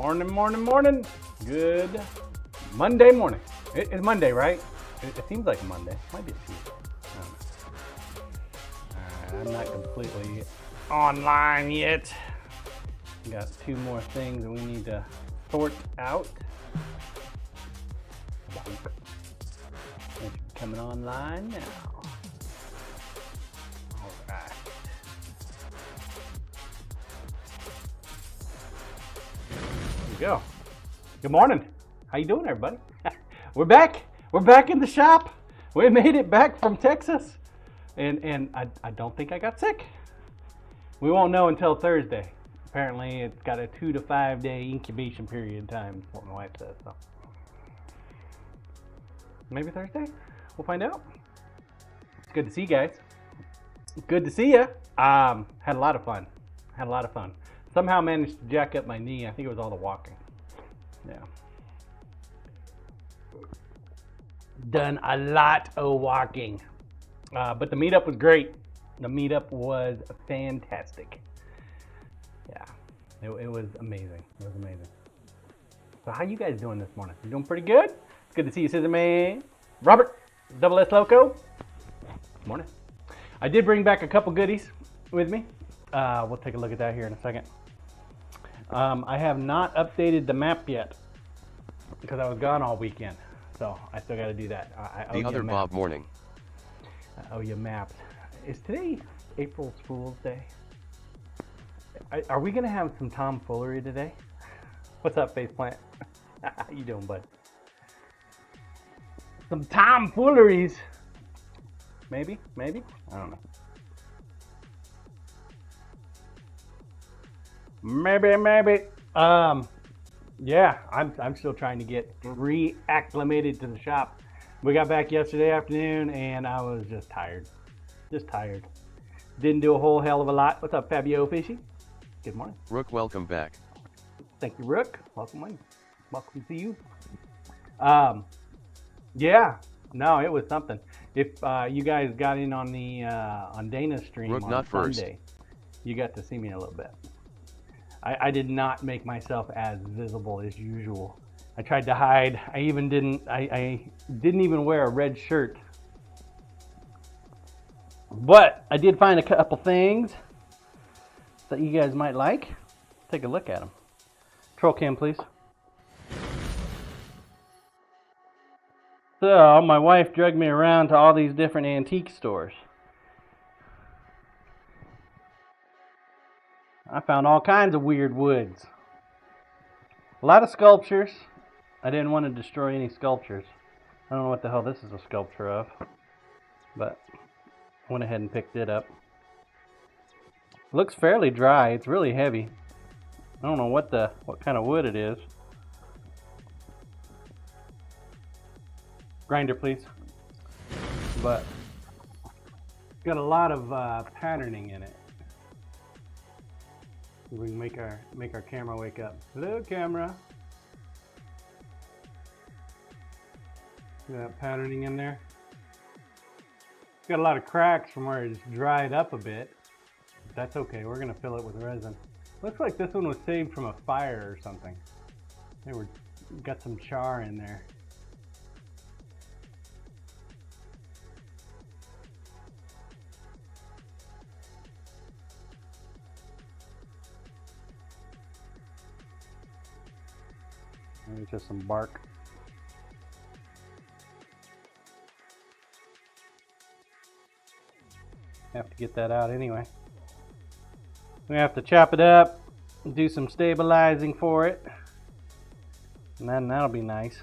Morning. Good Monday morning. It's Monday, right? It seems like a Monday. Might be a Tuesday. I'm not completely online yet. We got two more things that we need to sort out. It's coming online now. All right. There we go. Good morning. How you doing, everybody? We're back. We're back in the shop. We made it back from Texas. And I don't think I got sick. We won't know until Thursday. Apparently, it's got a 2 to 5 day incubation period time, is what my wife says. So maybe Thursday. We'll find out. It's good to see you guys. Good to see you. Had a lot of fun. Somehow managed to jack up my knee. I think it was all the walking. Yeah. Done a lot of walking. But the meetup was great. The meetup was fantastic. Yeah, it was amazing. So how you guys doing this morning? You doing pretty good? It's good to see you, Scissor Man. Robert, Double S Loco. Morning. I did bring back a couple goodies with me. We'll take a look at that here in a second. I have not updated the map yet because I was gone all weekend. So I still got to do that. The other Bob morning. Oh, you mapped. Is today April Fool's Day? Are we gonna have some tomfoolery today? What's up, Faceplant? How you doing, bud? Some tomfooleries. Maybe? I don't know. Maybe. Yeah, I'm still trying to get reacclimated to the shop. We got back yesterday afternoon and I was just tired. Didn't do a whole hell of a lot. What's up, Fabio Fishy? Good morning. Rook, welcome back. Thank you, Rook. Welcome to you. Yeah, no, it was something. If you guys got in on the on Dana's stream Rook, on not Sunday, you got to see me a little bit. I did not make myself as visible as usual. I tried to hide. I didn't even wear a red shirt. But I did find a couple things that you guys might like. Take a look at them. Troll cam, please. So my wife dragged me around to all these different antique stores. I found all kinds of weird woods. A lot of sculptures. I didn't want to destroy any sculptures. I don't know what the hell this is a sculpture of, but I went ahead and picked it up. Looks fairly dry. It's really heavy. I don't know what kind of wood it is. Grinder, please. But it's got a lot of patterning in it. We can make our camera wake up. Hello, camera. See that patterning in there? It's got a lot of cracks from where it's dried up a bit. That's okay. We're gonna fill it with resin. Looks like this one was saved from a fire or something. Got some char in there. Maybe just some bark. Have to get that out anyway. We have to chop it up, do some stabilizing for it, and then that'll be nice.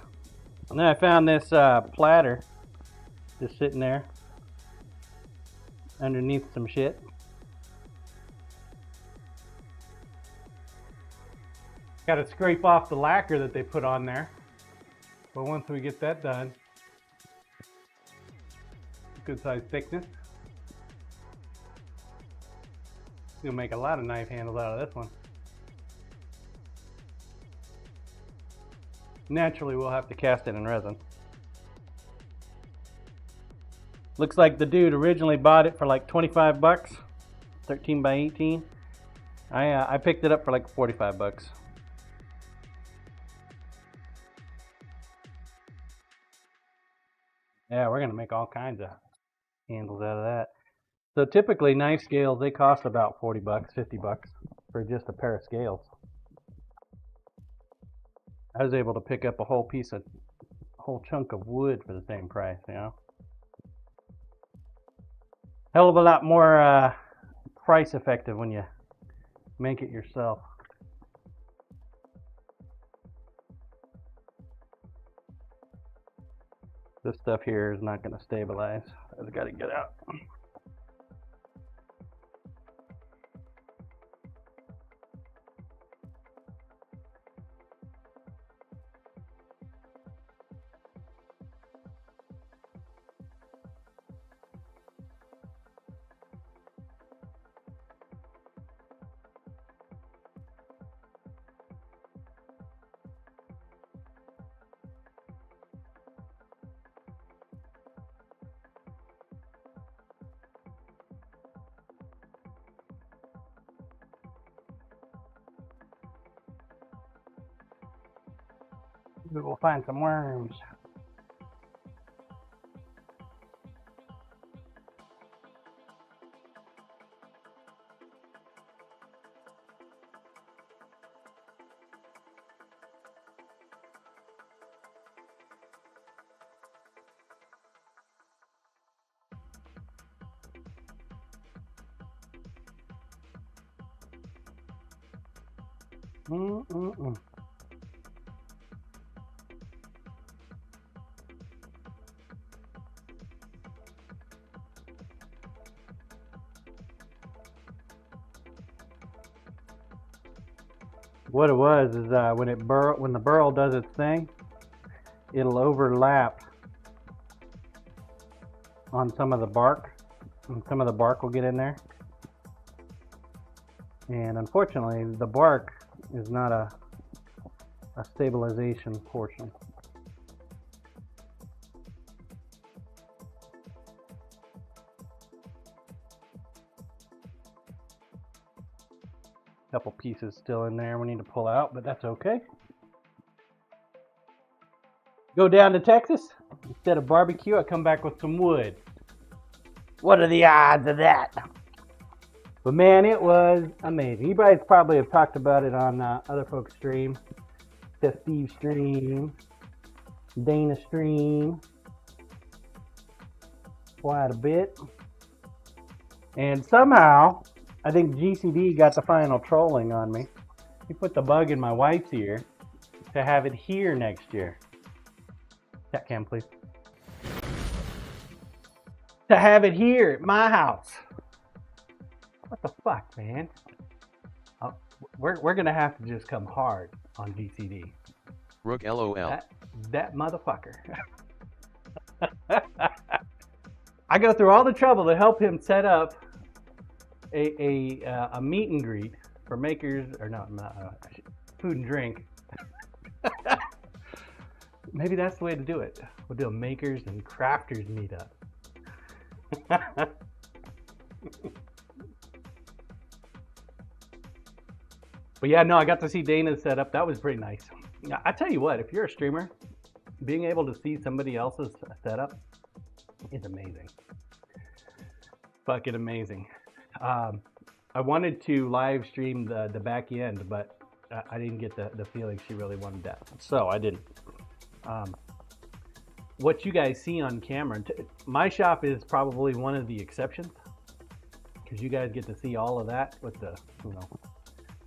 And then I found this platter just sitting there underneath some shit. Got to scrape off the lacquer that they put on there. But once we get that done, good size thickness. We'll make a lot of knife handles out of this one. Naturally, we'll have to cast it in resin. Looks like the dude originally bought it for like 25 bucks, 13 by 18. I picked it up for like 45 bucks. Yeah, we're gonna make all kinds of handles out of that. So typically knife scales, they cost about 40 bucks, 50 bucks for just a pair of scales. I was able to pick up a whole chunk of wood for the same price, you know. Hell of a lot more price effective when you make it yourself. This stuff here is not going to stabilize. I've got to get out. Maybe we'll find some worms. What it was is when the burl does its thing, it'll overlap on some of the bark, and some of the bark will get in there. And unfortunately, the bark is not a stabilization portion. Couple pieces still in there we need to pull out, but that's okay. Go down to Texas, instead of barbecue, I come back with some wood. What are the odds of that? But man, it was amazing. You guys probably have talked about it on other folks' stream. Steve stream, Dana stream, quite a bit. And somehow, I think GCD got the final trolling on me. He put the bug in my wife's ear to have it here next year. Chat cam, please. To have it here at my house. What the fuck, man? We're gonna have to just come hard on GCD. Rook LOL. That motherfucker. I go through all the trouble to help him set up a meet and greet for makers, or no, food and drink. Maybe that's the way to do it. We'll do a makers and crafters meetup. But yeah, no, I got to see Dana's setup. That was pretty nice. I tell you what, if you're a streamer, being able to see somebody else's setup is amazing. Fucking amazing. I wanted to live stream the back end, but I didn't get the feeling she really wanted that, so I didn't. What you guys see on camera, my shop is probably one of the exceptions, because you guys get to see all of that with the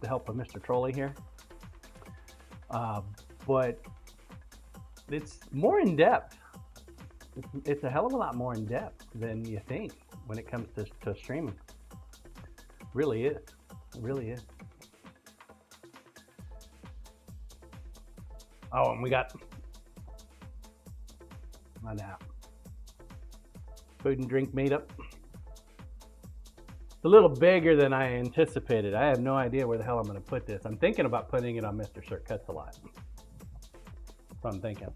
help of Mr. Trolley here. But it's more in depth. It's a hell of a lot more in depth than you think when it comes to streaming. Really is. It really is. Oh, and we got now food and drink meetup. It's a little bigger than I anticipated. I have no idea where the hell I'm going to put this. I'm thinking about putting it on Mr. Sir Cuts a Lot. That's what I'm thinking.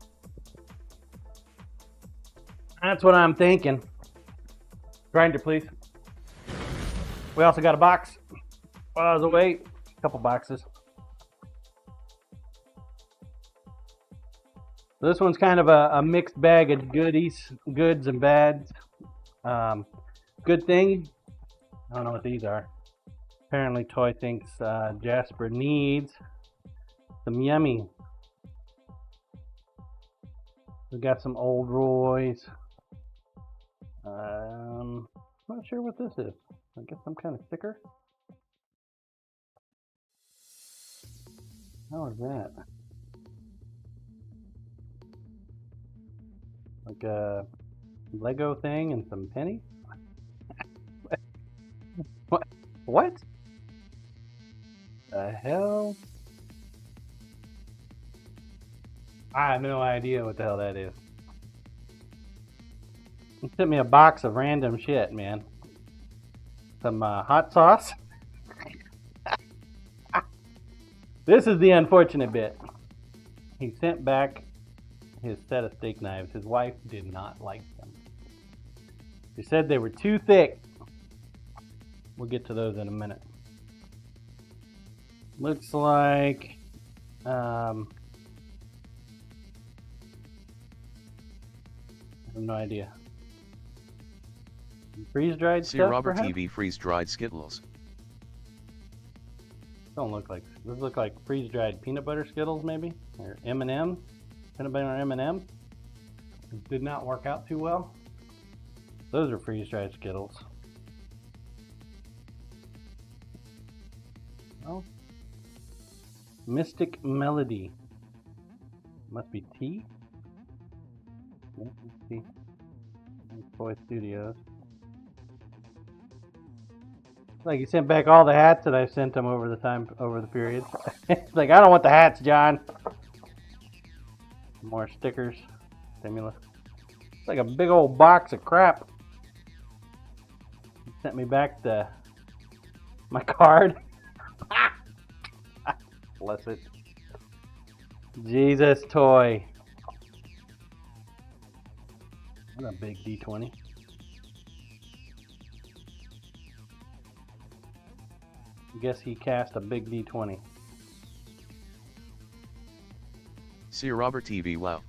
That's what I'm thinking. Grinder, please. We also got a box. Oh, wait, a couple boxes. So this one's kind of a mixed bag of goods and bads. Good thing, I don't know what these are. Apparently Toy thinks Jasper needs some yummy. We got some old Roys. Not sure what this is. I guess some kind of sticker. How is that? Like a Lego thing and some pennies? What? What? The hell? I have no idea what the hell that is. He sent me a box of random shit, man. Some hot sauce. This is the unfortunate bit. He sent back his set of steak knives. His wife did not like them. She said they were too thick. We'll get to those in a minute. Looks like I have no idea. Freeze-dried See stuff, Robert perhaps? TV freeze-dried Skittles. Don't look like. Those look like freeze-dried peanut butter Skittles, maybe, or M&M, peanut butter M&M. Did not work out too well. Those are freeze-dried Skittles. Oh, Mystic Melody. Must be tea. Yeah, let's see. Toy Studios. Like he sent back all the hats that I sent him over the period. It's like, I don't want the hats, John. More stickers, stimulus. It's like a big old box of crap. He sent me back my card. Bless it. Jesus toy. What a big D20. I guess he cast a big D20. See Robert TV. Wow.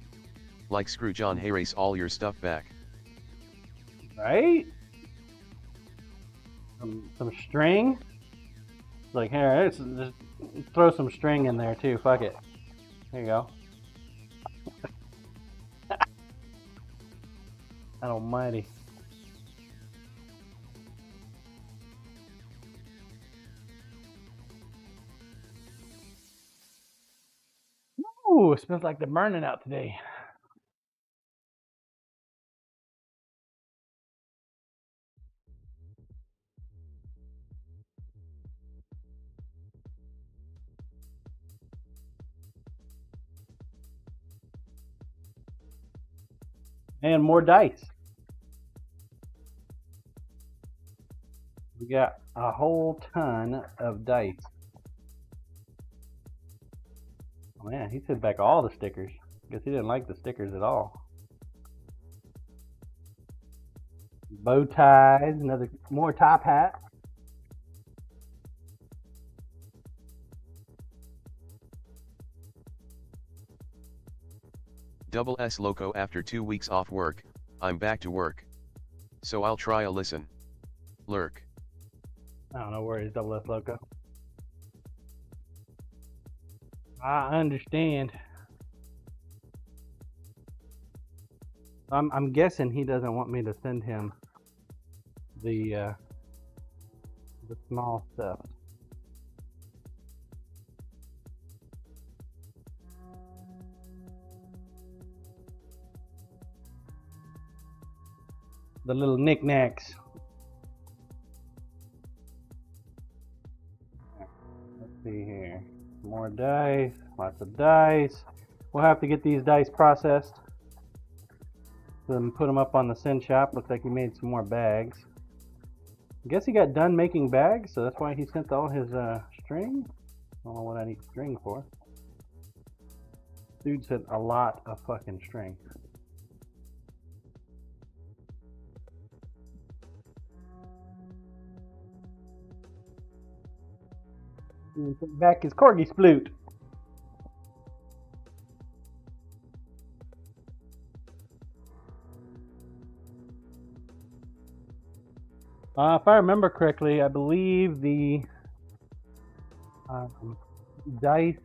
Like screw John, hey, race all your stuff back. Right? Some string. Like, here, just throw some string in there too. Fuck it. There you go. God almighty. Ooh, it smells like they're burning out today. And more dice. We got a whole ton of dice. Oh man, he sent back all the stickers. Guess he didn't like the stickers at all. Bow ties, more top hat. Double S Loco, after 2 weeks off work, I'm back to work. So I'll try a listen. Lurk. I don't know where he's Double S Loco. I understand. I'm guessing he doesn't want me to send him the small stuff. The little knickknacks. Let's see here. More dice, lots of dice. We'll have to get these dice processed. Then put them up on the Sin Shop. Looks like he made some more bags. I guess he got done making bags, so that's why he sent all his string. I don't know what I need string for. Dude sent a lot of fucking string. Back his corgi sploot. If I remember correctly, I believe the dice,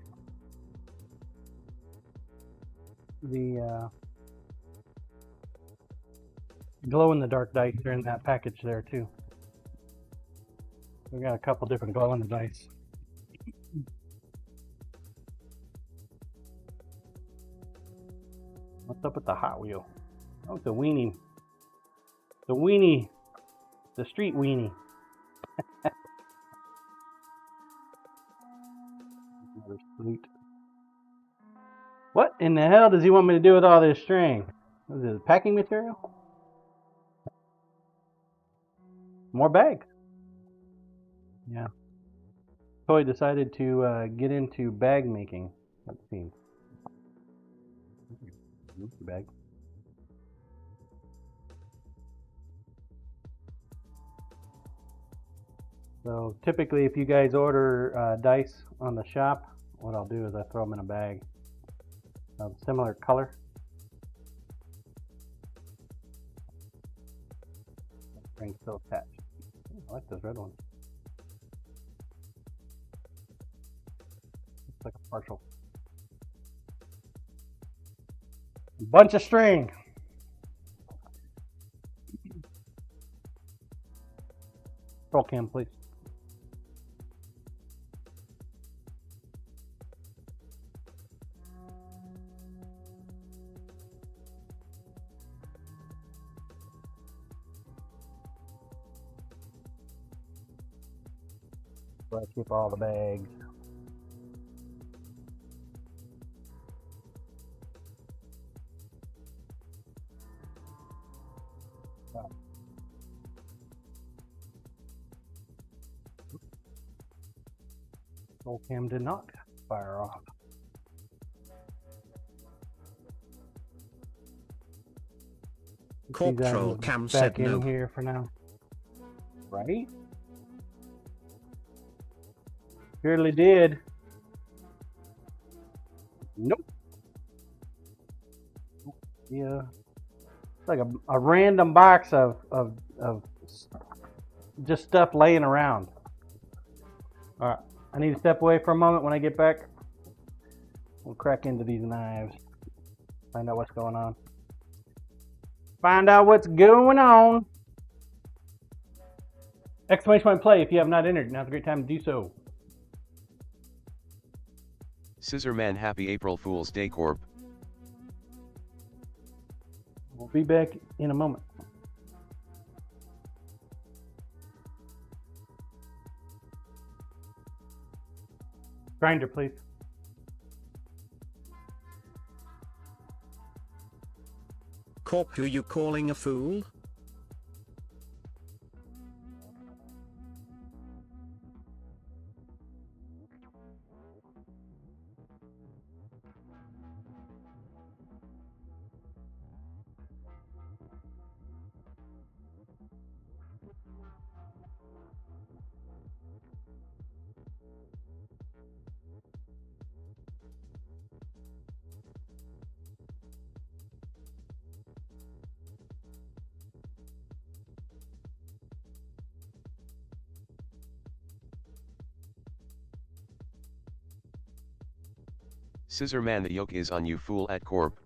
the glow-in-the-dark dice are in that package there too. We got a couple different glow-in-the-dice. What's up with the Hot Wheel? Oh, the weenie. The weenie. The street weenie. Another sweet. What in the hell does he want me to do with all this string? Is it packing material? More bags. Yeah. Toy decided to get into bag making. Let's see. Bag. So typically, if you guys order dice on the shop, what I'll do is I throw them in a bag of similar color. Ring still attached. I like those red ones. Looks like a partial. A bunch of string. Roll cam, please. So I keep all the bags. Roll cam did not fire off. Control cam back said in no. here for now. Right? Surely did. Nope. Yeah. It's like a random box of just stuff laying around. Alright. I need to step away for a moment. When I get back, we'll crack into these knives. Find out what's going on. Find out what's going on. Exclamation point play if you have not entered. Now's a great time to do so. Scissorman Happy April Fool's Day Corp. We'll be back in a moment. Grinder, please. Corp, who you calling a fool? Scissorman, the yoke is on you, fool at Corp.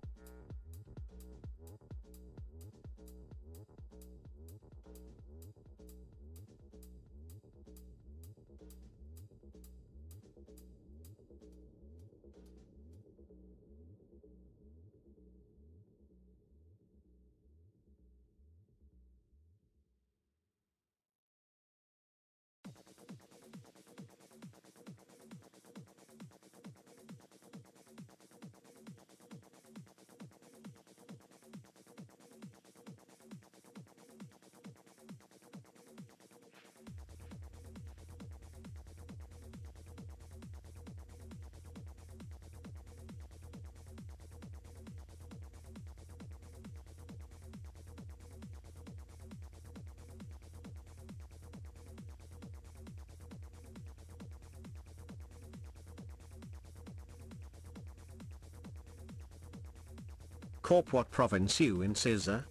Corp, what province you in Scissor?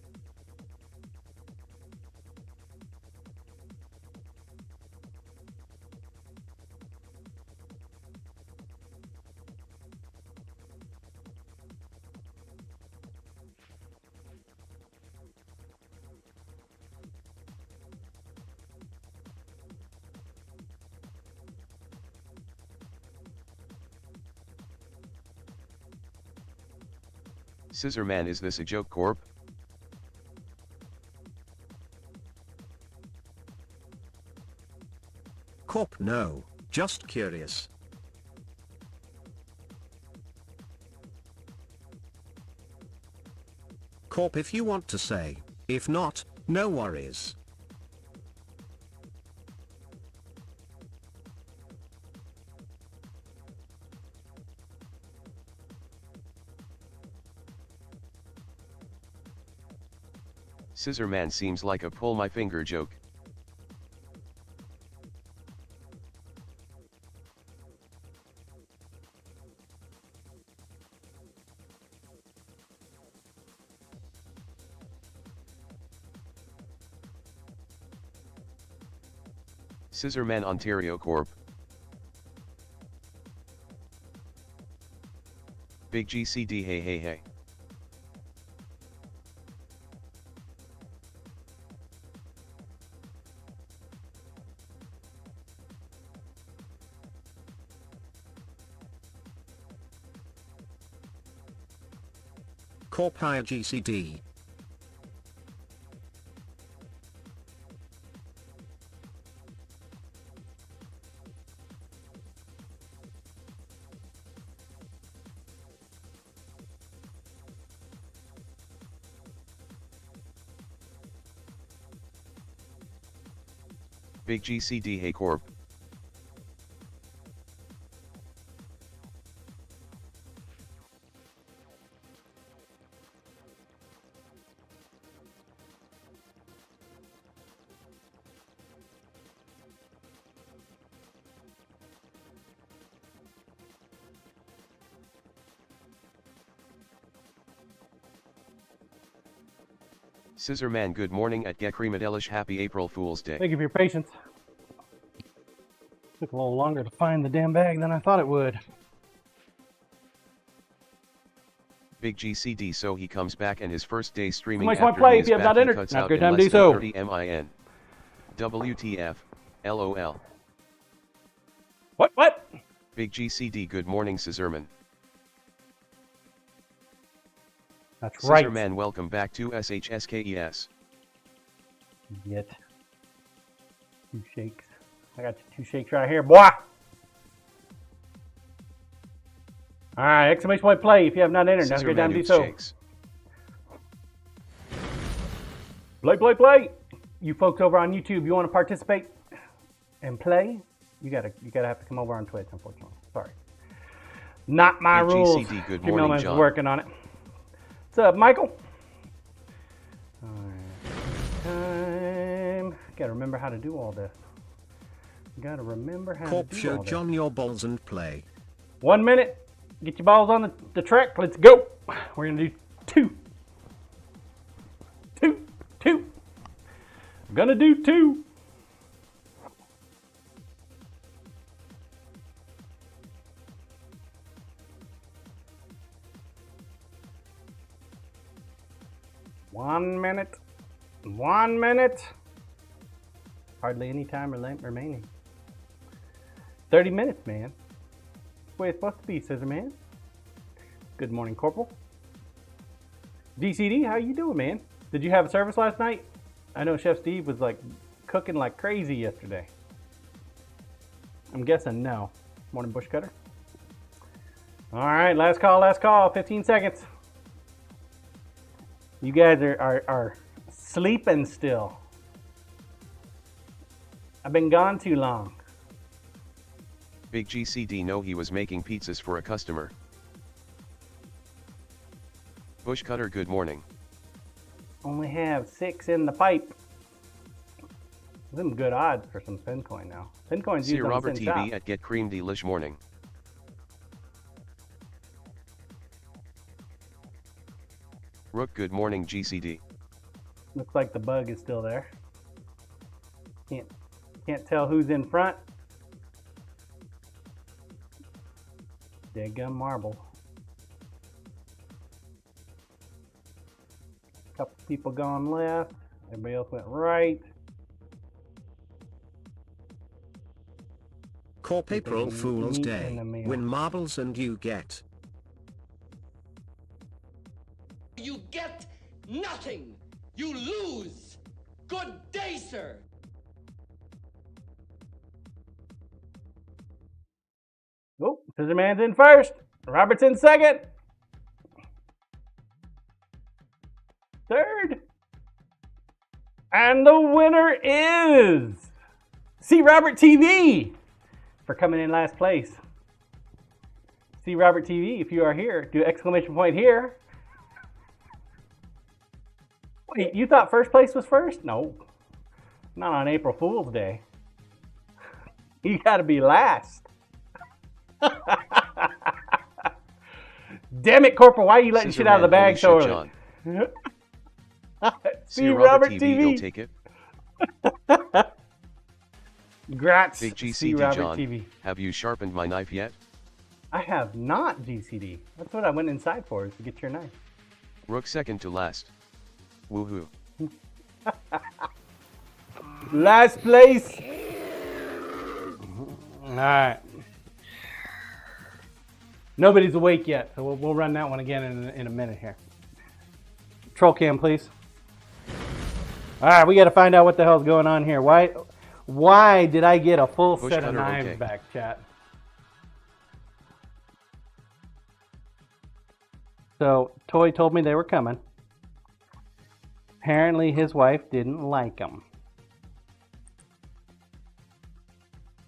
Scissorman, is this a joke, Corp? Corp, no, just curious. Corp, if you want to say. If not, no worries. Scissorman seems like a pull my finger joke. Scissorman Ontario Corp. Big GCD, hey hey hey. Corp higher GCD. Big GCD, hey Corp. Scissorman, good morning at Gekremadelish, happy April Fool's Day. Thank you for your patience. Took a little longer to find the damn bag than I thought it would. Big GCD, so he comes back and his first day streaming Somebody after want to play he if is you have back, not he entered. cuts Now's a out great in time to less do than so. 30 min. WTF, LOL. What? Big GCD, good morning Scissorman. That's right. Scissorman, welcome back to SHSKES. Get 2 shakes. I got 2 shakes right here, boy. Alright, exclamation point play if you have not entered. Now's a great time to do so. Shakes. Play. You folks over on YouTube, you want to participate and play? You gotta have to come over on Twitch, unfortunately. Sorry. Not my Big rules. GCD, good Your morning, mailman's John. working on it. What's up, Michael? Alright. Time. Gotta remember how to do all this. Gotta remember how Corp, to do show all this. John your balls and play. 1 minute. Get your balls on the track. Let's go. We're gonna do 2. 2. I'm gonna do 2. One minute. Hardly any time remaining. 30 minutes, man. That's the way it's supposed to be, Scissor Man. Good morning, Corporal. DCD, how you doing, man? Did you have a service last night? I know Chef Steve was like cooking like crazy yesterday. I'm guessing no. Morning, Bush Cutter. All right, last call. 15 seconds. You guys are sleeping still. I've been gone too long. Big GCD, no, he was making pizzas for a customer. Bush Cutter, good morning. Only have 6 in the pipe. Them good odds for some Fincoin now. Fincoin's See used on Robert the TV shop. at Get Cream Delish morning. Rook, good morning GCD. Looks like the bug is still there. Can't tell who's in front. Dead gum marble. Couple people gone left. Everybody else went right. Corp, April Taking Fool's meat Day. and a meal. Win marbles and you get You get nothing. You lose. Good day, sir. Oh, Scissorman's in first. Robert's in second. Third. And the winner is See Robert TV for coming in last place. See Robert TV, if you are here, do exclamation point here. Wait, you thought first place was first? No, not on April Fool's Day. You gotta be last. Damn it, Corporal, why are you letting shit out of the bag so early? See Robert TV. You'll take it. Grats, Big See GCD Robert John, TV. have you sharpened my knife yet? I have not, GCD. That's what I went inside for, is to get your knife. Rook second to last. Woohoo. Last place. Alright. Nobody's awake yet, so we'll run that one again in a minute here. Troll cam, please. Alright, we gotta find out what the hell's going on here. Why did I get a full Bush set of cutter, knives okay. back, chat? So, Toy told me they were coming. Apparently his wife didn't like them.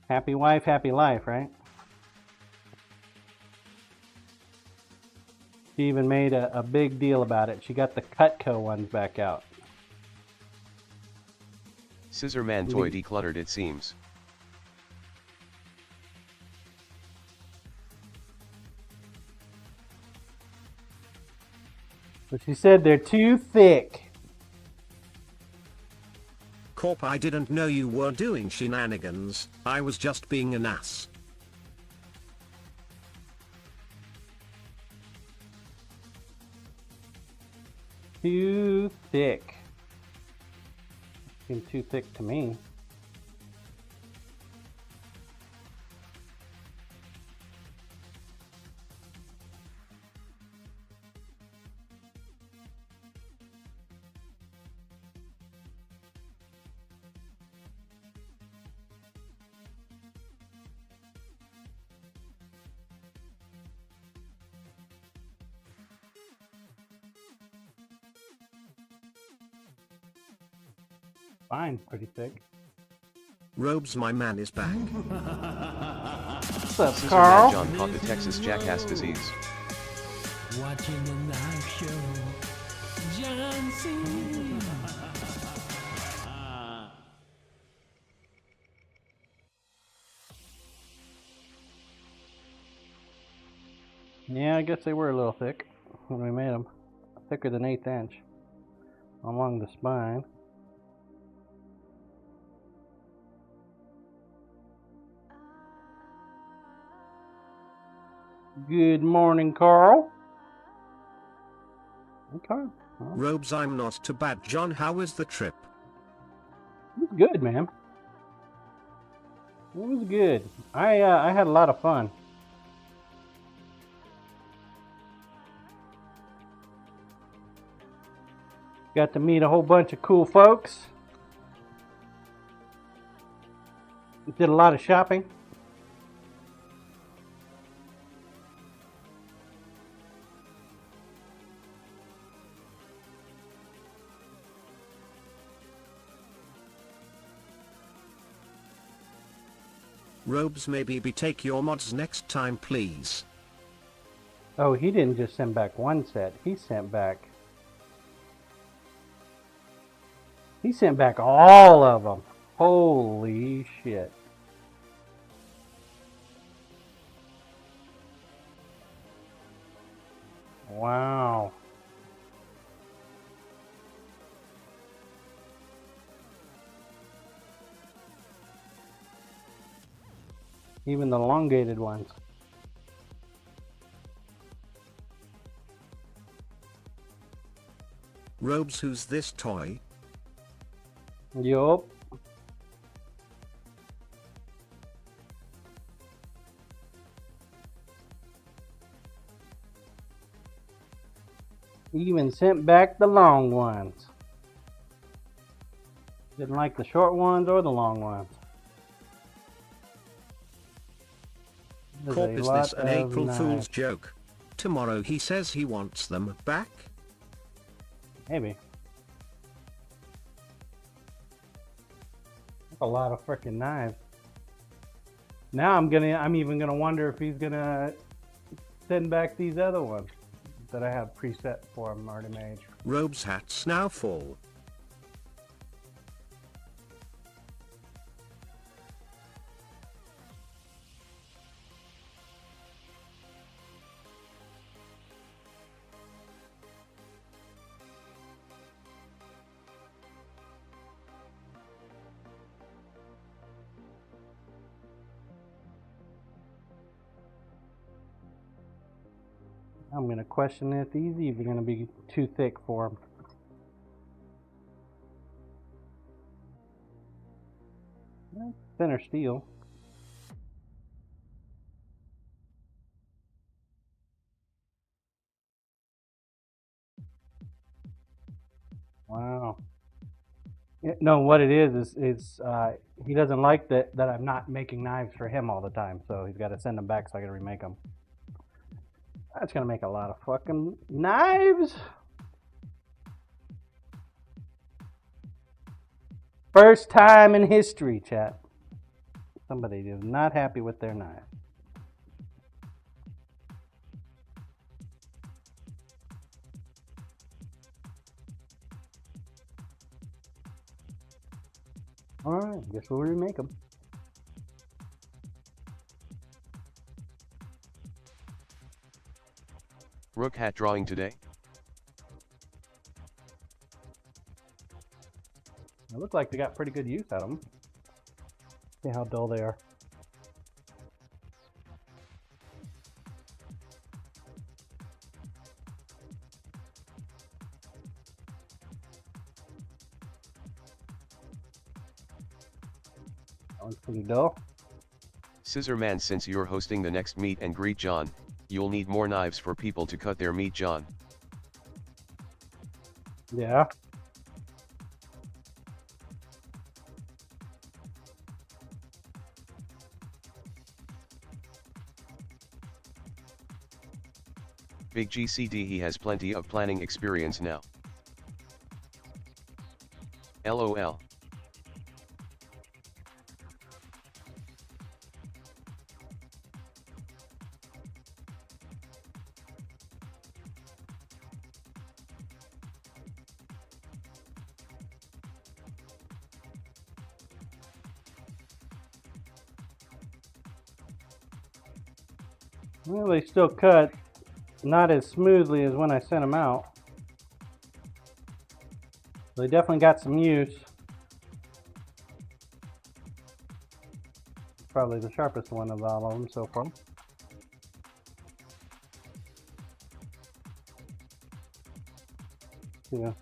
Happy wife, happy life, right? She even made a big deal about it. She got the Cutco ones back out. Scissorman toy decluttered, it seems. But she said they're too thick. Corp, I didn't know you were doing shenanigans. I was just being an ass. Too thick. Seems too thick to me. Fine, pretty thick. Robes, my man is back. What's up, Scissorman Carl? John caught the Texas jackass disease. Watching the live show, John Cena. Yeah, I guess they were a little thick when we made them. Thicker than 1/8 inch along the spine. Good morning, Carl. Okay. Well, Robes, I'm not too bad. John, how is the trip? it was good, man. It was good. I had a lot of fun. Got to meet a whole bunch of cool folks. Did a lot of shopping. Robes, maybe take your mods next time, please. Oh, he didn't just send back one set. He sent back all of them. Holy shit. Wow. Even the elongated ones. Robes, who's this toy? Yup. He even sent back the long ones. Didn't like the short ones or the long ones. There's Corp, a is lot this an of April knives. Fool's joke? Tomorrow he says he wants them back? Maybe. That's a lot of freaking knives. Now I'm even gonna wonder if he's gonna send back these other ones that I have preset for him already made. Robe's hat's now full. I'm gonna question if these even gonna be too thick for him. Thinner steel. Wow. No, what it is he doesn't like that I'm not making knives for him all the time, so he's got to send them back so I can remake them. That's gonna make a lot of fucking knives. First time in history, chat. Somebody is not happy with their knife. Alright, guess we'll remake them. Rook hat drawing today? It looks like they got pretty good use out of them. See how dull they are. That one's pretty dull. Scissor Man, since you're hosting the next meet and greet John, you'll need more knives for people to cut their meat, John. Yeah. Big GCD, he has plenty of planning experience now. LOL. Well, they still cut not as smoothly as when I sent them out. They definitely got some use. Probably the sharpest one of all of them so far. Yeah.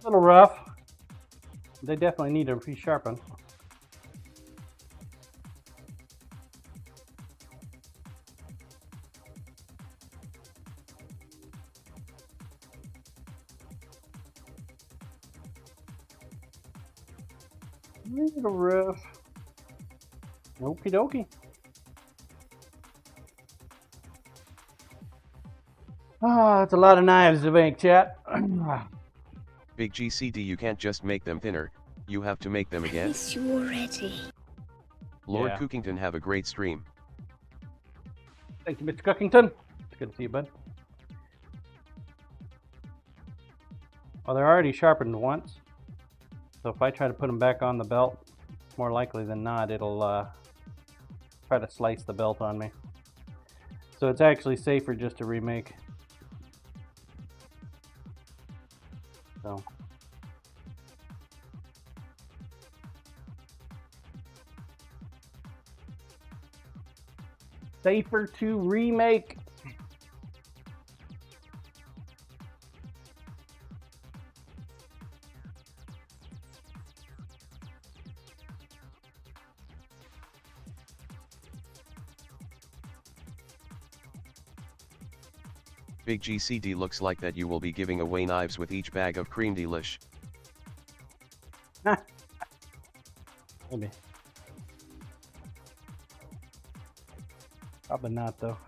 A little rough. They definitely need to be sharpened. A little rough. Okie dokie. Ah, that's a lot of knives to make, chat. Big GCD, you can't just make them thinner, you have to make them again. Miss you already. Lord Yeah. Cookington, have a great stream. Thank you, Mr. Cookington. It's good to see you, bud. Well, they're already sharpened once. So if I try to put them back on the belt, more likely than not, it'll try to slice the belt on me. So it's actually safer just to remake. So. Safer to remake. Big GCD looks like that you will be giving away knives with each bag of cream delish. Maybe. Probably not though.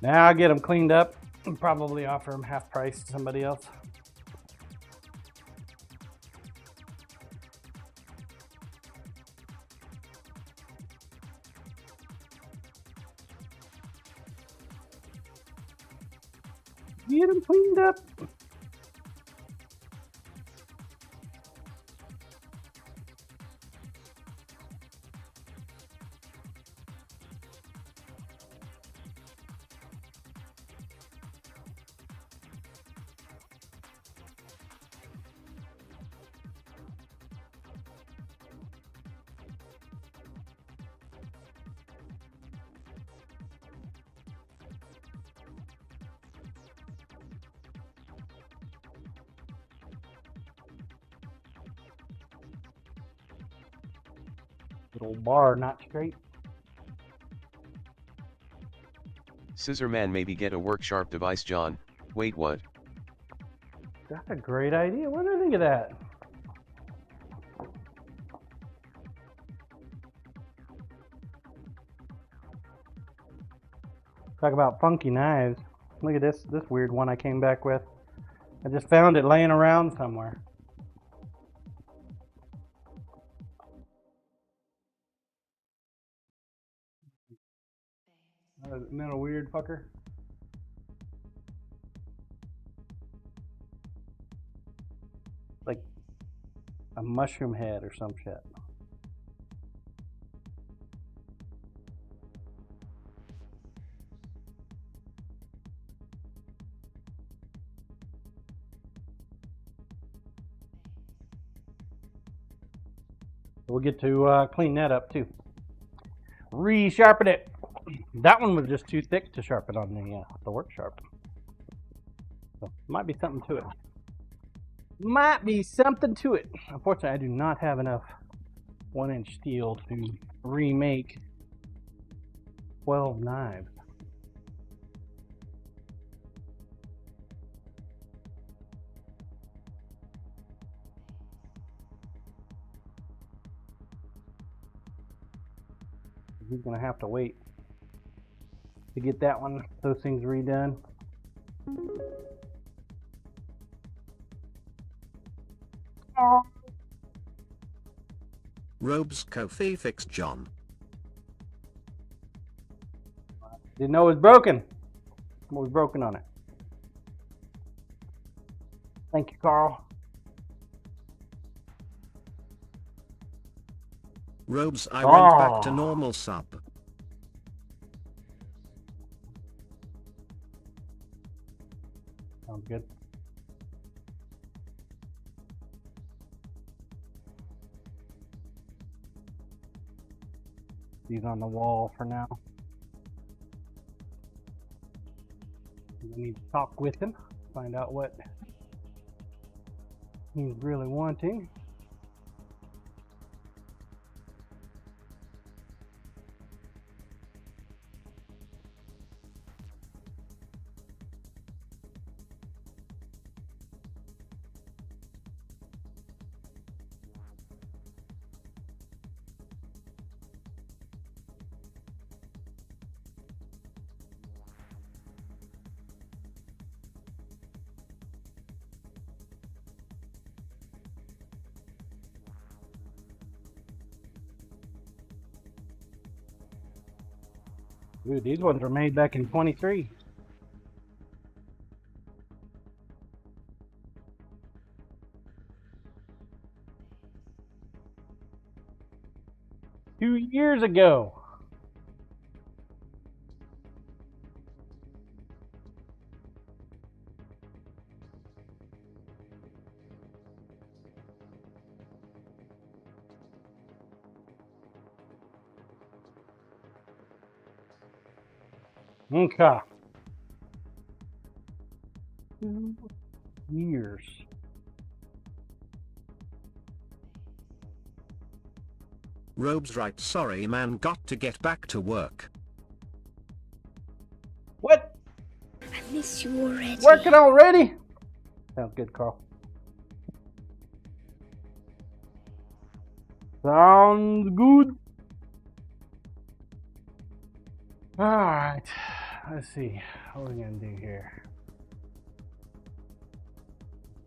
Now I'll get them cleaned up and probably offer them half price to somebody else. Get them cleaned up. Little bar, not straight. Scissor man, maybe get a work sharp device, John. Wait, what? That's a great idea. What did I think of that? Talk about funky knives. Look at this weird one I came back with. I just found it laying around somewhere. Isn't that a weird fucker? Like a mushroom head or some shit. We'll get to clean that up too. Resharpen it. That one was just too thick to sharpen on the work sharp. So might be something to it. Might be something to it. Unfortunately, I do not have enough 1-inch steel to remake 12 knives. He's gonna have to wait to get that one, those things redone. Robes Kofi fixed John. Didn't know it was broken. What was broken on it? Thank you, Carl. Robes, I went back to normal sub. Sounds good. He's on the wall for now. We need to talk with him, find out what he's really wanting. Ooh, these ones were made back in 23. Two years ago. Okay. years. Robe's right, sorry man, got to get back to work. What? I miss you already. Working already? Sounds good, Carl. Sounds good. Alright. Let's see. What are we gonna do here?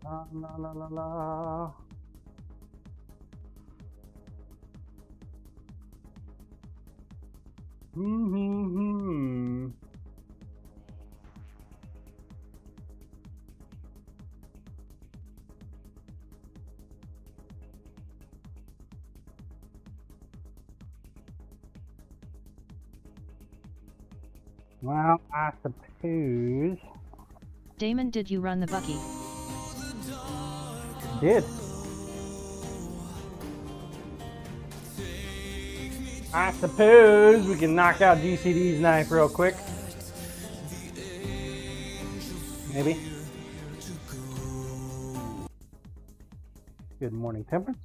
La la la la la. Hmm. Well, I suppose Damon, did you run the Bucky? did. I suppose we can knock out GCD's knife real quick. Maybe. Good morning, Temperance.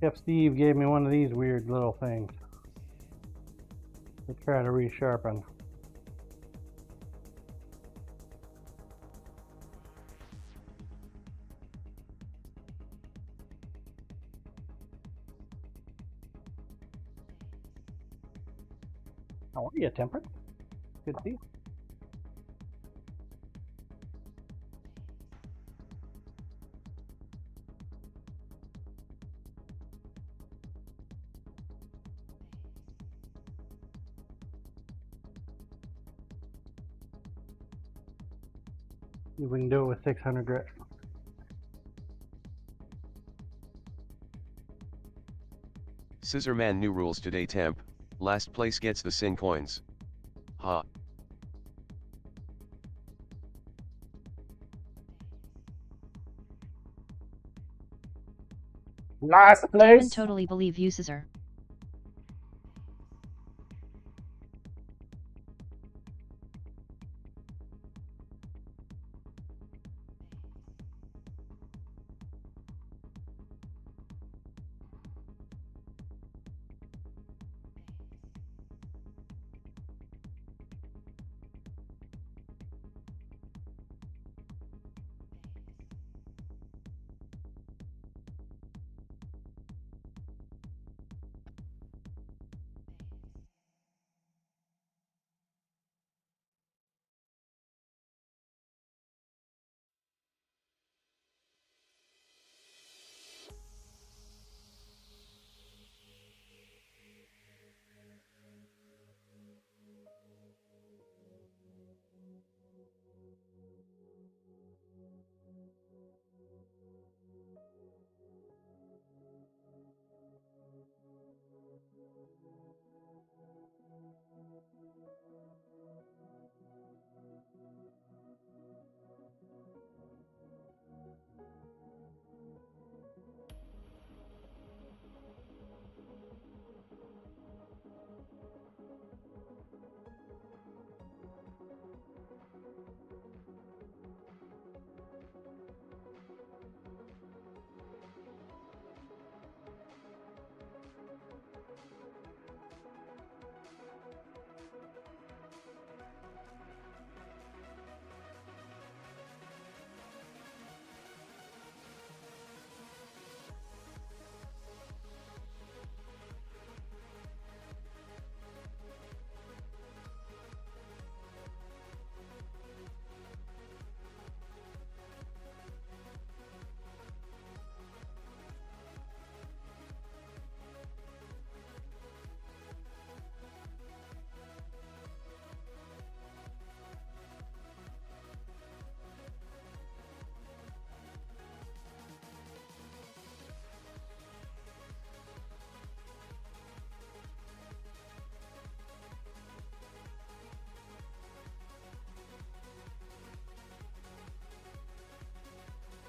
Chef Steve gave me one of these weird little things to try to resharpen. How are you, Temperance? Good to see you. See if we can do it with 600 grit. Scissorman new rules today temp, last place gets the SiiN coins. Ha. Last I place. totally believe you, Scissor.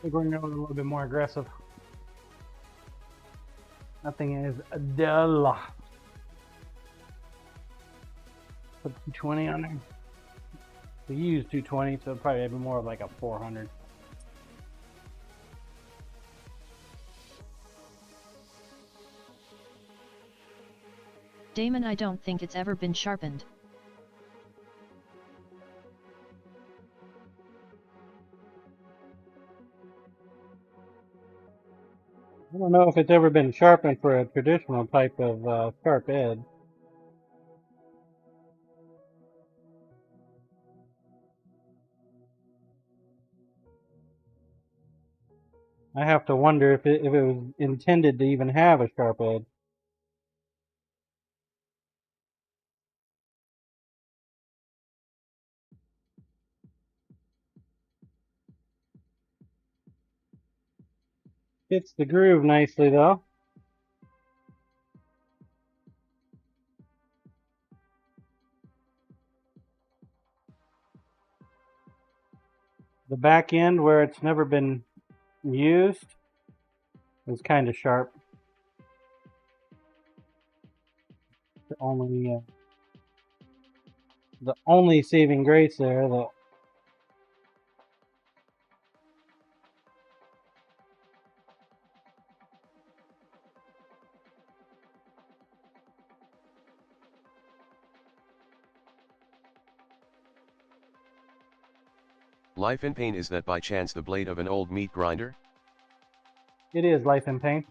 I think we're going to go a little bit more aggressive. Nothing is dull. Put 220 on there. We use 220, so it'd probably be more of like a 400. Damon, I don't think it's ever been sharpened. I don't know if it's ever been sharpened for a traditional type of sharp edge. I have to wonder if it was intended to even have a sharp edge. Fits the groove nicely though. The back end where it's never been used is kind of sharp. The only saving grace there, the Life in pain, is that by chance the blade of an old meat grinder? it is Life in Pain.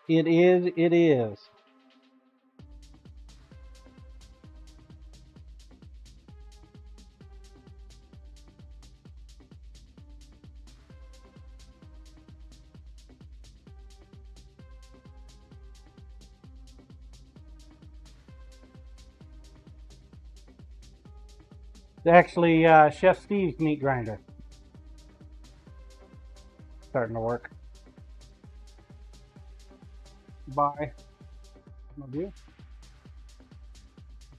It is. It's actually Chef Steve's meat grinder. Starting to work. Bye. Love you.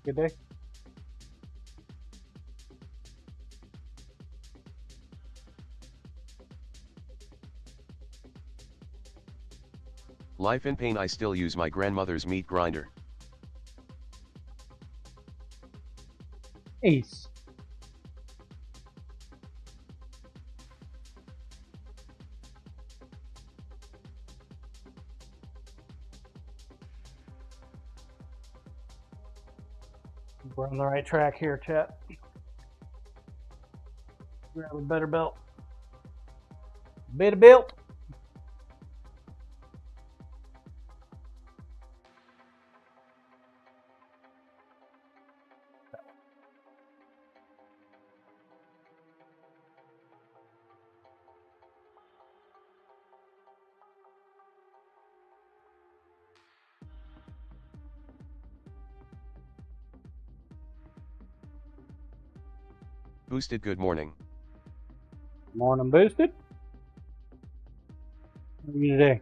Good day. Life in pain, I still use my grandmother's meat grinder. Ace. We're on the right track here, chat. Grab a better belt. Better belt. Boosted, good morning. Morning, Boosted. How are you today?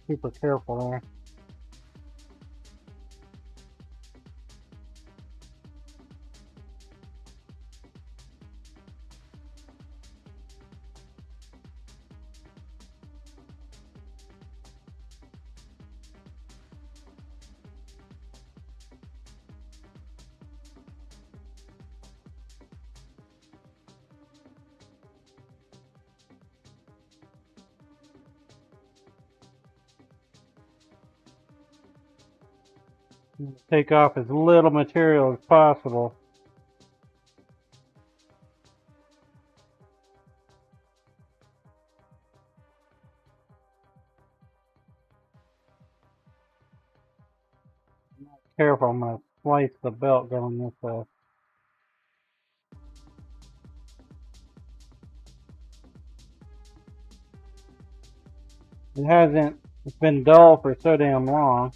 Super careful there. Take off as little material as possible. Careful, I'm going to slice the belt going this way. It's been dull for so damn long.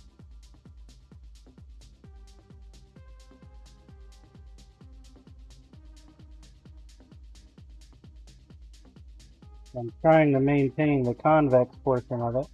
I'm trying to maintain the convex portion of it.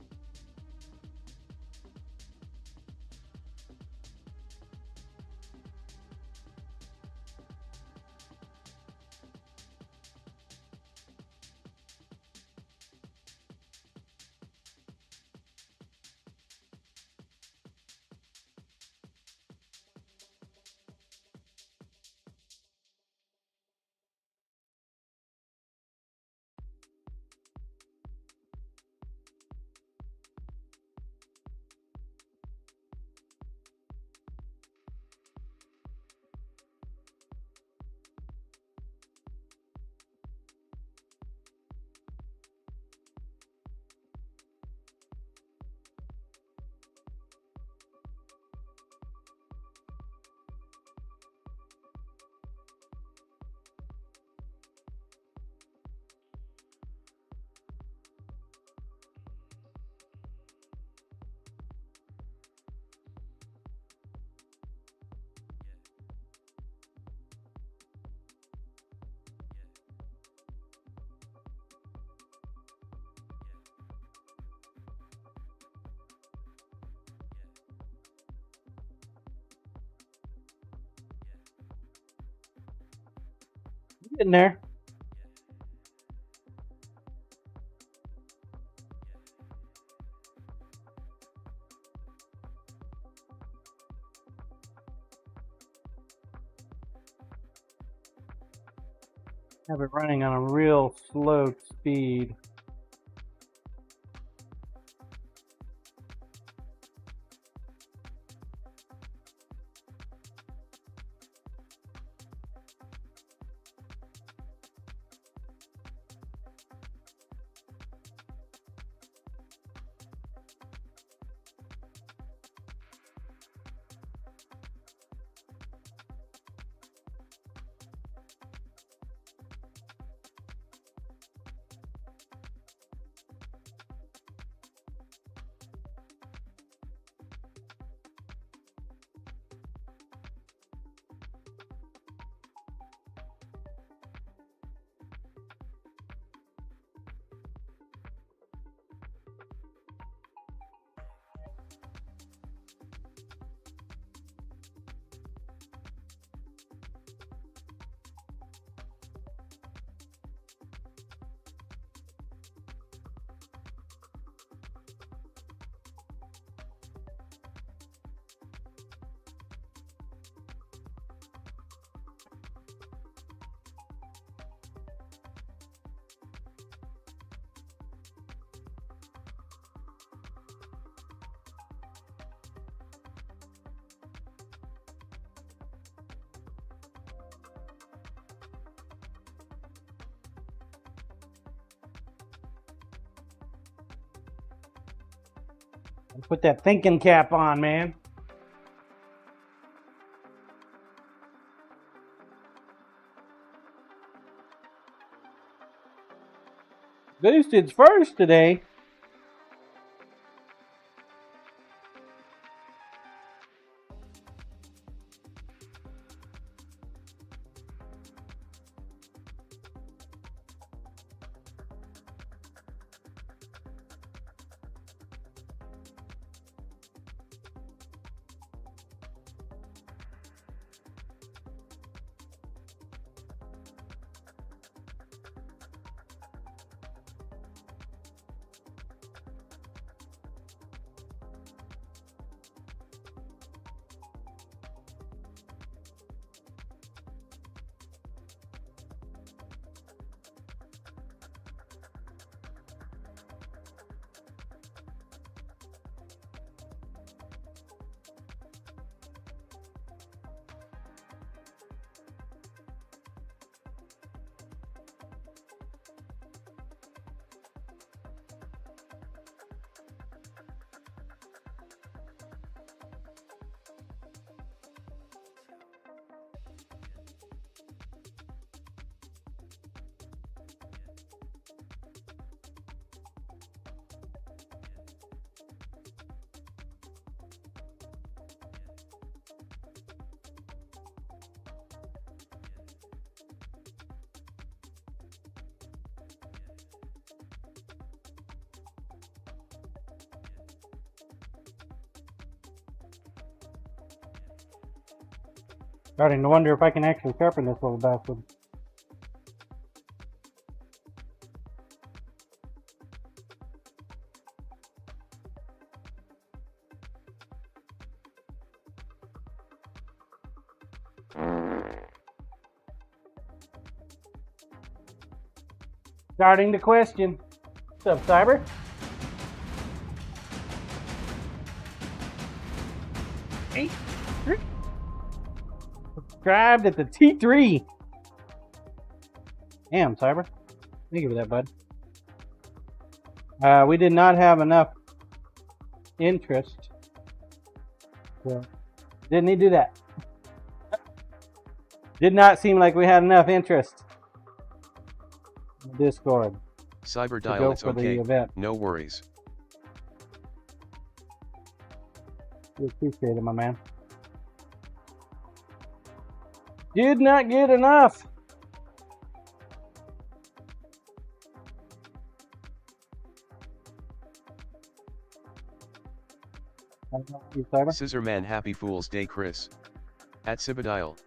Getting there. Have it running on a real slow speed. Put that thinking cap on, man. Boosted's first today. Starting to wonder if I can actually sharpen this little bastard. Starting to question. What's up, Cyber? Hey. Subscribed at the T3. Damn, Cyber. Thank you for that, bud. We did not have enough interest. So, didn't he do that? Did not seem like we had enough interest in Discord. Cyber Dial, it's okay. No worries. We appreciate it, my man. Did not get enough. Scissorman, happy Fool's Day, Chris. At Sibadial.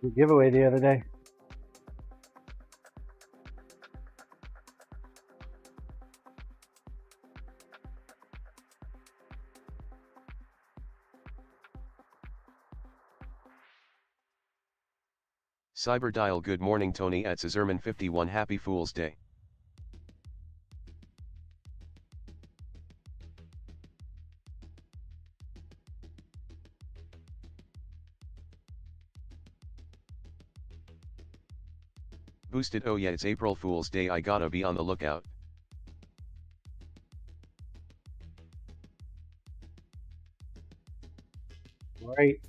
The giveaway the other day. Cyber Dial, good morning Tony at Scissorman 51, happy Fool's Day. Boosted, oh yeah, it's April Fool's Day, I gotta be on the lookout. Right.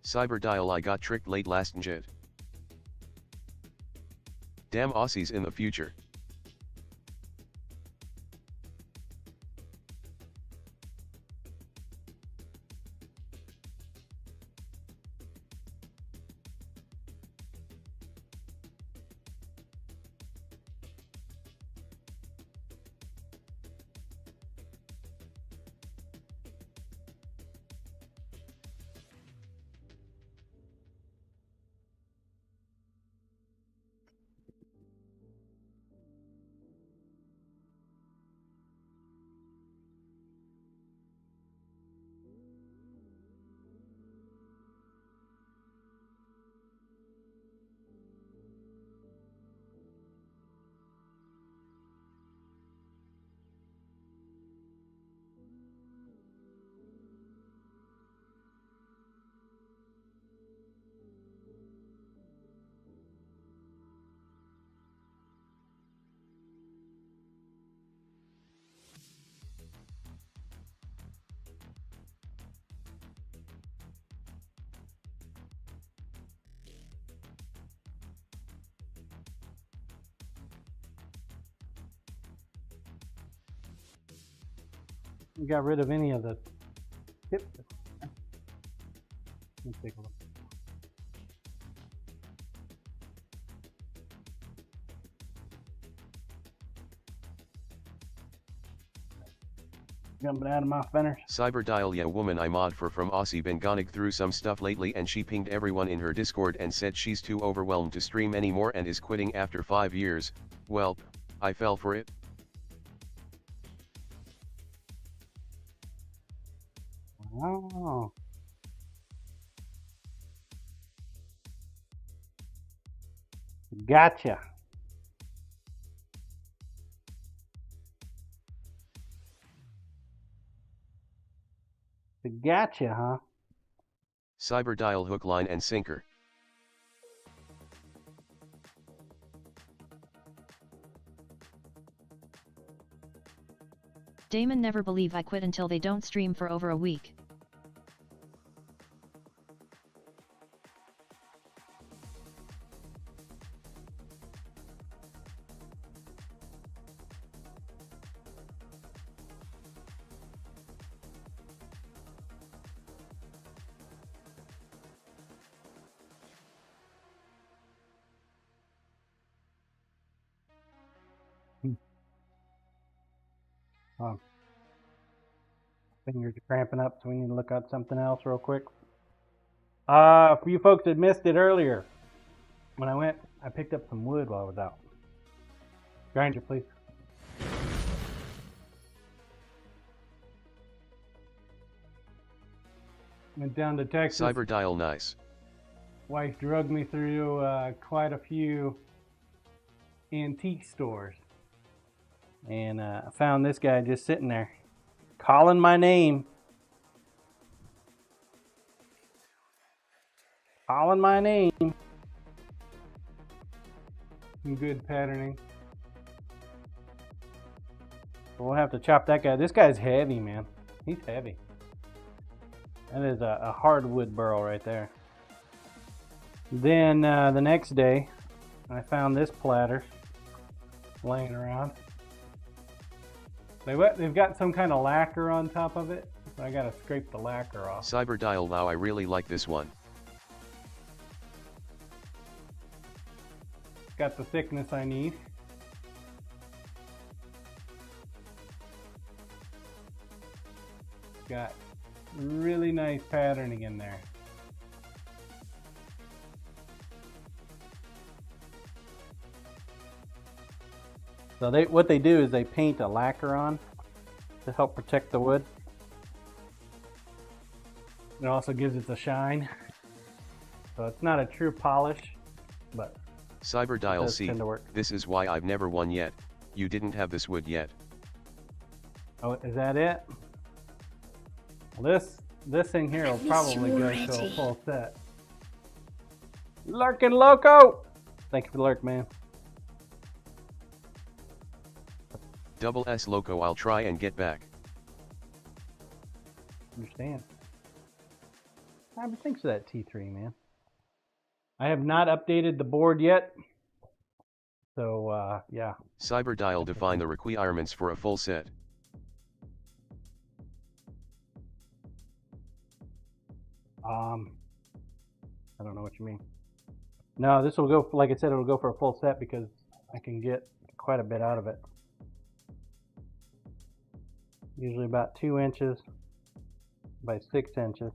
Cyber Dial, I got tricked late last night. Damn Aussies in the future. We got rid of any of the tips. Let's take a look. Jumping out of my fender. Cyber Dial, yeah, woman I mod for from Aussie been going through some stuff lately and she pinged everyone in her Discord and said she's too overwhelmed to stream anymore and is quitting after 5 years. Welp, I fell for it. Oh. Gotcha. Gotcha, huh? Cyber Dial, hook, line and sinker. Damon never believe I quit until they don't stream for over a week. Fingers are cramping up, so we need to look at something else real quick. For you folks that missed it earlier, when I went, I picked up some wood while I was out. Grinder, please. Went down to Texas. Cyber dial nice. Wife drugged me through quite a few antique stores. And I found this guy just sitting there, calling my name. Calling my name. Some good patterning. We'll have to chop that guy. This guy's heavy, man. He's heavy. That is a hardwood burl right there. Then the next day, I found this platter laying around. They've got some kind of lacquer on top of it, so I gotta scrape the lacquer off. Cyber dial wow, I really like this one. Got the thickness I need. Got really nice patterning in there. So what they do is they paint a lacquer on to help protect the wood. It also gives it the shine. So it's not a true polish, but Cyber dial does C, tend to work. this is why I've never won yet. You didn't have this wood yet. Oh, is that it? Well, this thing here will probably go to a full set. Lurkin' Loco! Thank you for the lurk, man. Double S loco, I'll try and get back. Understand. Thanks for that T3, man. I have not updated the board yet. So, yeah. Cyber dial define the requirements for a full set. I don't know what you mean. No, this will go, like I said, it'll go for a full set because I can get quite a bit out of it. Usually about 2 inches by 6 inches.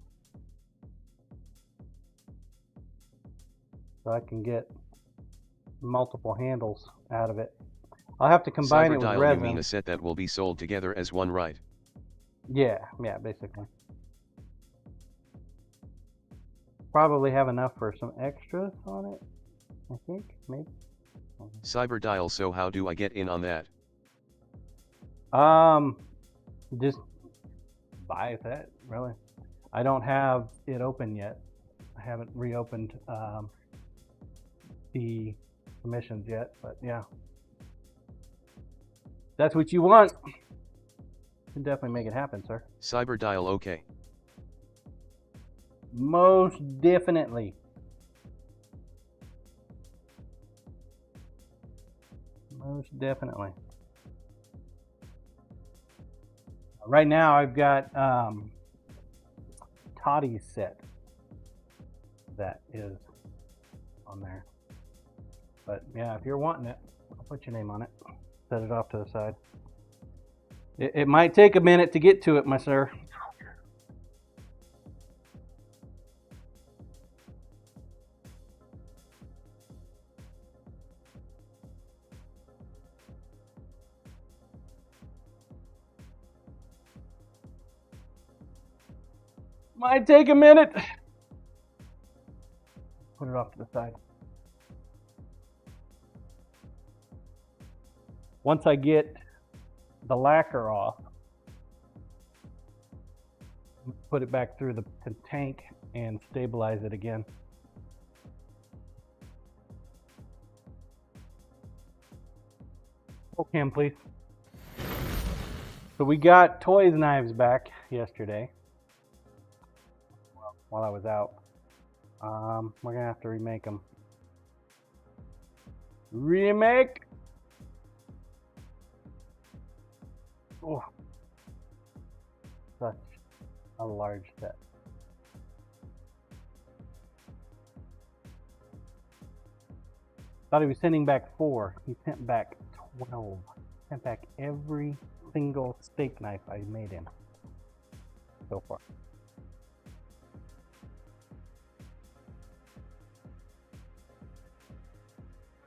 So I can get multiple handles out of it. I'll have to combine it with dial, resin. you mean a set that will be sold together as one, right? Yeah, basically. Probably have enough for some extras on it, I think, maybe. Cyber dial, so how do I get in on that? Just buy a set, really. I don't have it open yet. I haven't reopened the submissions yet, but yeah. That's what you want. You can definitely make it happen, sir. Cyber dial, okay. Most definitely. Most definitely. Right now I've got Toddy's set that is on there. But yeah, if you're wanting it, I'll put your name on it. Set it off to the side. It might take a minute to get to it, my sir. Might take a minute. Put it off to the side. Once I get the lacquer off, put it back through the tank and stabilize it again. Roll cam, please. So we got Toys knives back yesterday while I was out. We're gonna have to remake them. Remake. Oh, such a large set. Thought he was sending back 4. He sent back 12. Sent back every single steak knife I made him so far.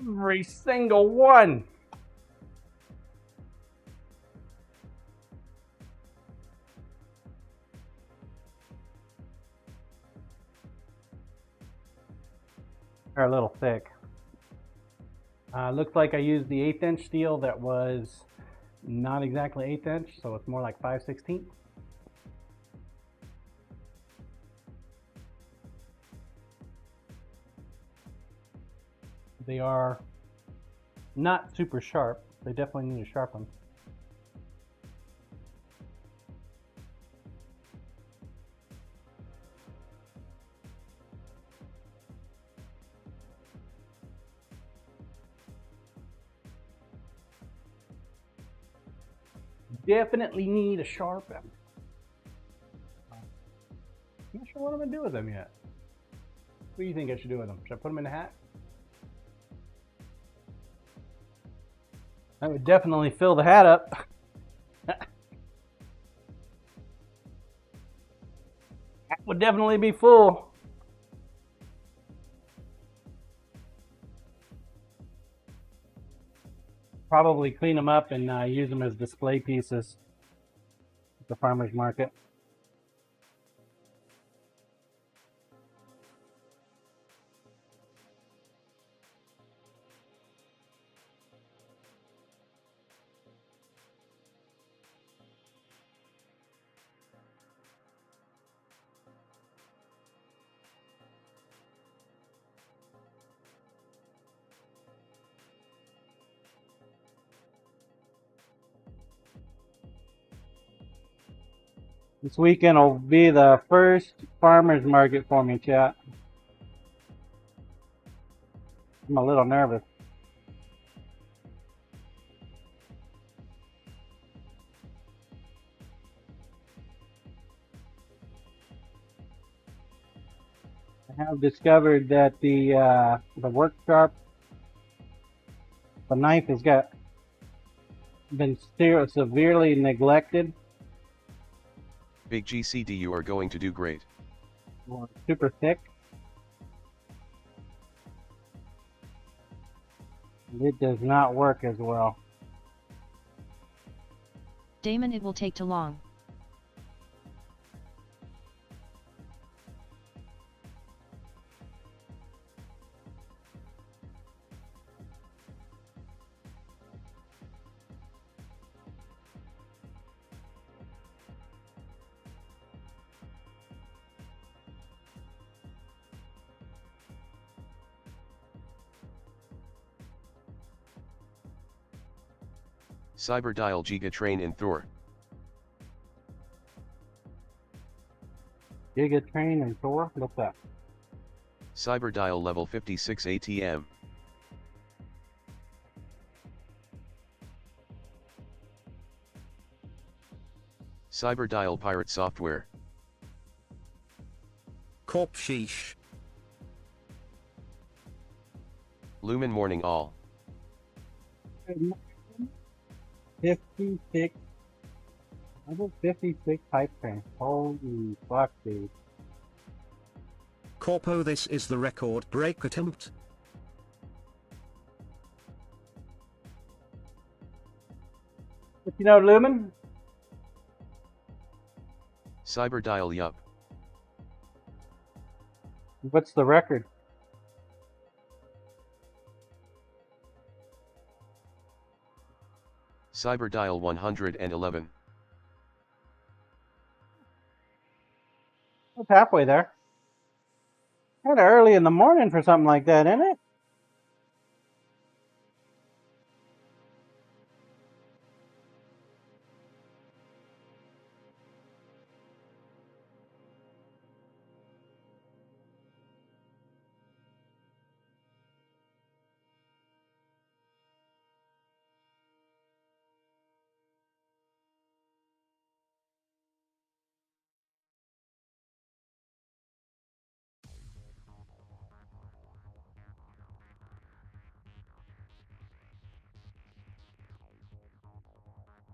Every single one. They're a little thick. Looks like I used the 1/8 inch steel that was not exactly 1/8 inch, so it's more like 5/16. They are not super sharp. They definitely need to sharpen. Definitely need a sharpen. I'm not sure what I'm gonna do with them yet. What do you think I should do with them? Should I put them in a hat? That would definitely fill the hat up. That would definitely be full. Probably clean them up and use them as display pieces at the farmer's market. This weekend will be the first farmer's market for me, chat. I'm a little nervous. I have discovered that the work sharp, the knife has been severely neglected. Big GCD, you are going to do great. Super thick. It does not work as well. Damon, it will take too long. Cyberdial Giga Train in Thor. Giga Train and Thor? What's that? Cyberdial level 56 ATM. Cyberdial Pirate Software. Corp sheesh. Lumen Morning All. 56. I did 56 pipe trains. Holy fuck, dude. Corpo, this is the record break attempt. But you know, Lumen? Cyberdial Yup. What's the record? Cyberdial 111. It's halfway there. Kind of early in the morning for something like that, isn't it?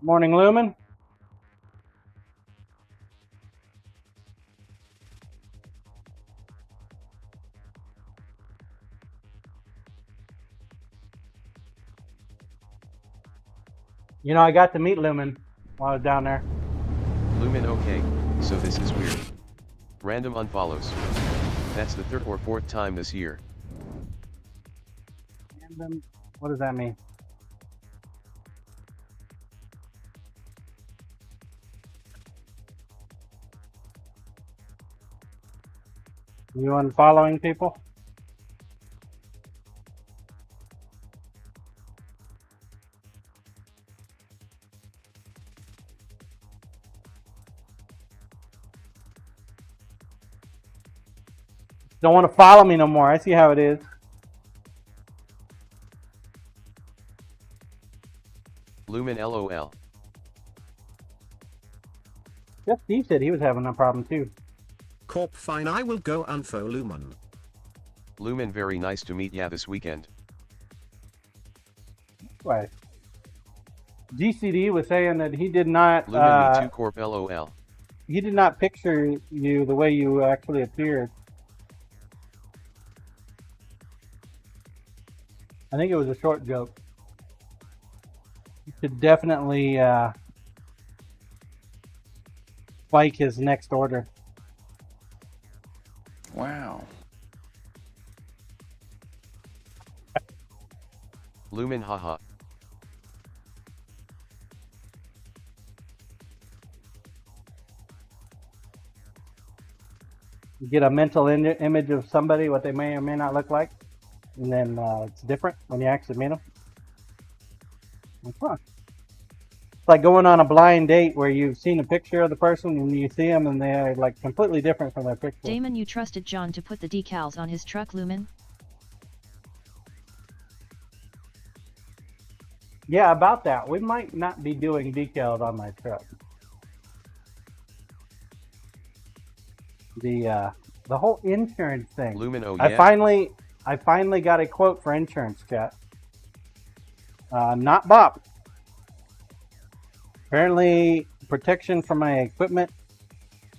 Morning, Lumen. You know, I got to meet Lumen while I was down there. Lumen okay, so this is weird. Random unfollows. That's the third or fourth time this year. Random. What does that mean? You unfollowing people? Don't want to follow me no more. I see how it is. Lumen LOL. Jeff Steve said he was having a problem too. Corp fine, I will go unfollow Lumen. Lumen very nice to meet ya this weekend. Right. GCD was saying that he did not. Lumen me too Corp LOL. He did not picture you the way you actually appeared. I think it was a short joke. You should definitely spike his next order. Wow. Lumen haha. You get a mental image of somebody, what they may or may not look like, and then it's different when you actually meet them. Huh. It's like going on a blind date where you've seen a picture of the person and you see them and they're like completely different from their picture. Damon, you trusted John to put the decals on his truck, Lumen? Yeah, about that. We might not be doing decals on my truck. The whole insurance thing. Lumen oh I yeah. finally got a quote for insurance, chat. Not Bob. Apparently, protection for my equipment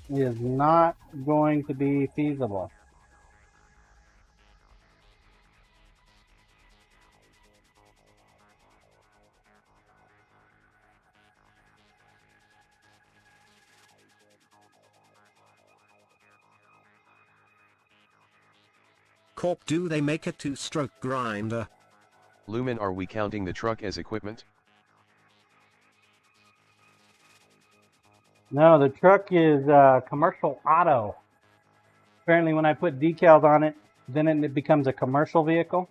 is not going to be feasible. Corp, do they make a two-stroke grinder? Lumen, are we counting the truck as equipment? No, the truck is commercial auto. Apparently, when I put decals on it, then it becomes a commercial vehicle.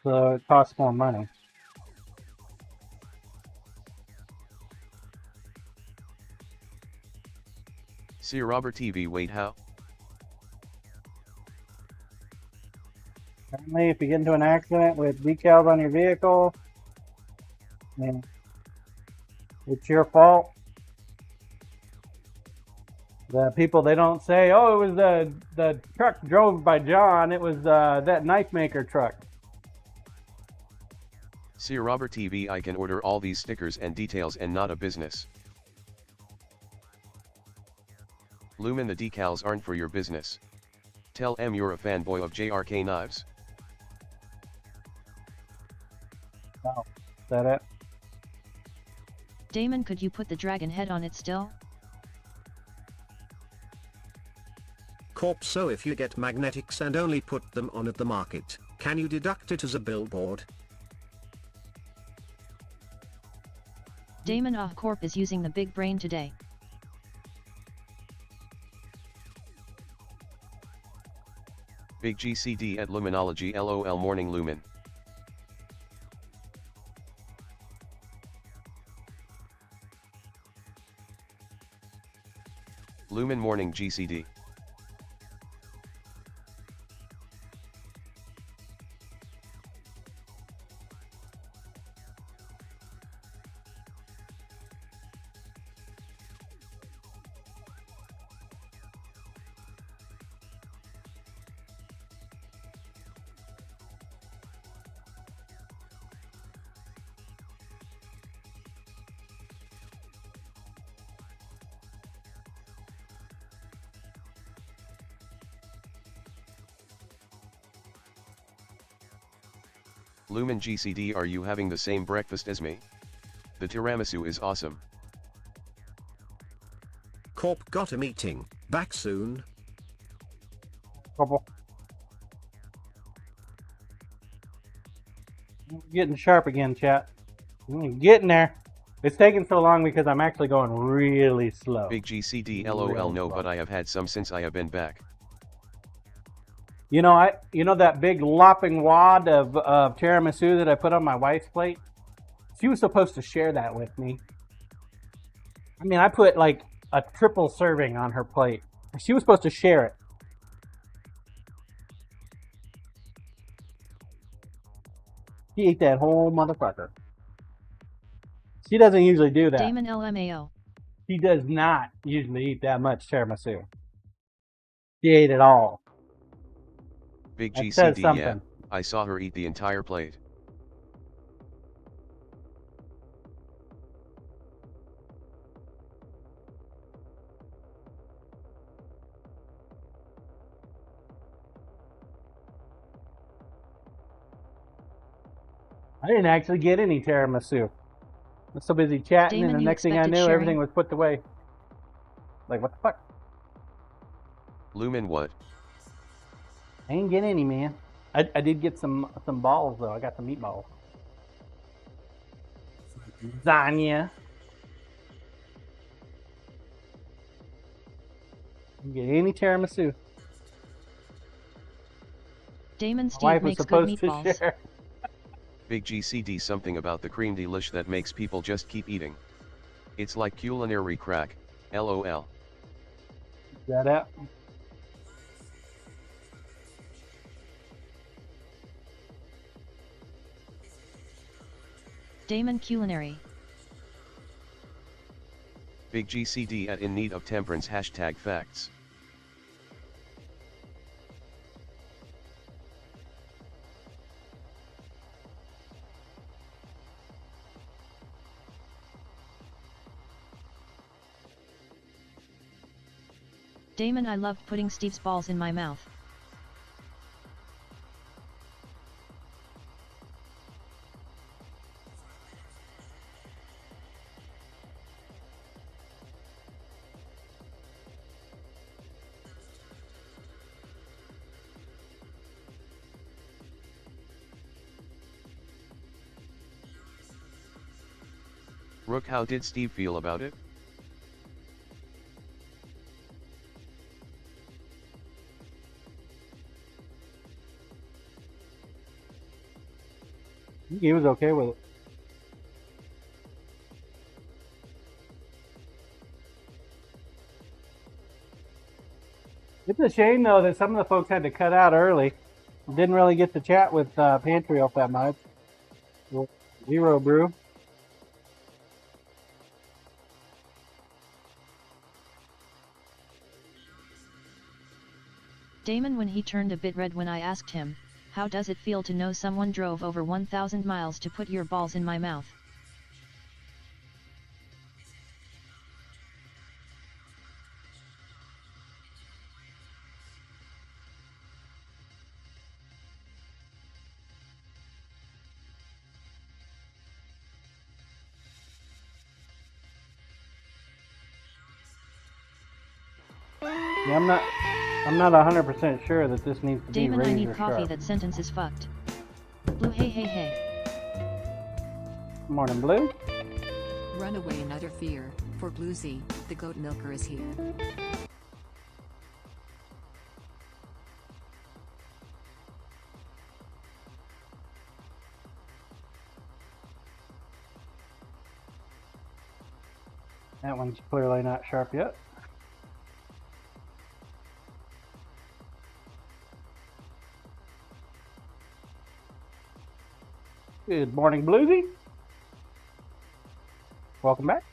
So it costs more money. See Robert TV, wait how? Apparently, if you get into an accident with decals on your vehicle, then it's your fault. The people, they don't say, oh, it was the truck drove by John. It was that knife maker truck. See Robert TV, I can order all these stickers and details and not a business. Lumen, the decals aren't for your business. Tell M you're a fanboy of JRK knives. Oh, is that it? Damon, could you put the dragon head on it still? Corp, so if you get magnetics and only put them on at the market, can you deduct it as a billboard? Damon, Corp is using the big brain today. Big GCD at Luminology LOL morning Lumen. Lumen morning GCD. Lumen GCD, are you having the same breakfast as me? The tiramisu is awesome. Corp got a meeting. Back soon. Couple. Getting sharp again, chat. Getting there. It's taking so long because I'm actually going really slow. Big GCD LOL Really no, slow. but I have had some since I have been back. You know that big lopping wad of tiramisu that I put on my wife's plate? She was supposed to share that with me. I mean, I put like a triple serving on her plate. She was supposed to share it. She ate that whole motherfucker. She doesn't usually do that. Damon LMAO. She does not usually eat that much tiramisu. She ate it all. Big That says GCD, yeah, something. I saw her eat the entire plate. I didn't actually get any tiramisu. I was so busy chatting, Damon, and the you next thing I expected knew, sharing? everything was put away. Like, what the fuck? Lumen what? I didn't get any, man. I did get some balls, though. I got some meatballs. Lasagna. Didn't get any tiramisu. Damon My Steve wife was makes good supposed to meatballs. share. Big GCD, something about the cream delish that makes people just keep eating. It's like culinary crack, LOL. That out. Damon Culinary. Big GCD at in need of temperance hashtag facts. Damon, I loved putting Steve's balls in my mouth. Rook, how did Steve feel about it? He was okay with it. It's a shame, though, that some of the folks had to cut out early. Didn't really get to chat with Pantry off that much. Zero Brew. Damon, when he turned a bit red when I asked him, how does it feel to know someone drove over 1,000 miles to put your balls in my mouth? Yeah, I'm not 100% sure that this needs to Damon, be I razor need coffee. sharp. That sentence is fucked. Blue, hey hey hey. Morning, Blue. Run away and utter fear, for Bluesy, the goat milker is here. That one's clearly not sharp yet. Good morning, Bluesy. Welcome back.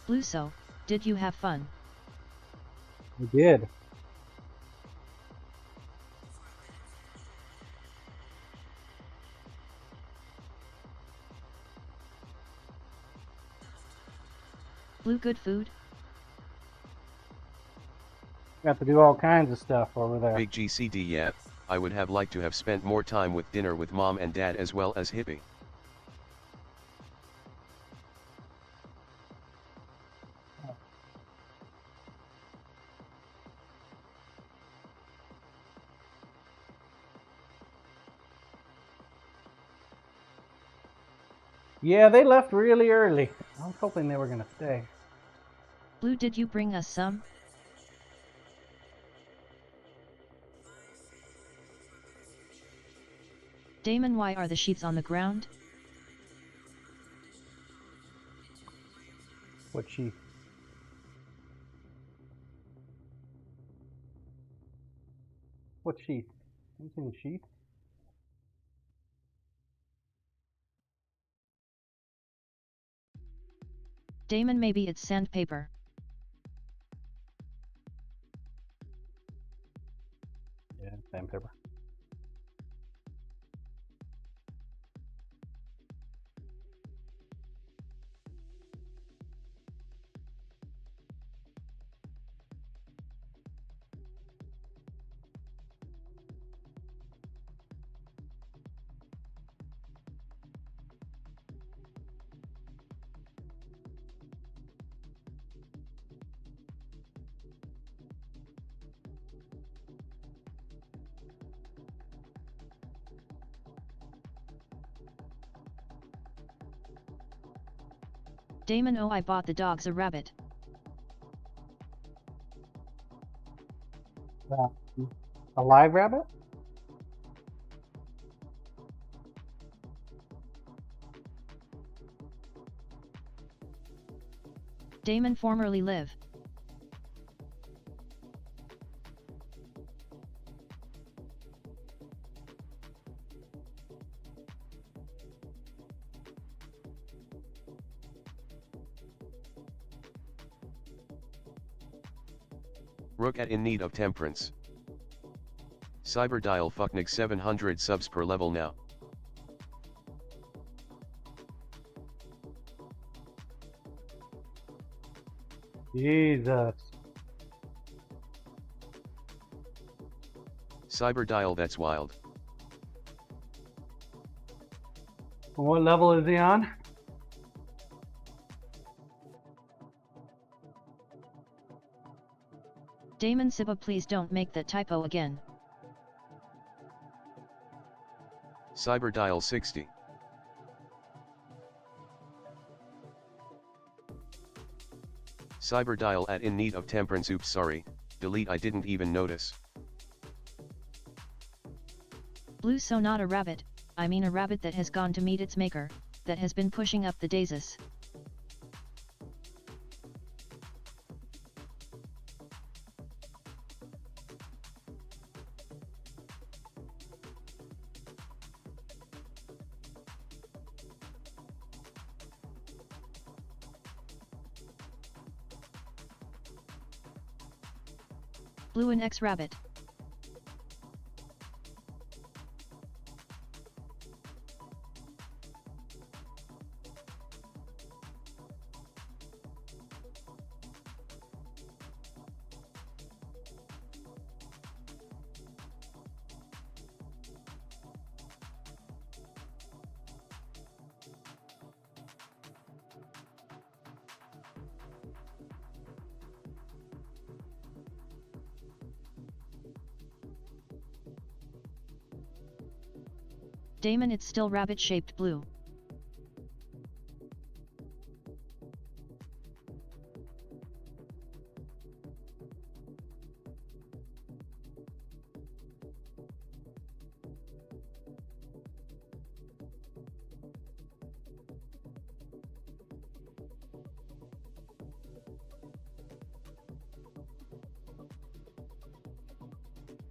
Blue, so, did you have fun? We did. Blue, good food? Got to do all kinds of stuff over there. Big GCD, yeah. I would have liked to have spent more time with dinner with mom and dad as well as Hippie. Yeah, they left really early. I was hoping they were gonna stay. Blue, did you bring us some? Damon, why are the sheets on the ground? What sheet? What sheet? Anything sheet? Damon, maybe it's sandpaper. Yeah, sandpaper. Damon, oh, I bought the dogs a rabbit. A live rabbit? Damon, formerly live. Rook at in need of temperance. Cyberdial Fucknig 700 subs per level now. Jesus. Cyberdial, that's wild. What level is he on? Damon, Siba, please don't make that typo again. Cyberdial 60. Cyberdial at in need of temperance. Oops, sorry, delete, I didn't even notice. Blue, so not a rabbit, I mean a rabbit that has gone to meet its maker, that has been pushing up the daisies. Blue and X rabbit. Damon, it's still rabbit-shaped blue.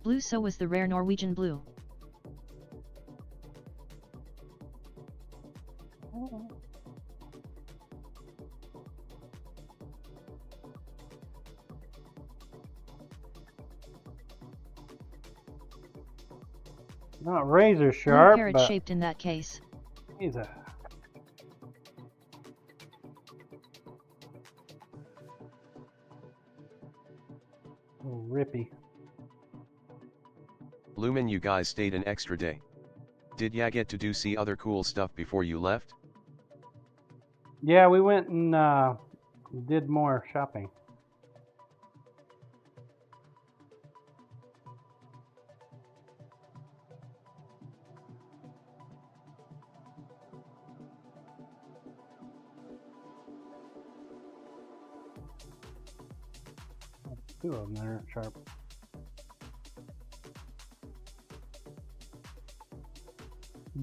Blue, so was the rare Norwegian blue. Not razor Blue sharp, parrot but shaped in that case. he's a little rippy. Lumen, you guys stayed an extra day. Did ya get to see other cool stuff before you left? Yeah, we went and did more shopping. Two of them there, sharp.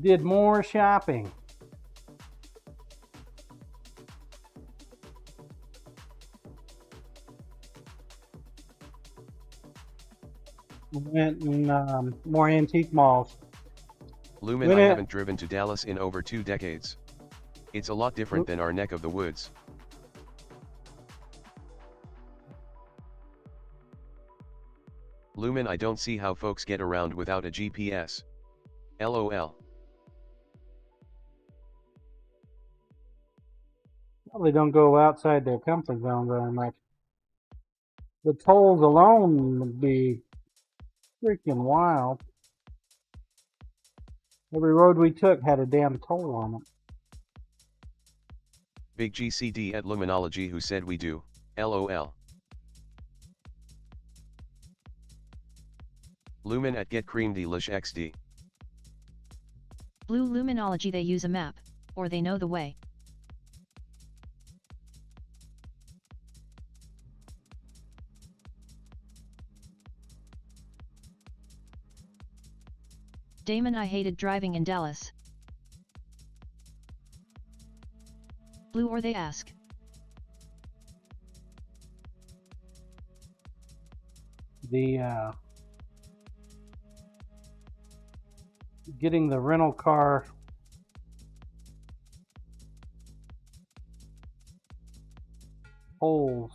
Did more shopping. Went in more antique malls. Lumen, I haven't driven to Dallas in over 2 decades. It's a lot different than our neck of the woods. Lumen, I don't see how folks get around without a GPS. LOL. Probably don't go outside their comfort zone very much. The tolls alone would be freaking wild. Every road we took had a damn toll on it. Big GCD at Luminology who said we do, LOL. Lumen at Get Cream Delish XD. Blue Luminology, they use a map, or they know the way. Damon, I hated driving in Dallas. Blue, or they ask. The getting the rental car tolls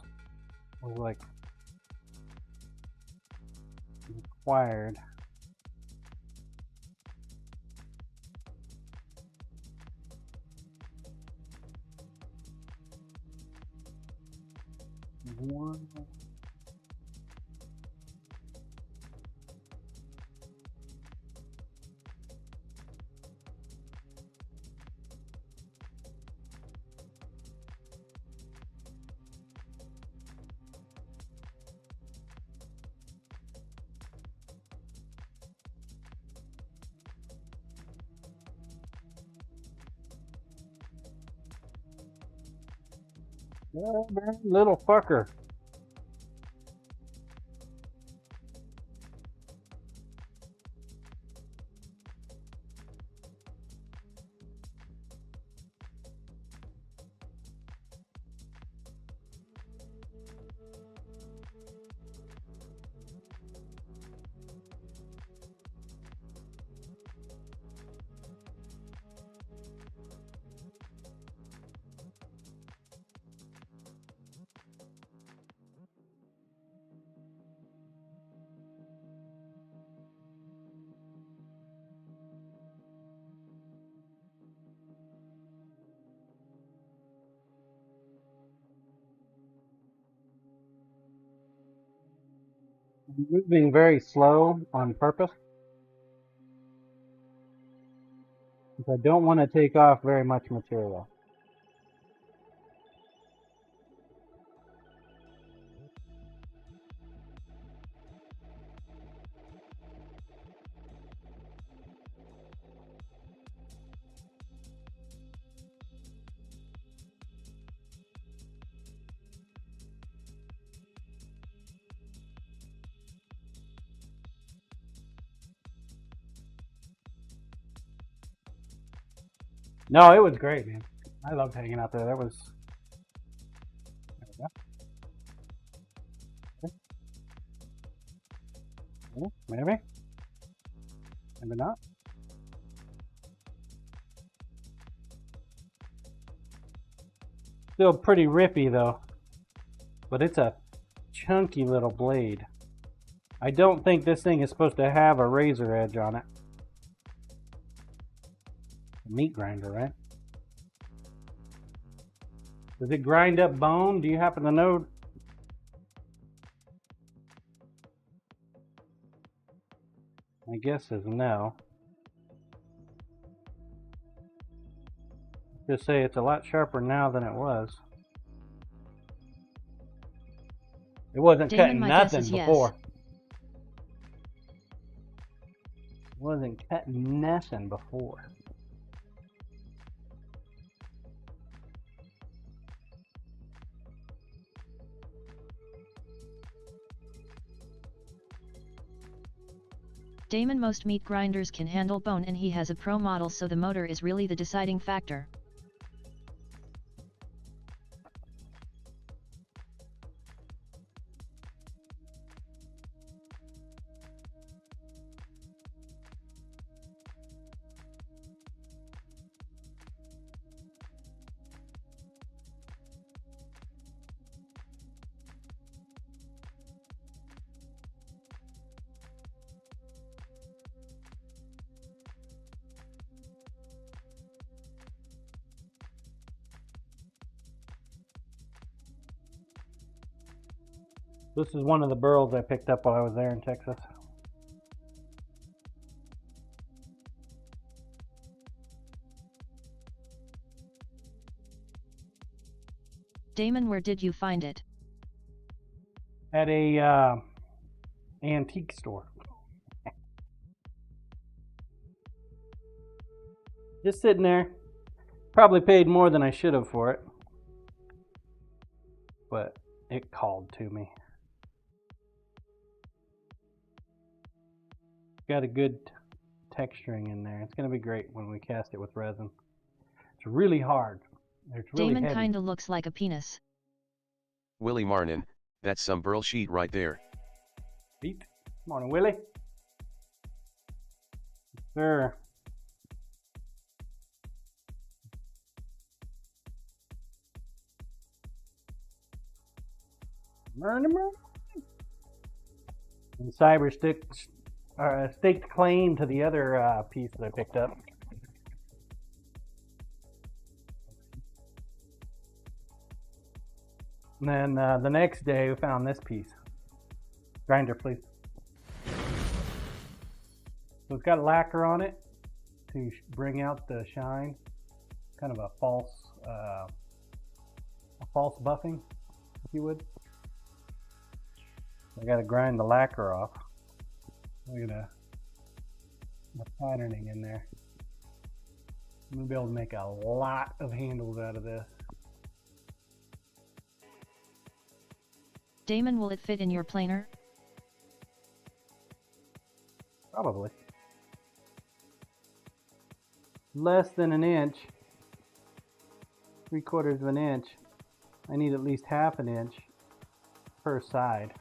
was like required. One. Yeah, man, little fucker. I'm moving very slow on purpose because I don't want to take off very much material. No, it was great, man. I loved hanging out there. That was. There we go. Okay. Maybe. Maybe not. Still pretty rippy though. But it's a chunky little blade. I don't think this thing is supposed to have a razor edge on it. Meat grinder, right? Does it grind up bone? Do you happen to know? My guess is no. Just say it's a lot sharper now than it was. It wasn't Damon, cutting my guess nothing is yes. before. It wasn't cutting nothing before. Damon, most meat grinders can handle bone and he has a pro model, so the motor is really the deciding factor. This is one of the burls I picked up while I was there in Texas. Damon, where did you find it? At a antique store. Just sitting there. Probably paid more than I should have for it. But it called to me. Got a good texturing in there. It's going to be great when we cast it with resin. It's really hard. It's really Damon heavy. kinda looks like a penis. Willie Marnin, that's some burl sheet right there. Pete. Morning, Willie. Sir. Morning. And Cyber staked claim to the other piece that I picked up. And then the next day we found this piece. Grinder, please. So it's got lacquer on it to bring out the shine. Kind of a false buffing, if you would. I got to grind the lacquer off. Look at the patterning in there. I'm going to be able to make a lot of handles out of this. Damon, will it fit in your planer? Probably. Less than an inch. 3/4 of an inch. I need at least half an inch per side.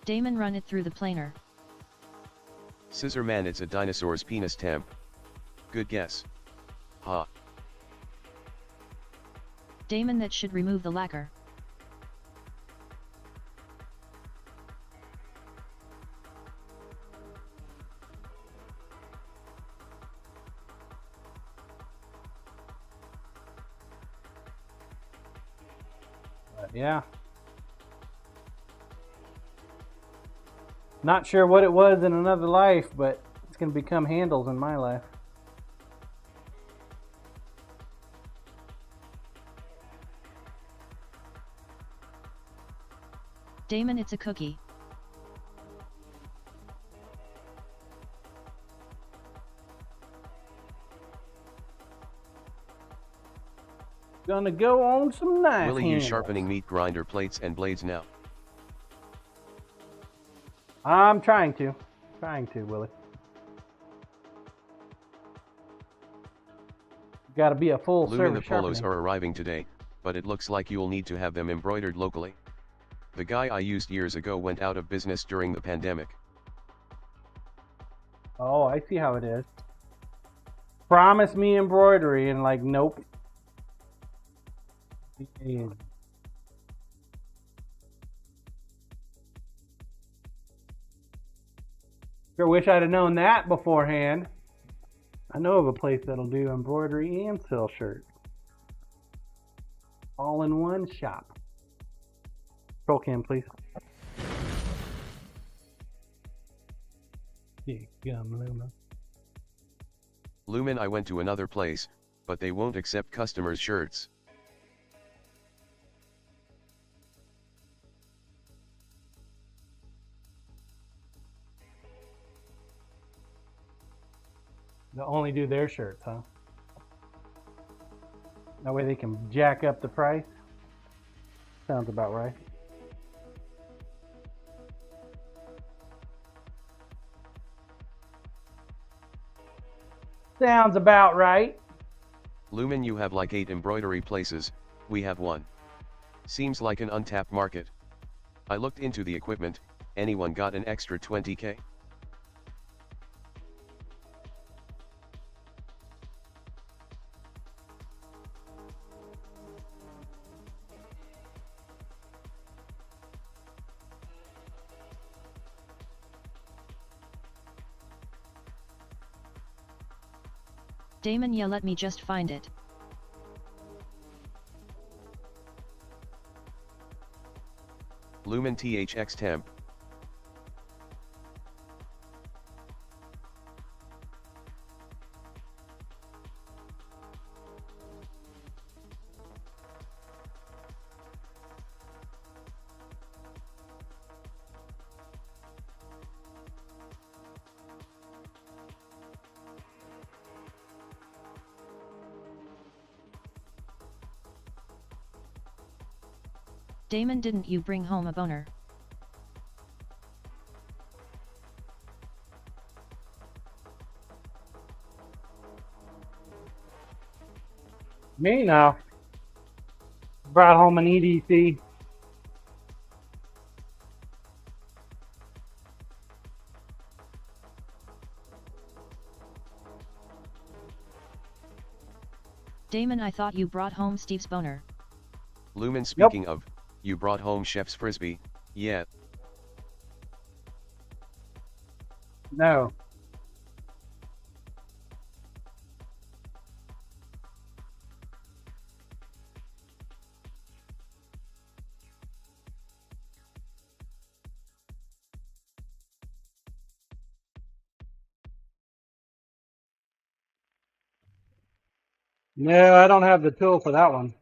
Damon, run it through the planer. Scissor man, it's a dinosaur's penis temp. Good guess. Ha. Damon, that should remove the lacquer. Yeah. Not sure what it was in another life, but it's going to become handles in my life. Damon, it's a cookie. Gonna go on some knife Willie, you handles. sharpening meat grinder plates and blades now. I'm trying to, Willie. Got to be a full Lou and service the polos sharpening. are arriving today, but it looks like you'll need to have them embroidered locally. The guy I used years ago went out of business during the pandemic. Oh, I see how it is. Promise me embroidery and like, nope. Sure wish I'd have known that beforehand. I know of a place that'll do embroidery and sell shirts. All in one shop. Roll cam, please. Luma. Lumen, I went to another place, but they won't accept customers' shirts. They'll only do their shirts, huh? That way they can jack up the price. Sounds about right. Sounds about right. Lumen, you have like 8 embroidery places, we have 1. Seems like an untapped market. I looked into the equipment, anyone got an extra 20k? Damon, yeah, let me just find it. Lumen THX temp. Damon, didn't you bring home a boner? Me? No. Brought home an EDC. Damon, I thought you brought home Steve's boner. Lumen, speaking of, you brought home Chef's Frisbee, yeah. No. No, I don't have the tool for that one.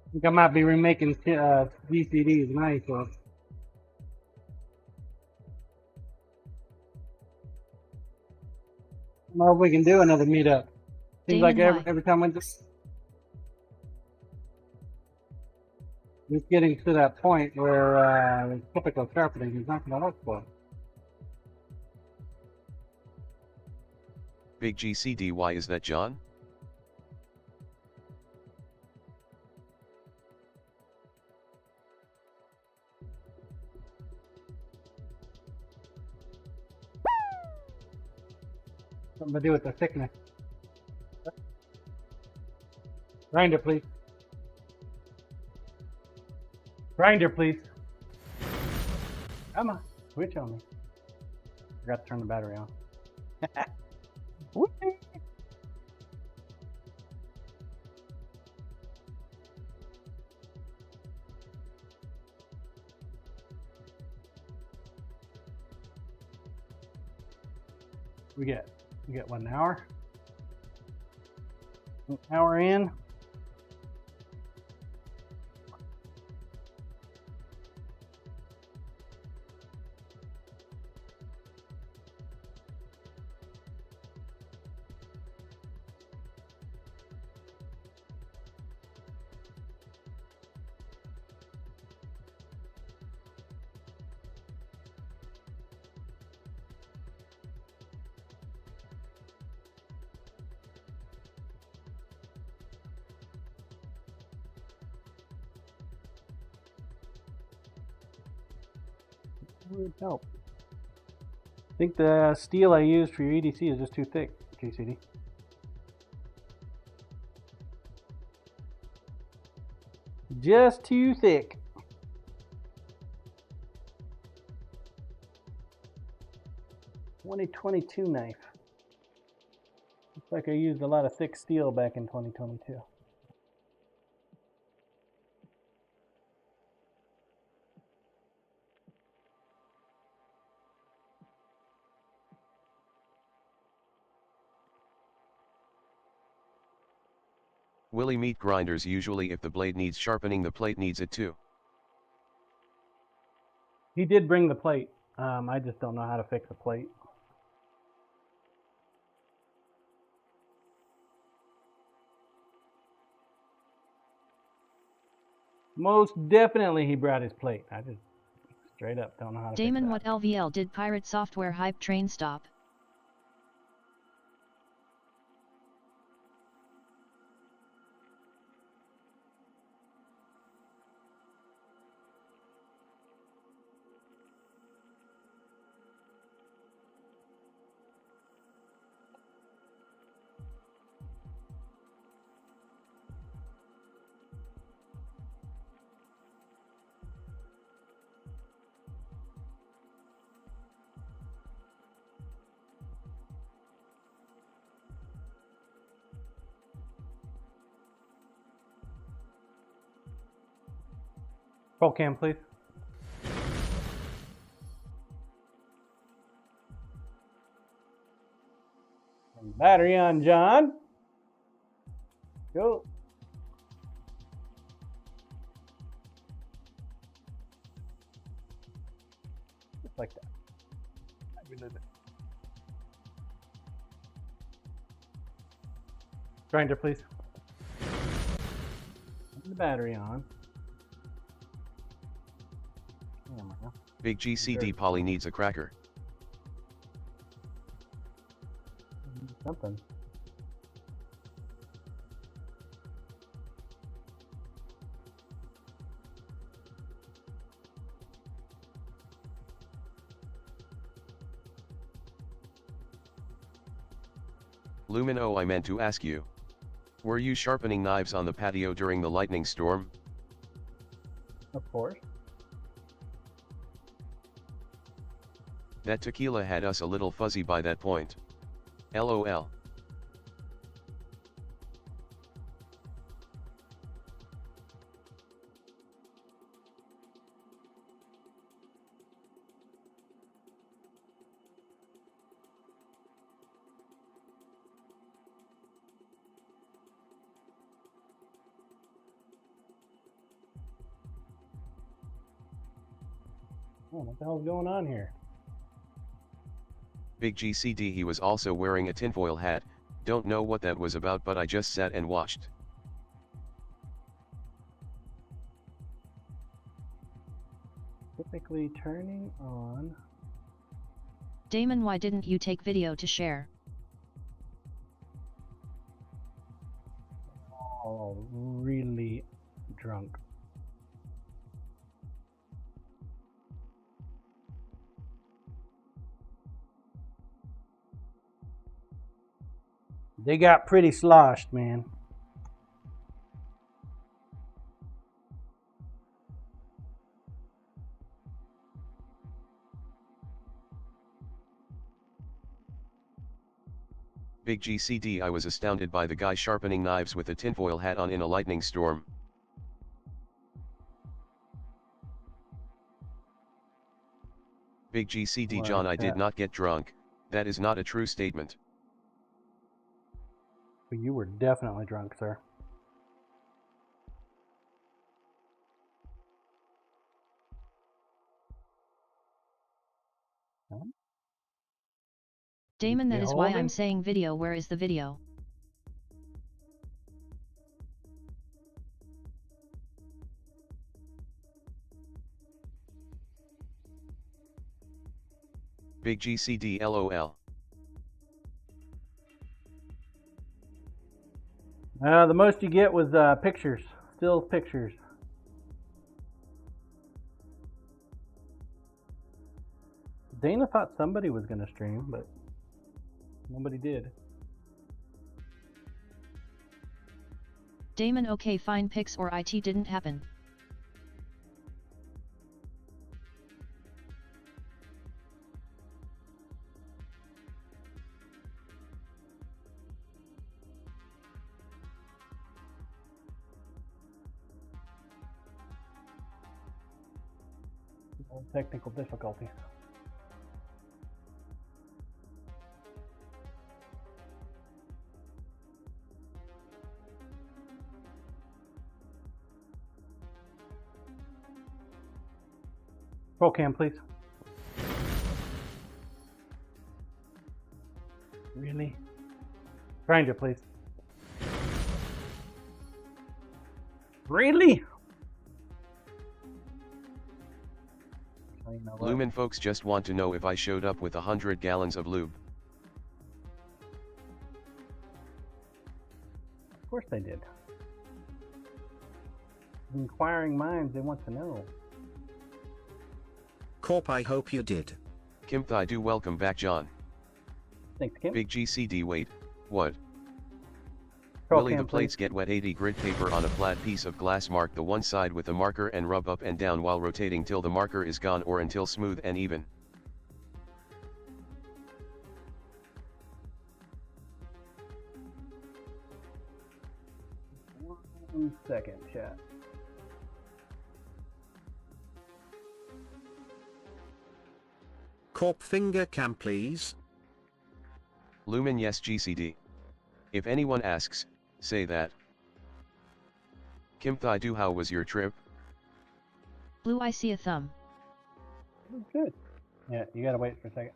I think I might be remaking VCDs nice. So. I don't know if we can do another meetup. Seems like Damon, every time we just it's getting to that point where typical sharpening is not going to work for us. Big GCDY, is that John? Something to do with the thickness. Grinder, please. Grinder, please. Come on, switch on me. Forgot to turn the battery on. Whoopee. We get 1 hour. 1 hour in. would help. I think the steel I used for your EDC is just too thick, JCD. Just too thick. .2022 knife. Looks like I used a lot of thick steel back in 2022. Willy meat grinders usually if the blade needs sharpening the plate needs it too. He did bring the plate. I just don't know how to fix a plate. Most definitely he brought his plate. I just straight up don't know how to Damon, fix that. what LVL did pirate software hype train stop? Roll cam, please. And battery on, John. Go. Just like that. Grinder, please. And the battery on. Big GCD Poly needs a cracker. Something. Lumino, I meant to ask you. Were you sharpening knives on the patio during the lightning storm? Of course. That tequila had us a little fuzzy by that point. LOL. Oh, what the hell's going on here? Big GCD, he was also wearing a tinfoil hat, don't know what that was about, but I just sat and watched. Typically turning on. Damon, why didn't you take video to share? Oh, really drunk. They got pretty sloshed, man. Big GCD, I was astounded by the guy sharpening knives with a tinfoil hat on in a lightning storm. Big GCD, John, I did not get drunk. That is not a true statement. But you were definitely drunk, sir. Damon, that is why I'm holding? saying video. Where is the video? Big GCD, LOL. The most you get was pictures, still pictures. Dana thought somebody was going to stream, but nobody did. Damon, okay, fine, pics or it didn't happen. Technical difficulties. Roll cam, please. Really? Grinder, please. Really? You know what? Lumen folks just want to know if I showed up with 100 gallons of lube. Of course they did. Inquiring minds, they want to know. Corp, I hope you did. Kim Thai do welcome back John. Thanks, Kim. Big GCD wait, what? Roll Willie cam, the plates please. get wet. 80 grid paper on a flat piece of glass, mark the one side with a marker and rub up and down while rotating till the marker is gone or until smooth and even. One second, chat. Corp, finger cam please. Lumen yes GCD. If anyone asks, say that. Kim Thai do, how was your trip? Blue, I see a thumb. Good. Yeah, you gotta wait for a second.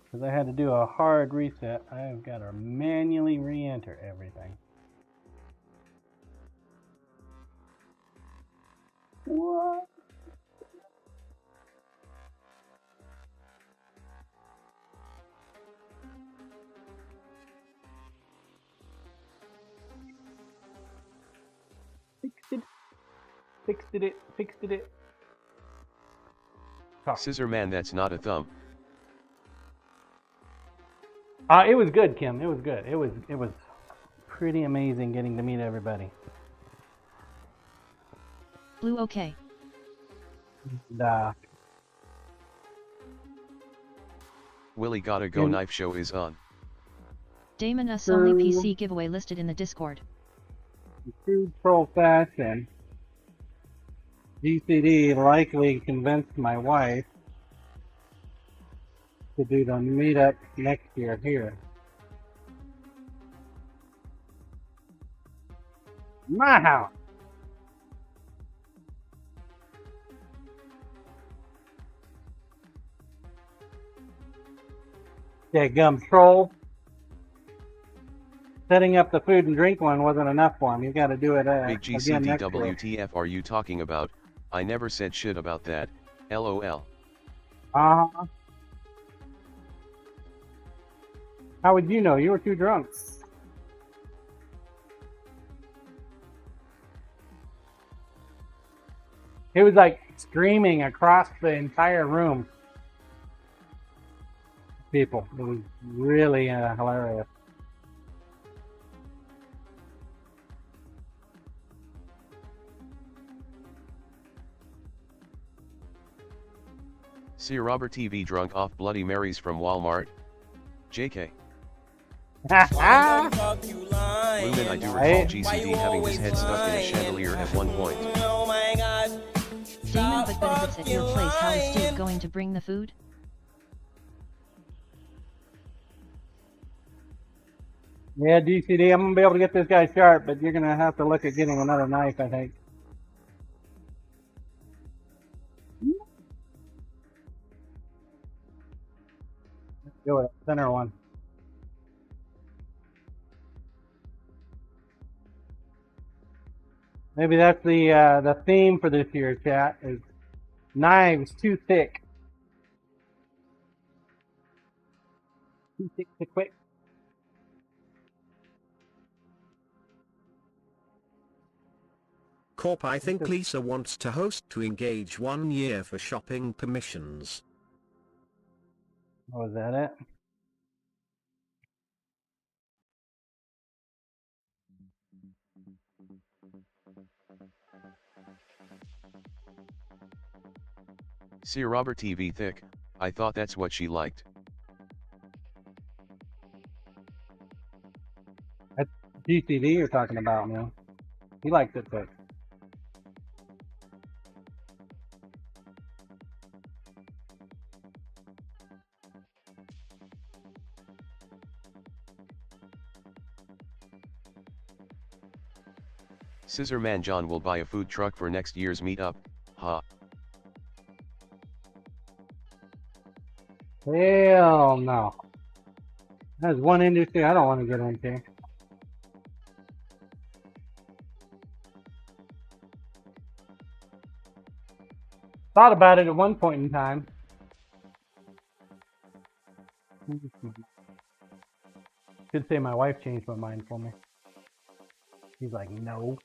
Because I had to do a hard reset. I've got to manually re-enter everything. What? Fixed it. Oh. Scissor man, that's not a thumb. It was good, Kim. It was good. It was pretty amazing getting to meet everybody. Blue, okay. And, Willie Gotta Go And- knife show is on. Damon, us only PC giveaway listed in the Discord. true troll fashion, GCD likely convinced my wife to do the meetup next year here. My house. Yeah, gum troll. Setting up the food and drink one wasn't enough for him. You got to do it Big again next year. GCD WTF are you talking about? I never said shit about that. LOL. Uh-huh. How would you know? You were too drunk. It was like screaming across the entire room. People. It was really hilarious. See Robert TV drunk off Bloody Marys from Walmart. JK. Lumen, I do recall Right? GCD having his head stuck in a chandelier at one point. Damon, but if it's at your place, how is Steve going to bring the food? Yeah, DCD, I'm going to be able to get this guy sharp, but you're going to have to look at getting another knife, I think. Go with it. Center one. Maybe that's the theme for this year, chat, is knives too thick. Too thick to quick. Corp, I think Lisa wants to host to engage 1 year for shopping permissions. Was that it? See Robert TV thick, I thought that's what she liked. That's GCD you're talking about, man. He likes it thick. Scissor Man John will buy a food truck for next year's meetup, ha. Hell no. That's one industry I don't want to get into. Thought about it at one point in time. Could say my wife changed my mind for me. She's like, no.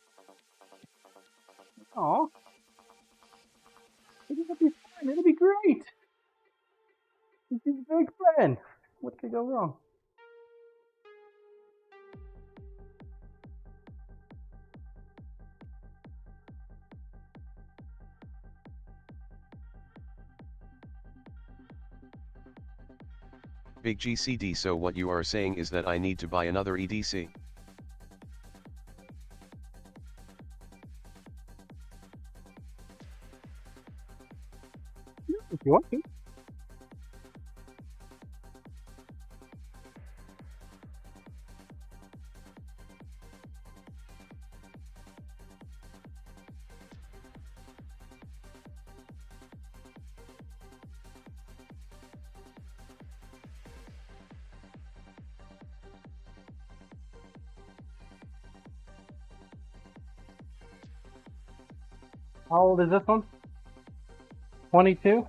Aw. It'll be fine. It'll be great. She's a big friend. What could go wrong? Big GCD, so what you are saying is that I need to buy another EDC. If you want to. How old is this one? 22?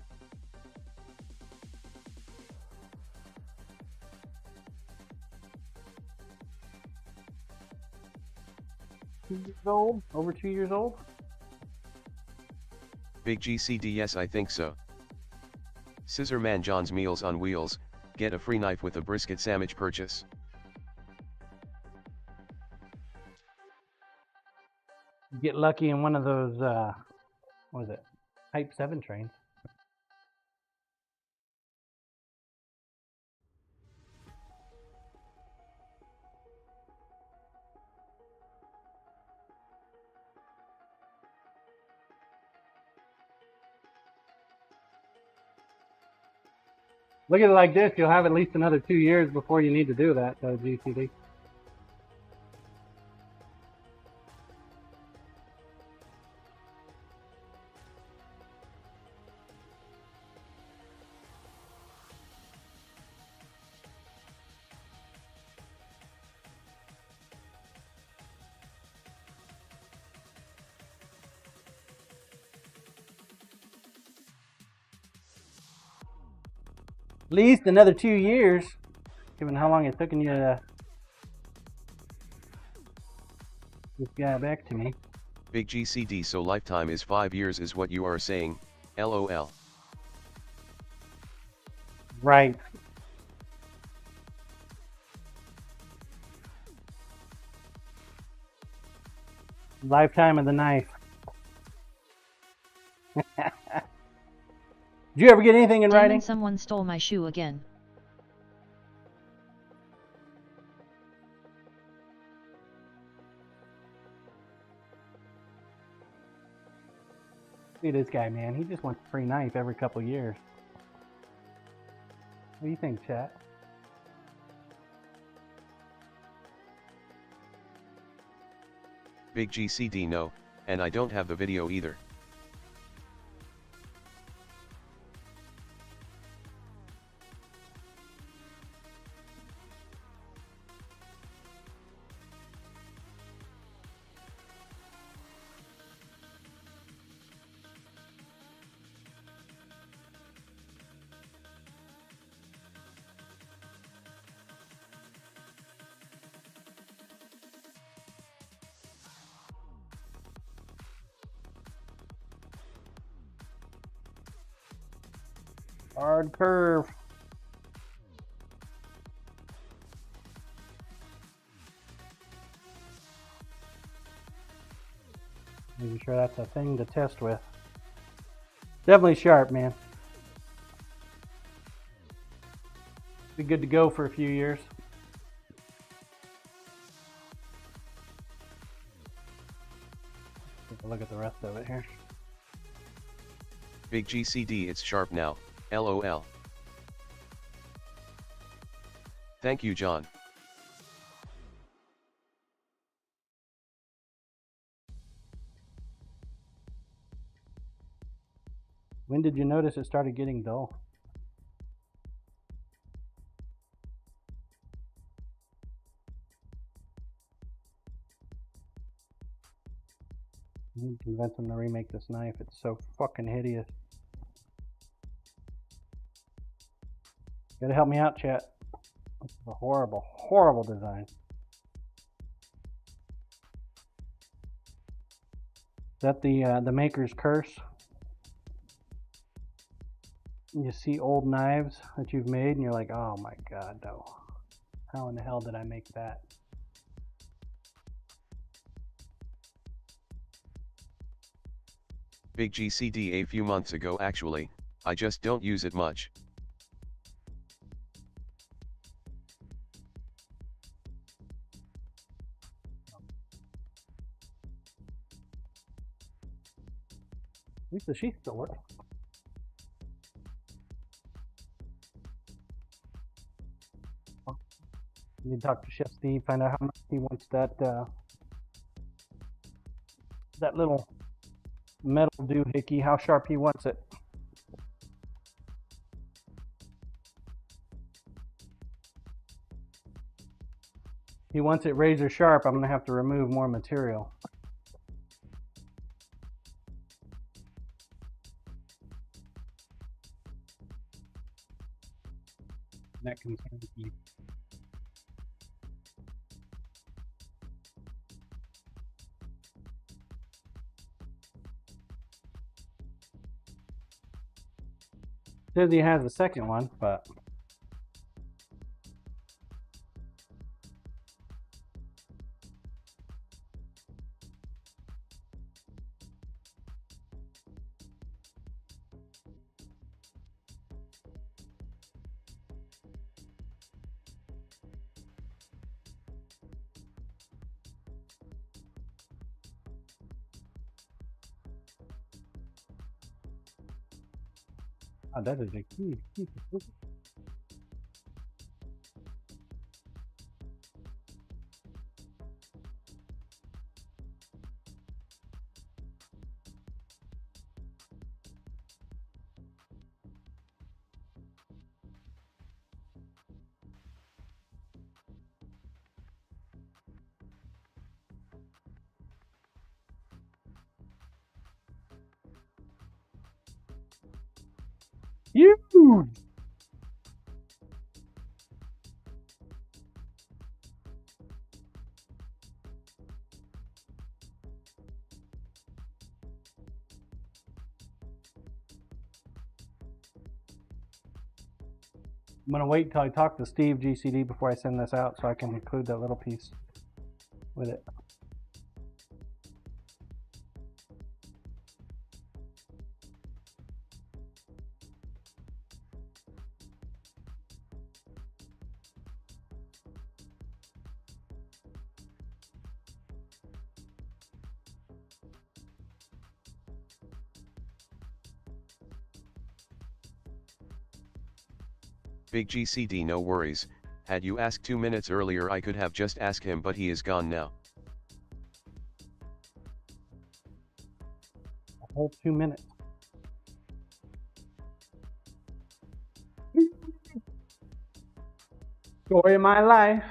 Years old? Over 2 years old? Big GCD, yes, I think so. Scissor Man John's Meals on Wheels, get a free knife with a brisket sandwich purchase. Get lucky in one of those, what is it? Type 7 trains. Look at it like this, you'll have at least another 2 years before you need to do that, GCD. At least another 2 years, given how long it took you to this guy back to me. Big GCD, so lifetime is 5 years is what you are saying, LOL. Right. Lifetime of the knife. Did you ever get anything in Damn it, writing? someone stole my shoe again. See this guy, man. He just wants a free knife every couple years. What do you think, chat? Big GCD, no, and I don't have the video either. Hard curve. sure that's a thing to test with. Definitely sharp, man. Be good to go for a few years. Take a look at the rest of it here. Big GCD, it's sharp now, LOL. Thank you, John. When did you notice it started getting dull? I need to convince them to remake this knife. It's so fucking hideous. Gotta help me out, chat. This is a horrible, horrible design. Is that the maker's curse? You see old knives that you've made and you're like, oh my god, no. How in the hell did I make that? Big GCD, a few months ago actually, I just don't use it much. At least the sheath still works. You need to talk to Chef Steve, find out how much he wants that that little metal doohickey, how sharp he wants it. He wants it razor sharp, I'm gonna have to remove more material. That concerns me. Says he has a second one, but oh, that is a huge piece of wood. Huge! I'm gonna wait until I talk to Steve GCD before I send this out so I can include that little piece with it. Big GCD, no worries, had you asked 2 minutes earlier I could have just asked him, but he is gone now. A whole 2 minutes. Story of my life.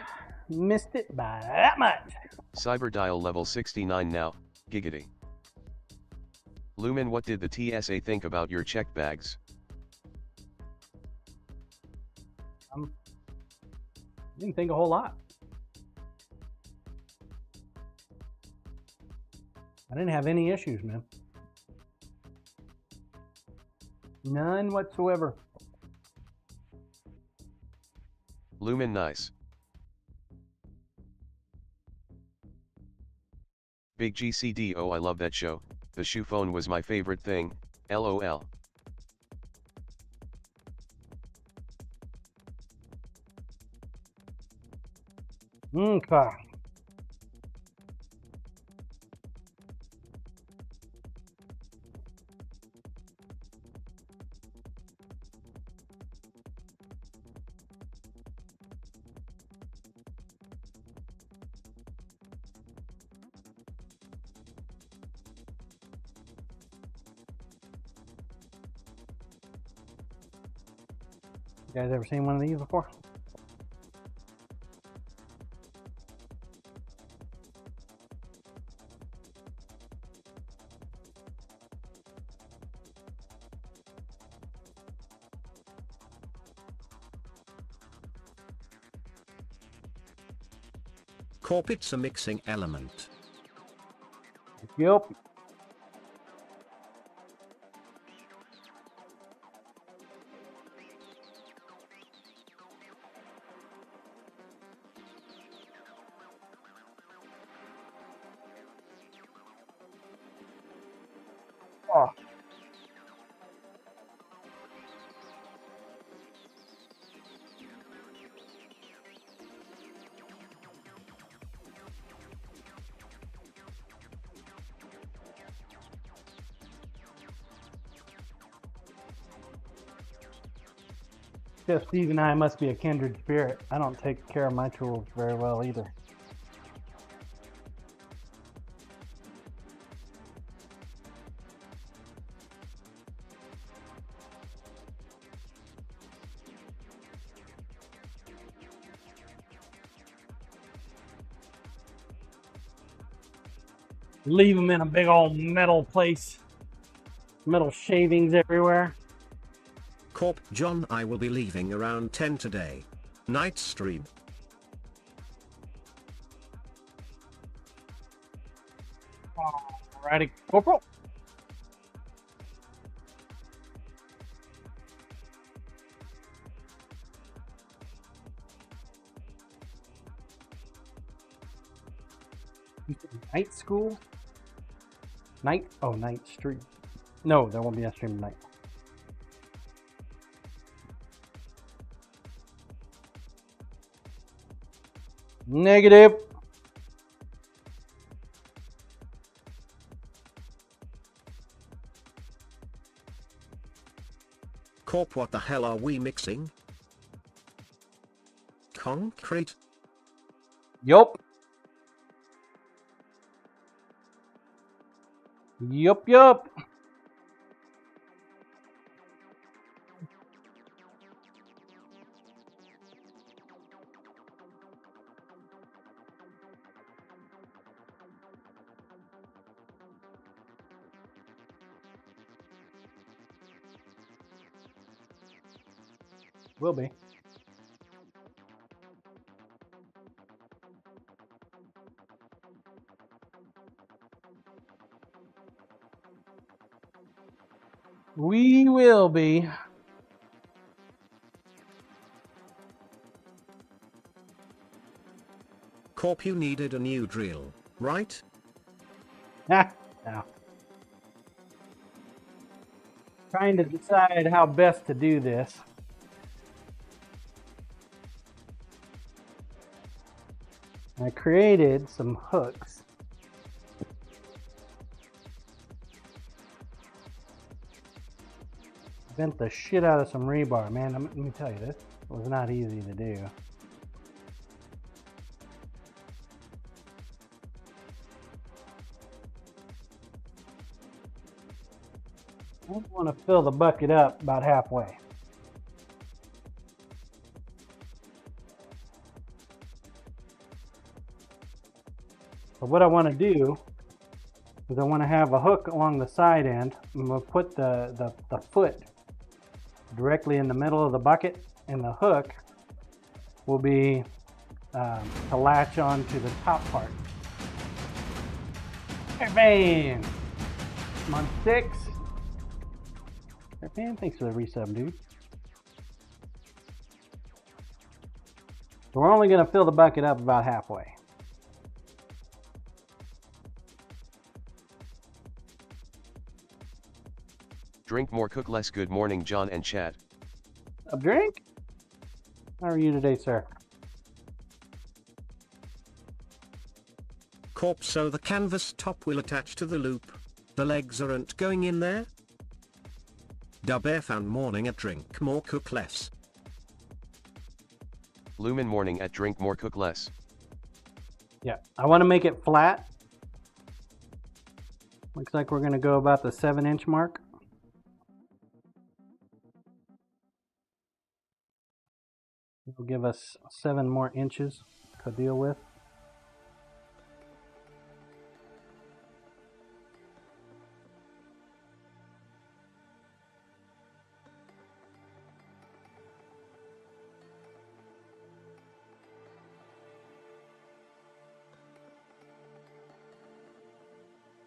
Missed it by that much. Cyberdial level 69 now, giggity. Lumen, what did the TSA think about your checked bags? Didn't think a whole lot. I didn't have any issues, man. None whatsoever. Lumen, nice. Big GCD, oh I love that show, The shoe phone was my favorite thing, lol. Okay. You guys ever seen one of these before? Corp, it's a mixing element. Yep. Oh. Jeff, Steve, and I must be a kindred spirit. I don't take care of my tools very well either. Leave them in a big old metal place. Metal shavings everywhere. Corp, John, I will be leaving around 10 today. Night stream. Alrighty, Corporal. Night school? Night? Oh, night stream. No, there won't be a stream tonight. Negative. Corp, what the hell are we mixing? Concrete? Yup. Yup. Will be. We will be. Corp, you needed a new drill, right? No. Trying to decide how best to do this. I created some hooks. Bent the shit out of some rebar, man. Let me tell you, this was not easy to do. I want to fill the bucket up about halfway. But what I want to do is I want to have a hook along the side end. I'm going to put the foot directly in the middle of the bucket, and the hook will be to latch on to the top part. Hey, man! I'm on 6. Hey, man, thanks for the resub, dude. So we're only going to fill the bucket up about halfway. Drink more, cook less. Good morning, John and chat. A drink? How are you today, sir? Corp, so the canvas top will attach to the loop. The legs aren't going in there? Dub Air found morning at drink more, cook less. Lumen morning at drink more, cook less. Yeah, I want to make it flat. Looks like we're going to go about the 7-inch mark. It'll give us 7 more inches to deal with.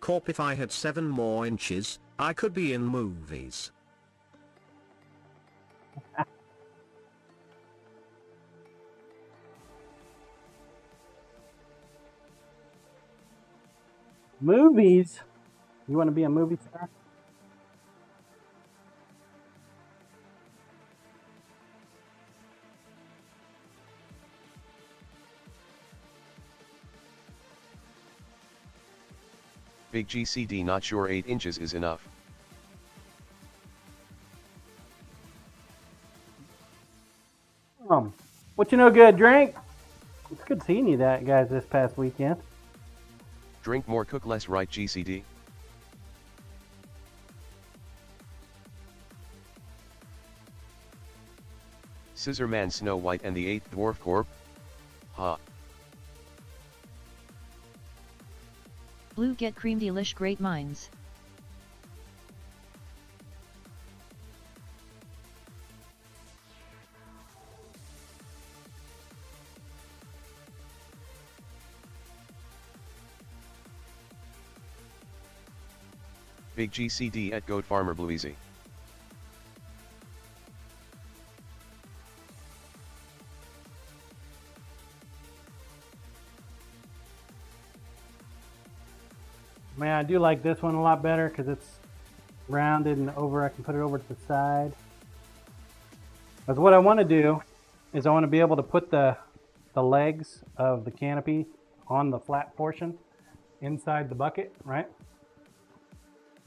Corp, if I had 7 more inches, I could be in movies. Movies? You want to be a movie star? Big GCD, not sure 8 inches is enough. What you know good, drink? It's good seeing you guys this past weekend. Drink more, cook less, right, GCD? Scissor Man, Snow White and the 8th Dwarf Corp? Ha. Blue get cream delish, great minds. Big GCD at Goat Farmer Blueasy. Man, I do like this one a lot better because it's rounded and over. I can put it over to the side. Because what I want to do is I want to be able to put the legs of the canopy on the flat portion inside the bucket, right?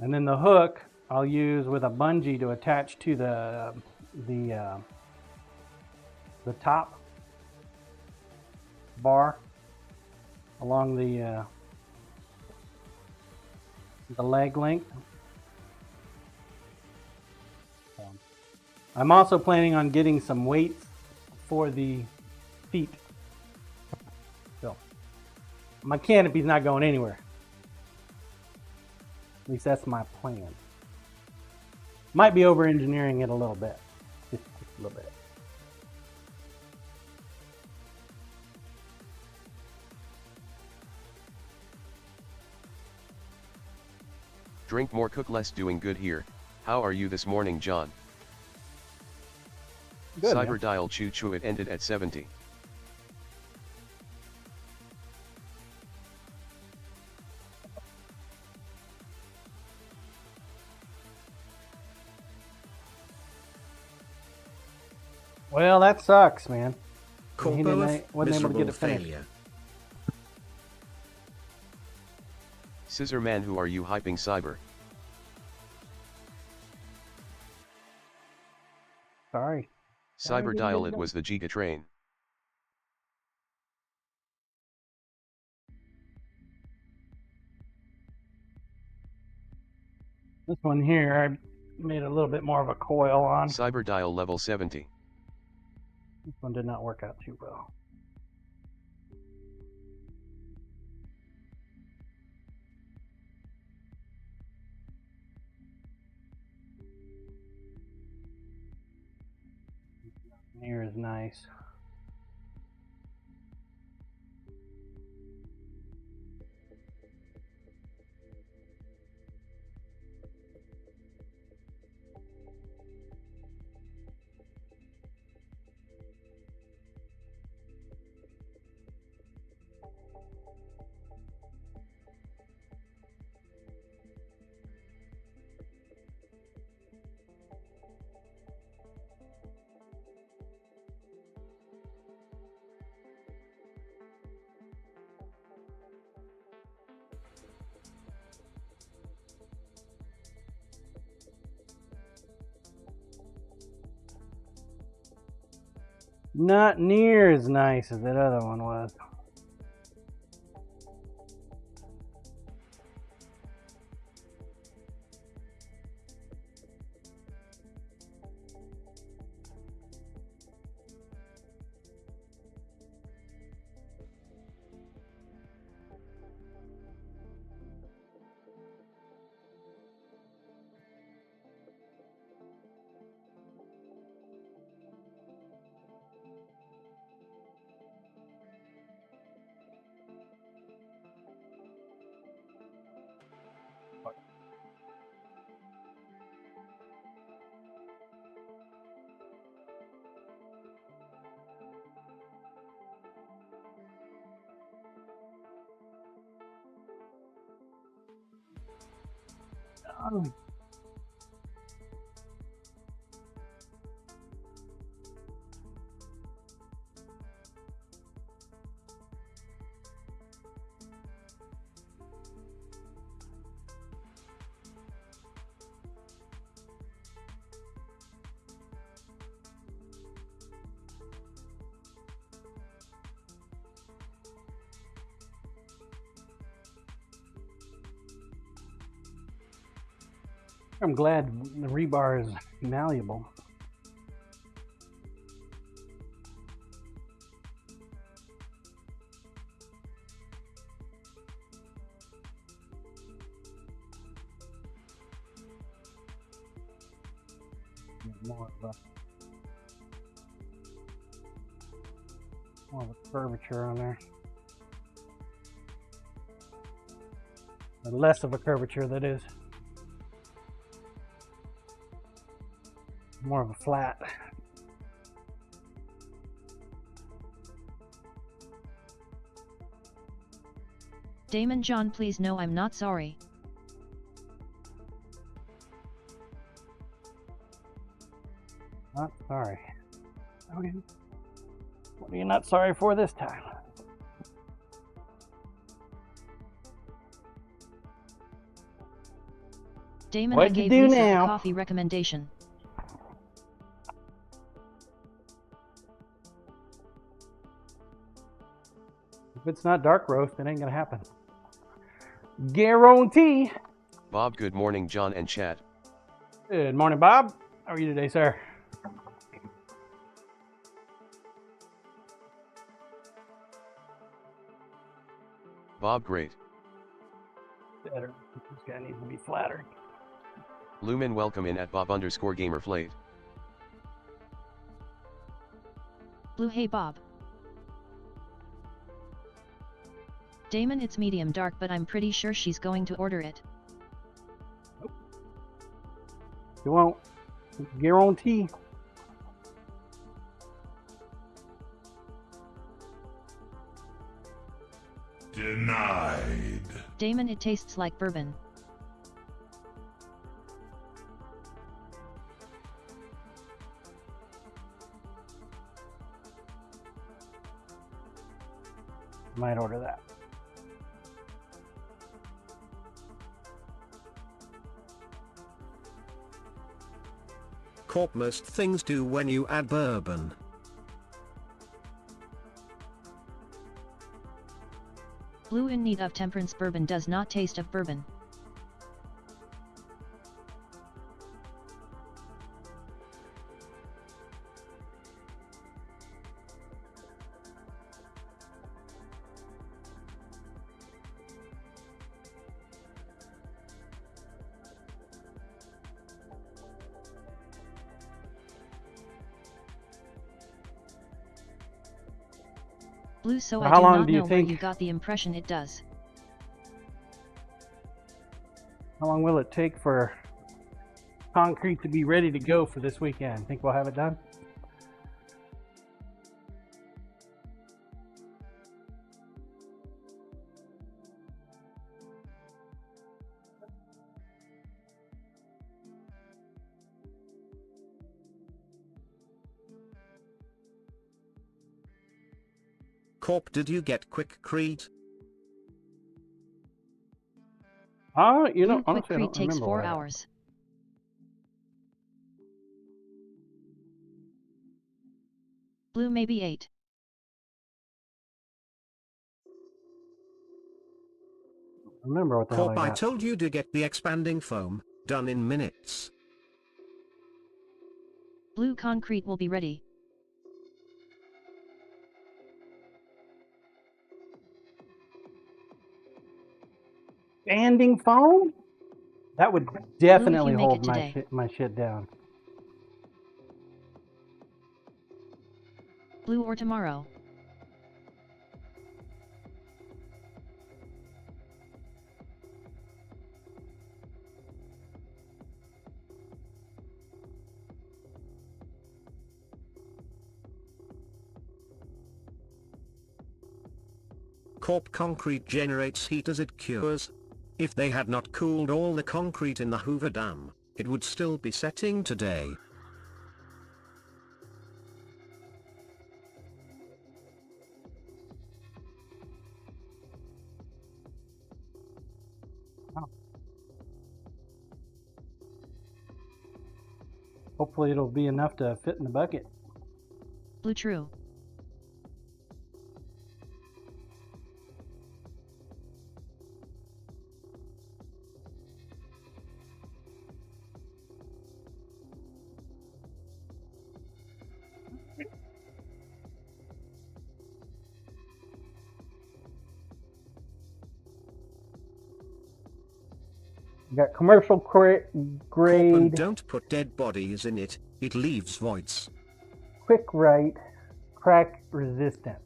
And then the hook I'll use with a bungee to attach to the top bar along the leg length. I'm also planning on getting some weights for the feet. So my canopy's not going anywhere. At least that's my plan. Might be over engineering it a little bit. Just a little bit. Drink more, cook less, doing good here. How are you this morning, John? Good, Cyber man. dial choo choo, it ended at 70. Well, that sucks, man. Corpo He wasn't able to miserable get it finished. failure. Scissor Man, who are you hyping, Cyber? Sorry. Cyber dial, it was the Giga train. This one here, I made a little bit more of a coil on. Cyber dial level 70. This one did not work out too well. Near is nice. Not near as nice as that other one was. Oh. I'm glad the rebar is malleable. More of a curvature on there. Or less of a curvature, that is. More of a flat. Damon John, please no, I'm not sorry. Not sorry. Okay. What are you not sorry for this time? Damon, What'd I you gave do Lisa now? a coffee recommendation. If it's not dark roast, it ain't gonna happen. Guarantee. Bob, good morning, John and chat. Good morning, Bob. How are you today, sir? Bob, great. Better. This guy needs to be flatter. Lumen, welcome in at Bob_Gamerflate. Blue, hey Bob. Damon, it's medium dark, but I'm pretty sure she's going to order it. You won't. Guarantee. Denied. Damon, it tastes like bourbon. Might order that. Corp, most things do when you add bourbon. Blue, in need of temperance, bourbon does not taste of bourbon. Blue, so Well, I how do long not do you know where you think- got the impression it does. How long will it take for concrete to be ready to go for this weekend? Think we'll have it done? Corp, did you get quickcrete? You know, Blue, honestly, I quickcrete don't takes remember 4 what I got. Blue maybe 8. Remember what the hell Corp, I I got. told you to get the expanding foam done in minutes. Blue concrete will be ready. Standing foam? That would Blue if definitely you make hold it today. my shit down. Blue or tomorrow. Corp concrete generates heat as it cures. If they had not cooled all the concrete in the Hoover Dam, it would still be setting today. Hopefully it'll be enough to fit in the bucket. Blue true. We got commercial Corp, and grade, don't put dead bodies in it, it leaves voids. quick right, crack resistant.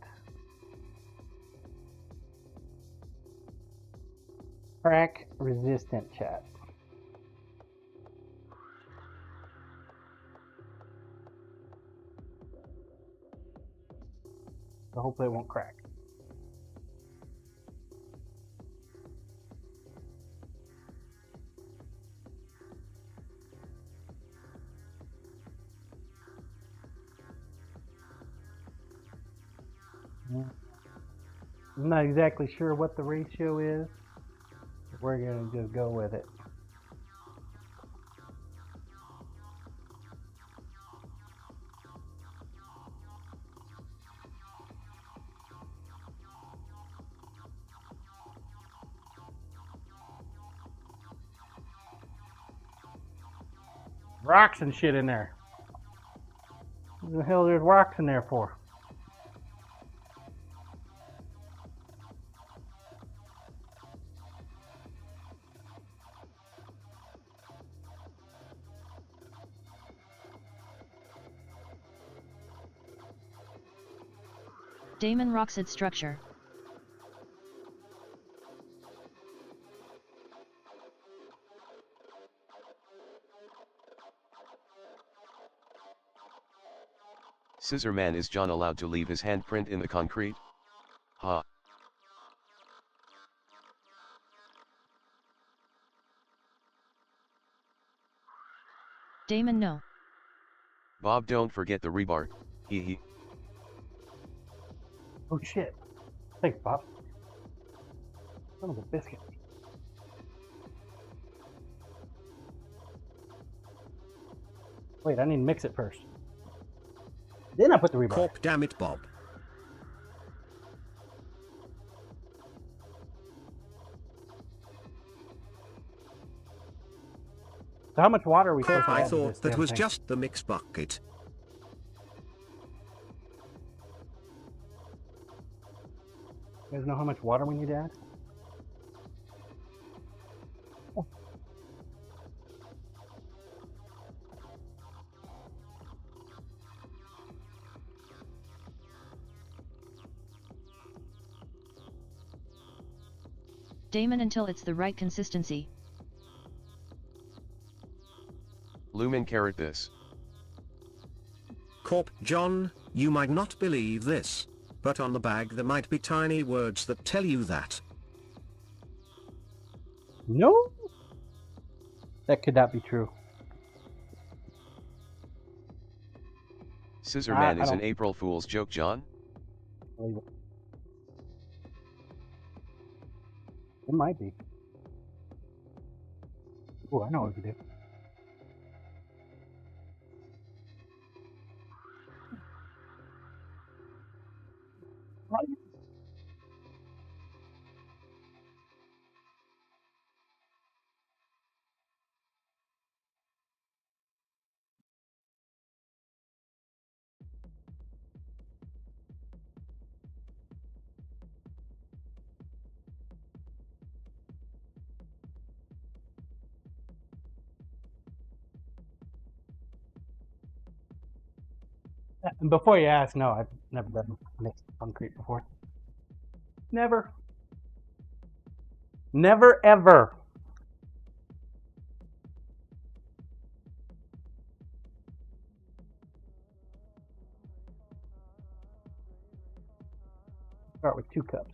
Crack resistant, chat. So hopefully it won't crack. I'm not exactly sure what the ratio is, but we're going to just go with it. Rocks and shit in there. What the hell there's rocks in there for? Damon Roxid structure. Scissor Man, is John allowed to leave his handprint in the concrete? Ha. Damon no. Bob, don't forget the rebar. Hee hee. Oh shit. Thanks, Bob. Son of a biscuit. Wait, I need to mix it first. Then I put the rebar. Corp, damn it, Bob. So how much water are we supposed Corp, to I add to this thought that damn was thing? just the mix bucket. You guys know how much water we need to add? Damon until it's the right consistency. Lumen carrot this. Corp, John, you might not believe this, but on the bag there might be tiny words that tell you that. No? That could not be true. Scissor I Man is an don't- April Fool's joke, John? Believe it. It might be. Oh, I know what we could do. And before you ask, no, I've never done mixed concrete before. Never. Never ever. Start with 2 cups.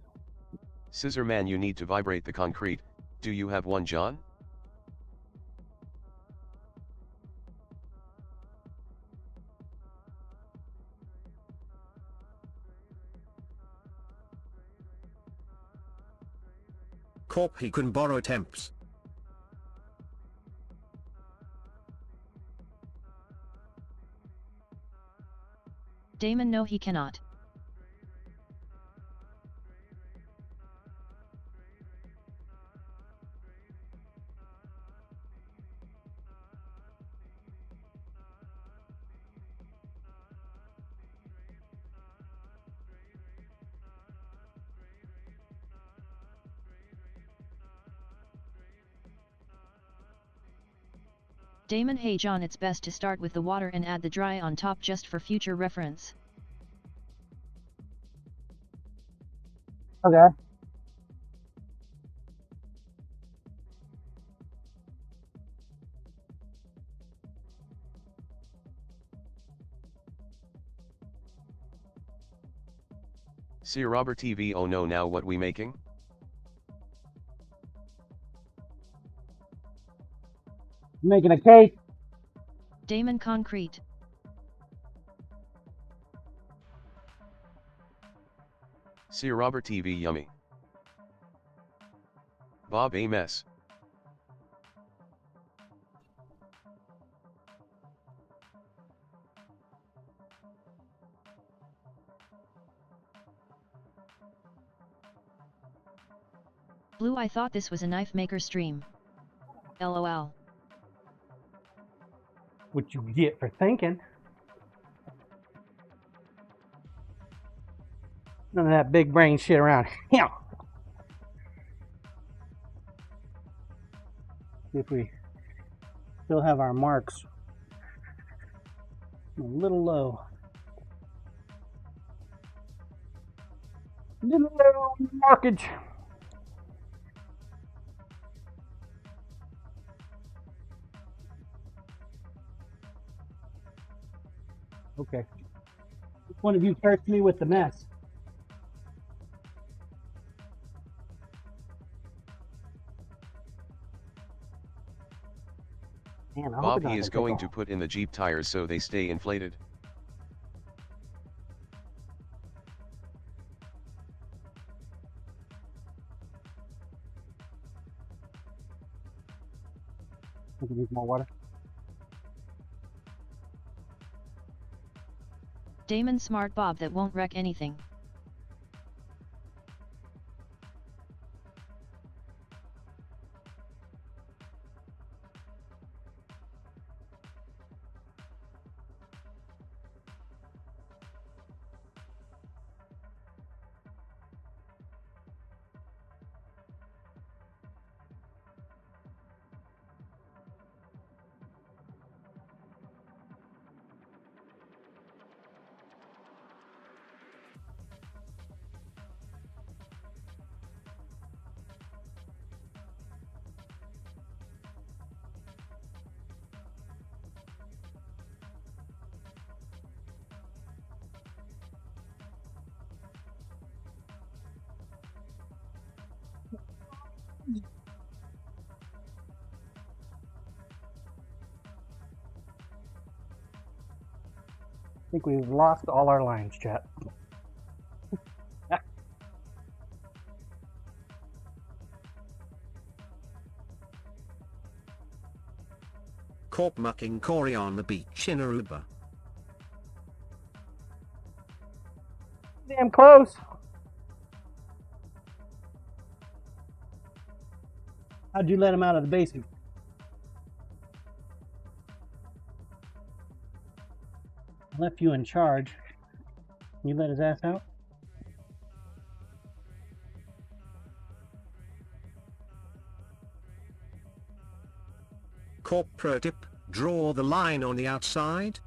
Scissor man, you need to vibrate the concrete. Do you have one, John? Corp, he can borrow temps. Damon, no, he cannot. Damon, hey John, it's best to start with the water and add the dry on top just for future reference. Okay. See Robert TV, oh no, now what we making? Making a cake. Damon, concrete. See Robert TV, yummy. Bob, a mess. Blue, I thought this was a knife maker stream. LOL. What you get for thinking. None of that big brain shit around here. See if we still have our marks. A little low. Little low markage. Okay. Which one of you cursed me with the mess? Man, Bob, he is going to put in the Jeep tires so they stay inflated. We can use more water. Damon, smart Bob, that won't wreck anything. I think we've lost all our lines, chat. Corp mucking Cory on the beach in Aruba. Damn close. How'd you let him out of the basement? I left you in charge. You let his ass out? Corp pro tip, draw the line on the outside.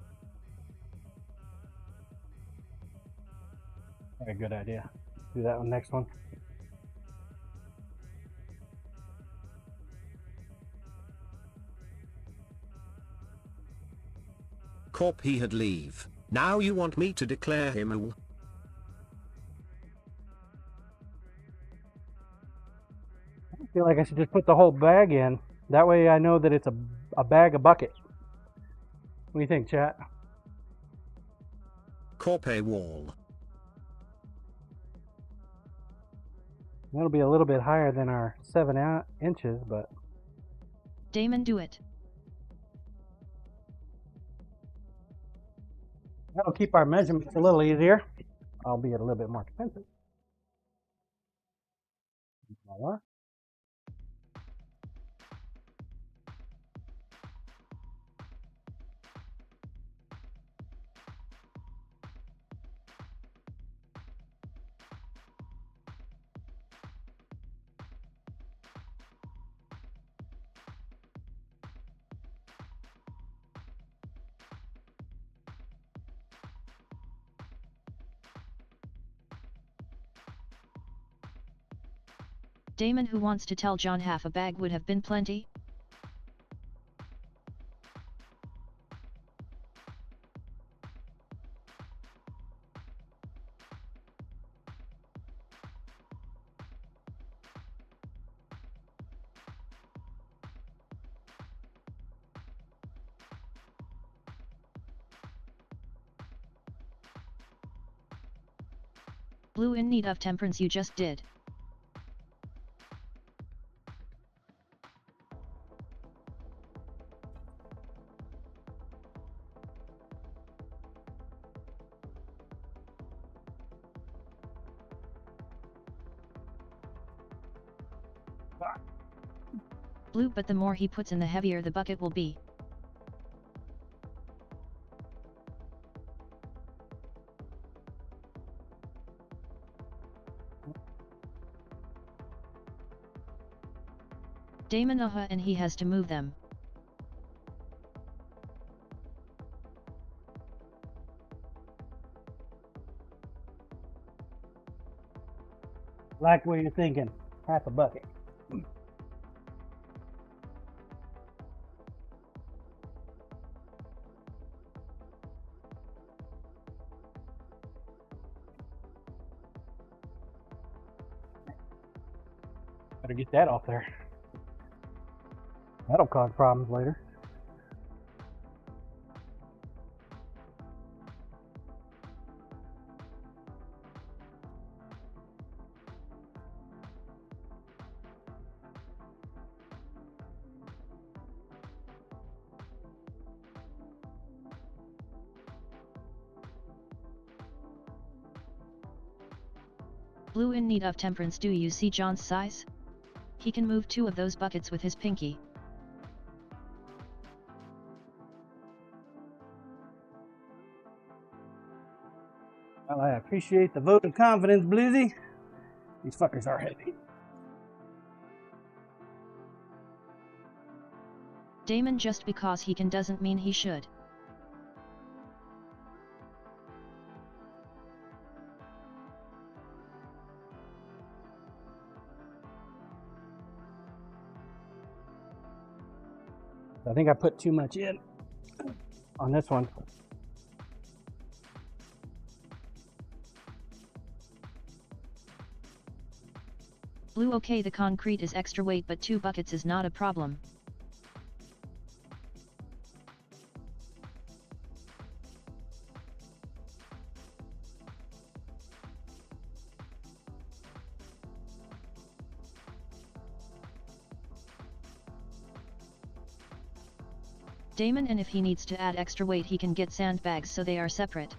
Very good idea. Do that one next one. Corp he had leave. Now you want me to declare him a I feel like I should just put the whole bag in. That way I know that it's a bag, a bucket. What do you think, chat? Corp a wall. That'll be a little bit higher than our 7 inches, but Damon, do it. that'll keep our measurements a little easier, albeit a little bit more expensive. More. Damon, who wants to tell John half a bag would have been plenty? Blue, in need of temperance, you just did. Blue, but the more he puts in, the heavier the bucket will be. Damon, and he has to move them. Like what you're thinking, half a bucket. Better get that off there. That'll cause problems later. Blue, in need of temperance, do you see John's size? He can move 2 of those buckets with his pinky. Well, I appreciate the vote of confidence, Bluesy. These fuckers are heavy. Damon, just because he can doesn't mean he should. I think I put too much in on this one. Blue, okay, the concrete is extra weight, but 2 buckets is not a problem. Damon, and if he needs to add extra weight, he can get sandbags so they are separate.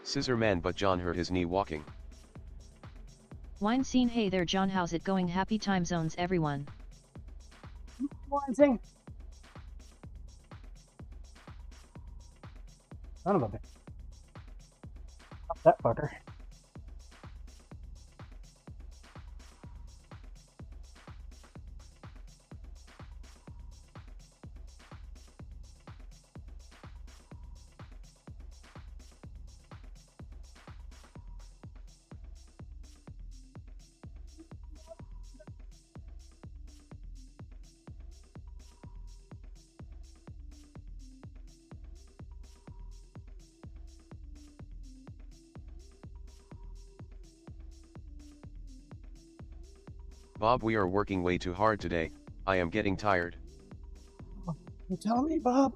Scissor man, but John hurt his knee walking. Wine scene. Hey there John, how's it going? Happy time zones everyone. Wine scene. Son of a bitch. Stop that fucker. Bob, we are working way too hard today. I am getting tired. You telling me, Bob?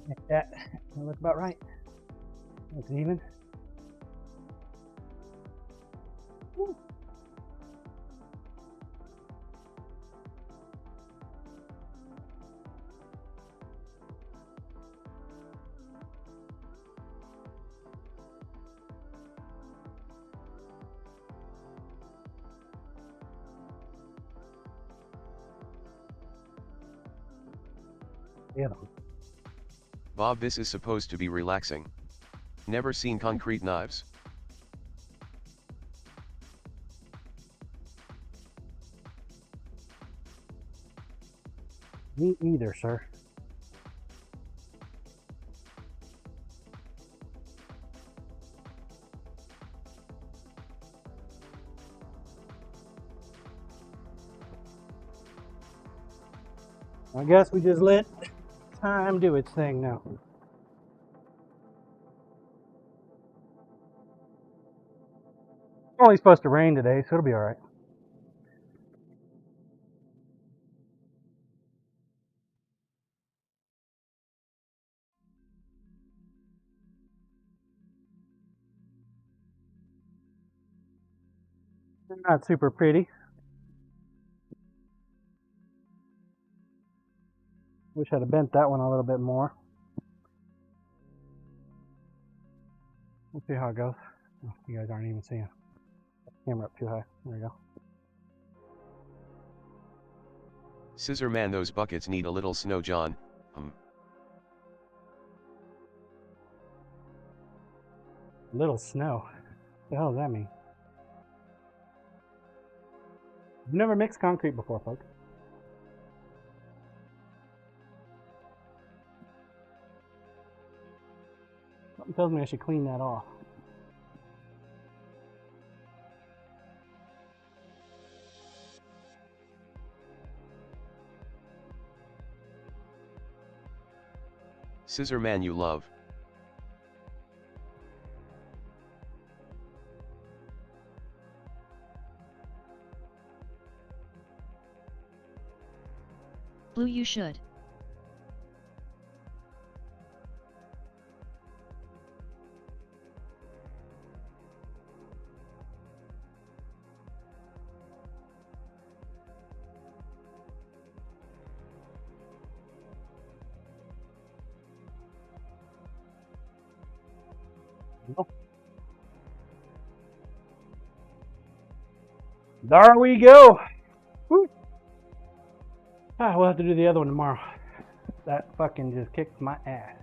Like that. That looks about right. Looks even. Woo. Yeah. Bob, this is supposed to be relaxing. Never seen concrete knives? Me either, sir. I guess we just let time do its thing now. Only supposed to rain today, so it'll be all right. Not super pretty. Wish I'd have bent that one a little bit more. We'll see how it goes. Oh, you guys aren't even seeing. Camera up too high. There we go. Scissor man, those buckets need a little snow, John. Little snow. What the hell does that mean? I've never mixed concrete before, folks. Something tells me I should clean that off. Scissor man, you love. Blue, you should. There we go. Woo. We'll have to do the other one tomorrow. That fucking just kicked my ass.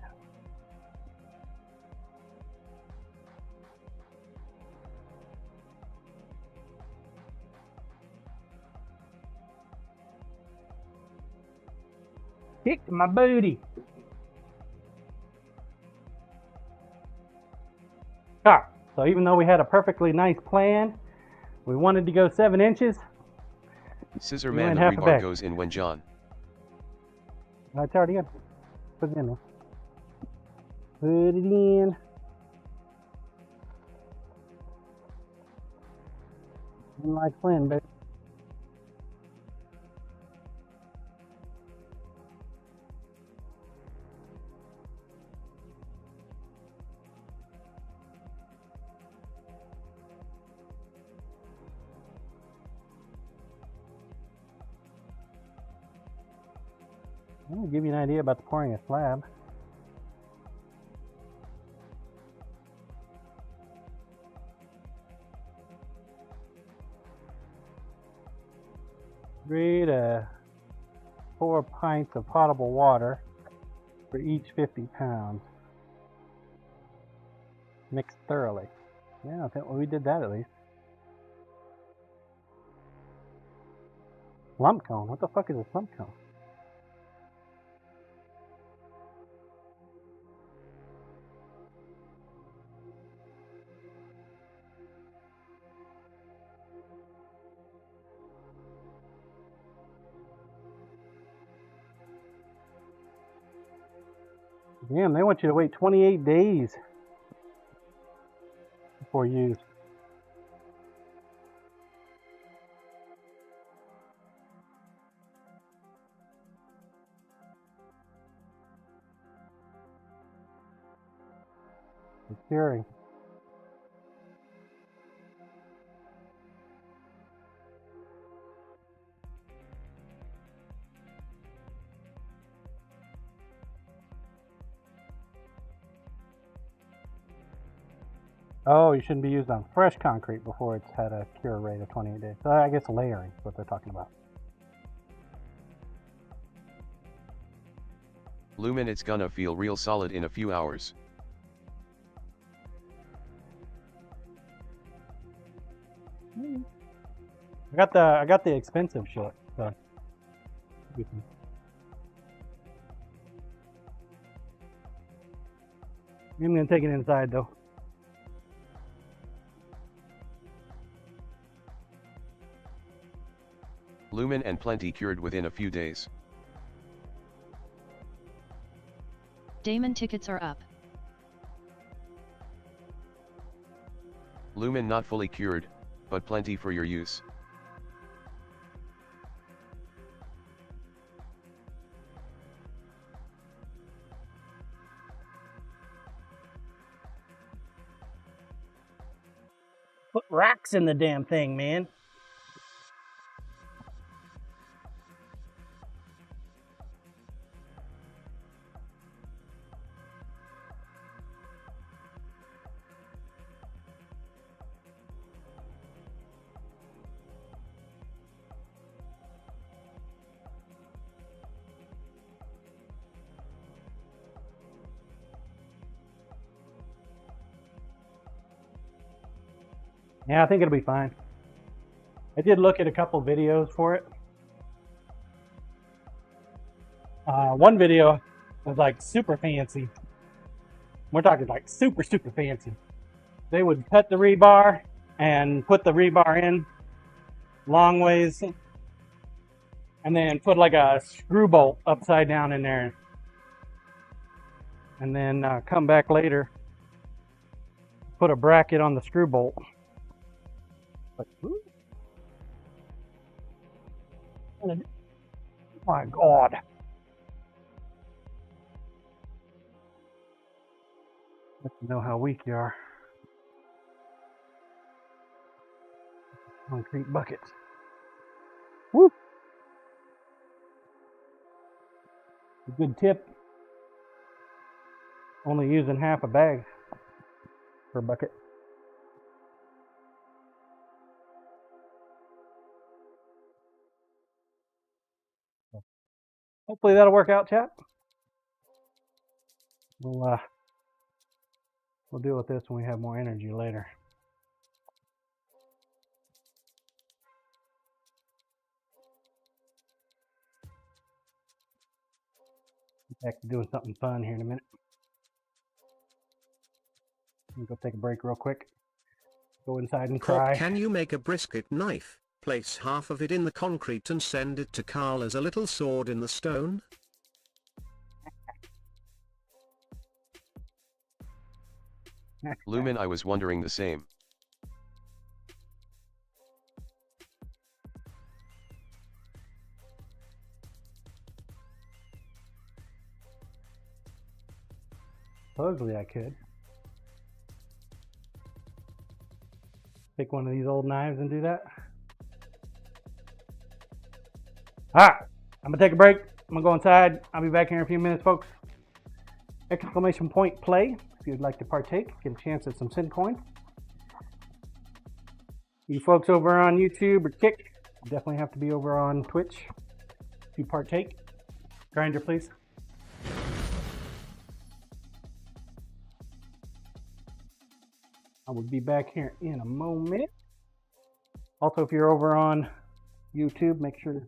Kicked my booty. Alright, so even though we had a perfectly nice plan, we wanted to go 7 inches. Scissor We man, went the half a rebar bag. goes in when John. It's already in. Put it in there. Put it in. Like Flynn, baby. I'll give you an idea about the pouring a slab. Three to 4 pints of potable water for each 50 pounds. Mixed thoroughly. Yeah, I think we did that at least. Slump cone? What the fuck is a slump cone? Damn, they want you to wait 28 days before use. It's curing. Oh, you shouldn't be used on fresh concrete before it's had a cure rate of 28 days. So I guess layering is what they're talking about. Lumen, it's gonna feel real solid in a few hours. I got the expensive shit. So. I'm gonna take it inside though. Lumen and plenty cured within a few days. Damon tickets are up. Lumen not fully cured, but plenty for your use. Put racks in the damn thing, man. Yeah, I think it'll be fine. I did look at a couple videos for it. One video was like super fancy. We're talking like super fancy. They would cut the rebar and put the rebar in long ways and then put like a screw bolt upside down in there and then come back later, put a bracket on the screw bolt. Like, oh my God. Let you know how weak you are. Concrete buckets. Woo! A good tip. Only using half a bag per bucket. Hopefully that'll work out, chat. We'll deal with this when we have more energy later. Back to doing something fun here in a minute. I'm gonna go take a break real quick. Go inside and cry. Can you make a brisket knife? Place half of it in the concrete and send it to Carl as a little sword in the stone? Lumen, I was wondering the same. Supposedly I could. Take one of these old knives and do that. Alright, I'm gonna take a break. I'm gonna go inside. I'll be back here in a few minutes, folks. Exclamation point play. If you'd like to partake, get a chance at some SiiNs coins. You folks over on YouTube or Kick, definitely have to be over on Twitch to partake. Grinder, please. I will be back here in a moment. Also, if you're over on YouTube, make sure to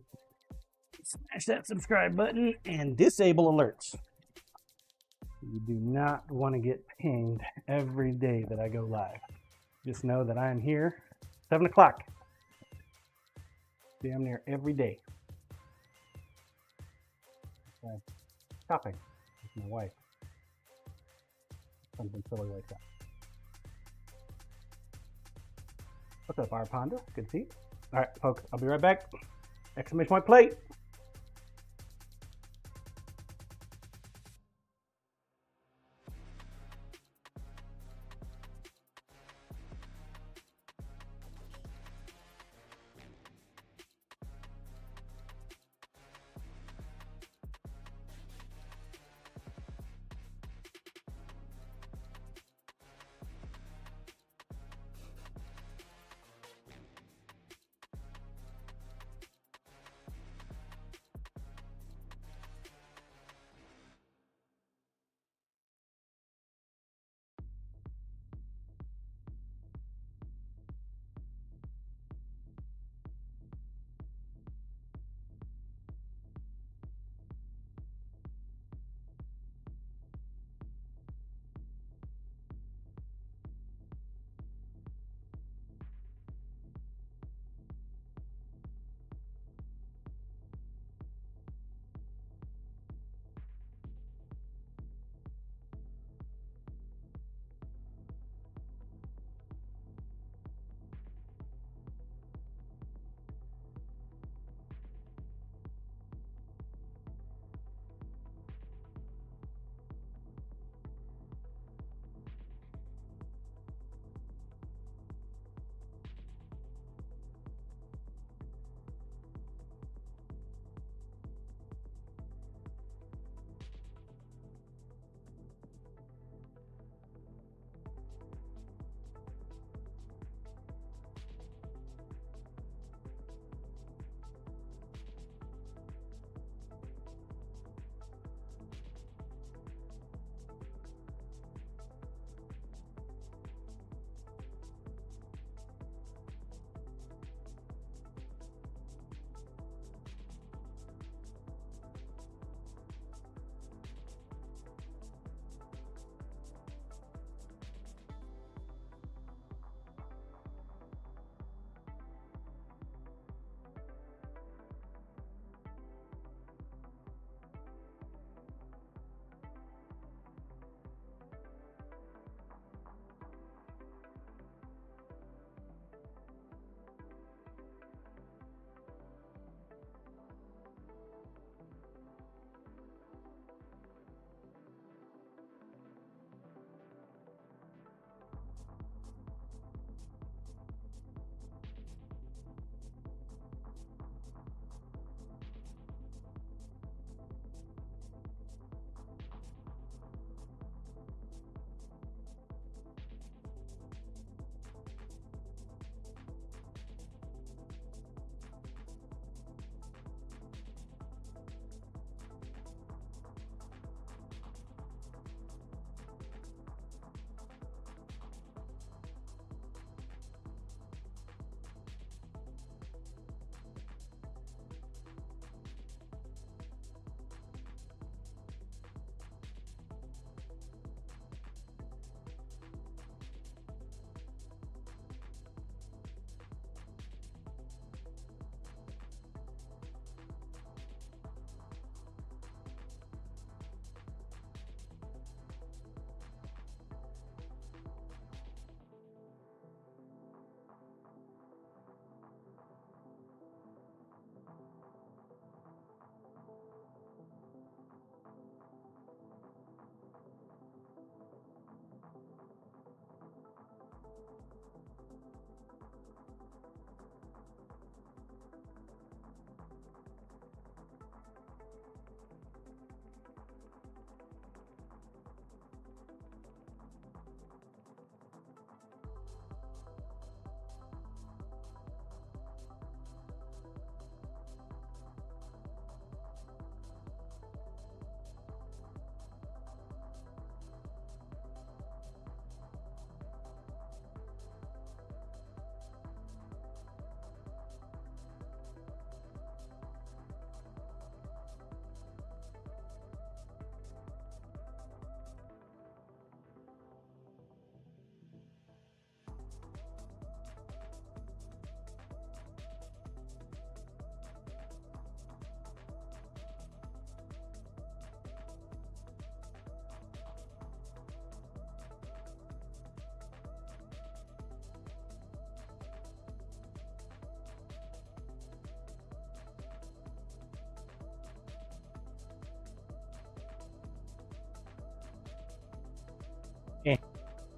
smash that subscribe button and disable alerts. You do not want to get pinged every day that I go live. Just know that I am here 7 o'clock. Damn near every day. Shopping with my wife. Something silly like that. What's up, our Panda? Good to see you. All right, folks, I'll be right back. Exclamation point play.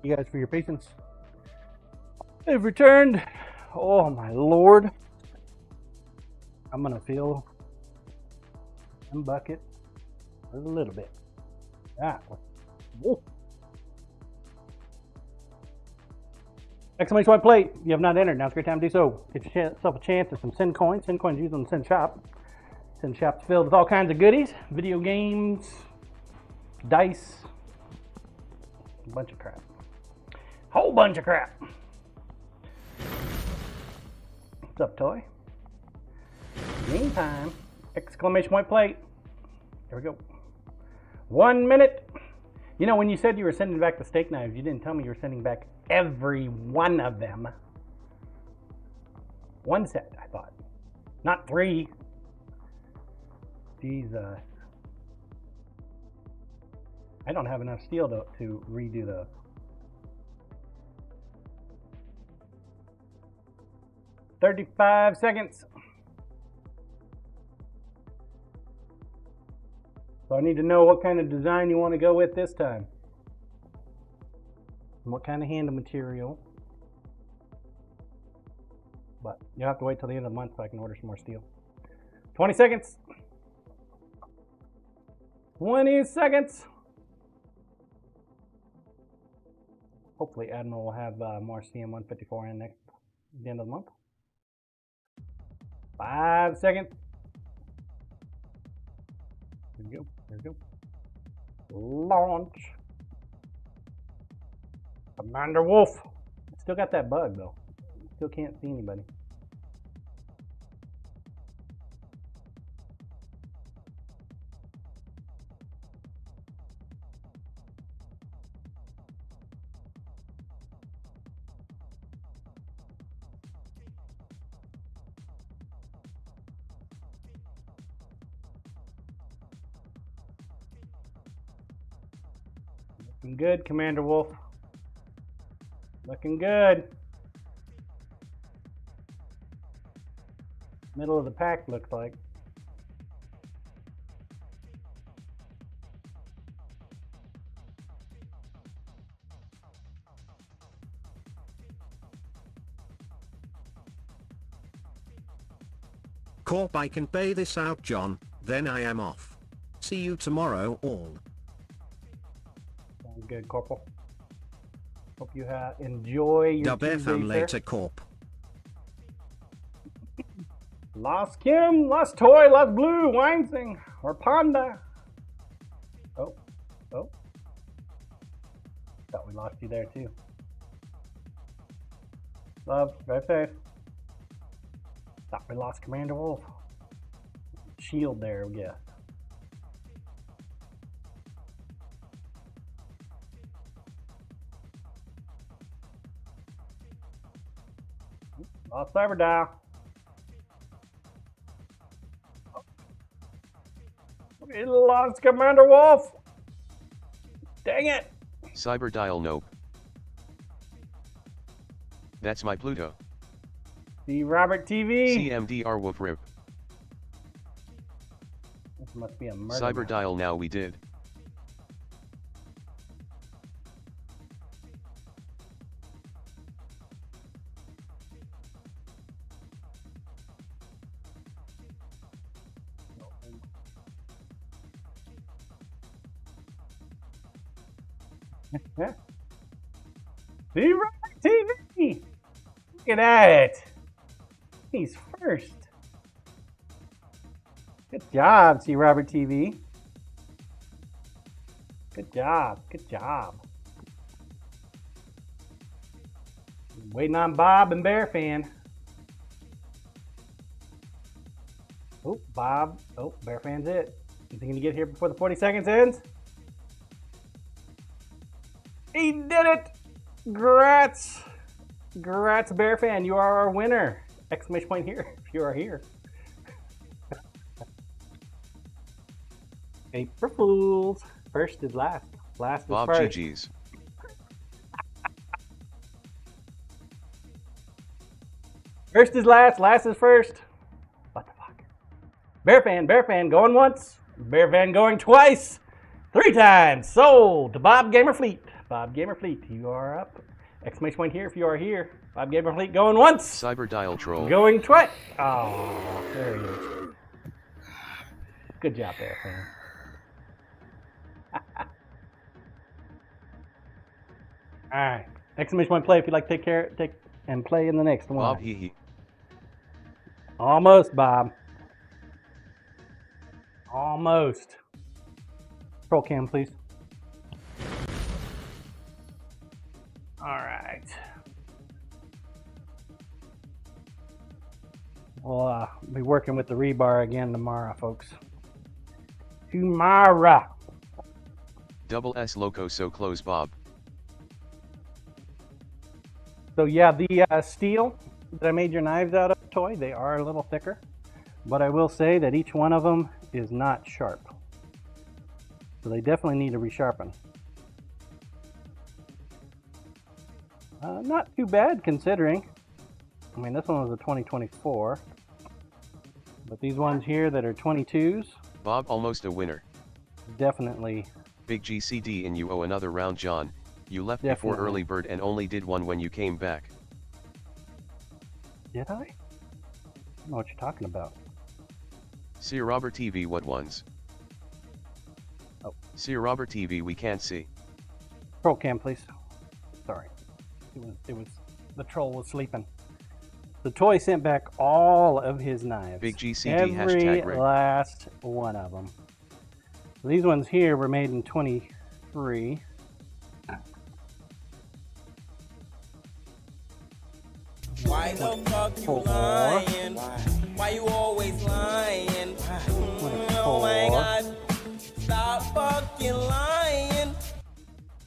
you guys for your patience. They've returned. Oh my lord. I'm gonna fill one bucket a little bit. Ah. Whoa. Exclamation point plate. You have not entered. Now's a great time to do so. Get yourself a chance at some SiiN coins. SiiN coins used on the SiiN shop. SiiN shop's filled with all kinds of goodies. Video games, dice, a bunch of crap. Whole bunch of crap. What's up, toy? Meantime, exclamation point plate. Here we go. 1 minute. You know, when you said you were sending back the steak knives, you didn't tell me you were sending back every one of them. One set, I thought. Not 3. Jesus. I don't have enough steel to redo those. $35 seconds. So I need to know what kind of design you want to go with this time. And what kind of handle material. But you'll have to wait till the end of the month so I can order some more steel. 20 seconds. 20 seconds. Hopefully Admiral will have more CM154 in next at the end of the month. 5 seconds. Here we go. Here we go. Launch. Commander Wolf. Still got that bug though. Still can't see anybody. Looking good, Commander Wolf. Looking good. Middle of the pack looks like. Corp, I can pay this out, John, then I am off. See you tomorrow all. Sounds good, Corporal. Hope you enjoy your Dub Tuesday, FM sir. later, Corp. Lost Kim, Lost Toy, Lost Blue, Winesing, or Panda. Oh, oh. Thought we lost you there too. Love, drive safe. Thought we lost Commander Wolf. Shield there, we guess. Lost Cyber Dial. We lost Commander Wolf. Dang it. Cyber dial nope. That's my Pluto. See Robert TV. CMDR woof rip. This must be a murder. Cyber dial now we did. See Robert TV. Look at that. He's first. Good job, see Robert TV. Good job. Good job. Waiting on Bob and Bear Fan. Oh, Bob. Oh, Bear Fan's it. You think he can get here before the 40 seconds ends? He did it! Grats! Grats, Bear Fan. You are our winner. Exclamation point here if you are here. April Fools. First is last. Last is Bob first. GG's. First is last. Last is first. What the fuck? Bear Fan going once. Bear Fan going twice. 3 times. Sold to Bob Gamer Fleet. Bob Gamerfleet, you are up. Exclamation point here if you are here. Bob Gamerfleet going once. Cyber dial troll. Going twice. Oh, there he is. Good job there, fam. All right. Exclamation point play if you'd like to take and play in the next one. Bob hee hee. Almost, Bob. Almost. Roll cam, please. All right. We'll be working with the rebar again tomorrow, folks. Tomorrow. Double S loco so close, Bob. So yeah, the steel that I made your knives out of toy, they are a little thicker, but I will say that each one of them is not sharp. So they definitely need to resharpen. Not too bad considering. I mean, this one was a 2024, but these ones here that are 22s. Bob almost a winner. Definitely. Big GCD and you owe another round, John. You left Definitely. before early bird and only did one when you came back. Did I? I don't know what you're talking about. See Robert TV, what ones? Oh. See Robert TV, we can't see. Roll cam, please. Sorry. It was the troll was sleeping. The toy sent back all of his knives. Big GCD Every hashtag rig. last one of them. These ones here were made in 23. Why the fuck you lying? Why you always lying? Oh my god, stop fucking lying.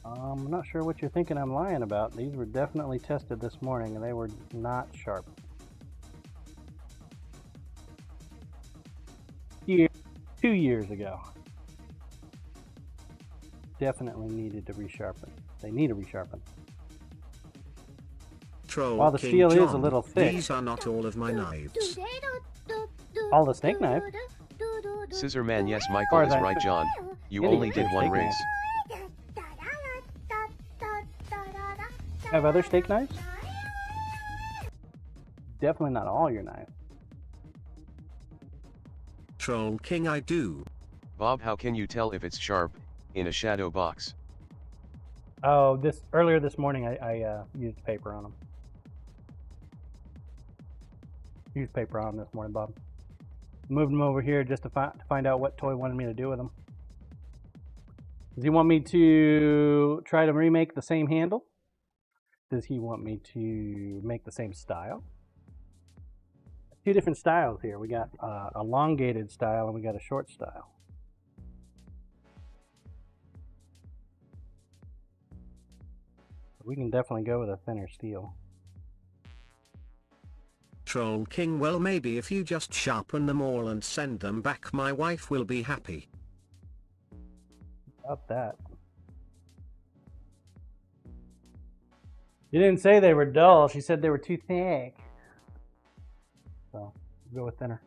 I'm not sure what you're thinking I'm lying about. These were definitely tested this morning and they were not sharp. 2 years ago. Definitely needed to resharpen. They need to resharpen. Troll While the King steel John, is a little thick. These are not all of my knives. All the snake knife. Scissor man, yes, Michael Far is as I right, could- John. You Idiot, only did there's one snake race. Have other steak knives? Definitely not all your knives. Troll King, I do. Bob, how can you tell if it's sharp in a shadow box? Oh, earlier this morning I used paper on them. Used paper on them this morning, Bob. Moved them over here just to find out what toy wanted me to do with them. Does he want me to try to remake the same handle? Does he want me to make the same style? Two different styles here. We got elongated style and we got a short style. We can definitely go with a thinner steel. Troll King, well maybe if you just sharpen them all and send them back, my wife will be happy. About that. You didn't say they were dull. She said they were too thick. So, go with thinner.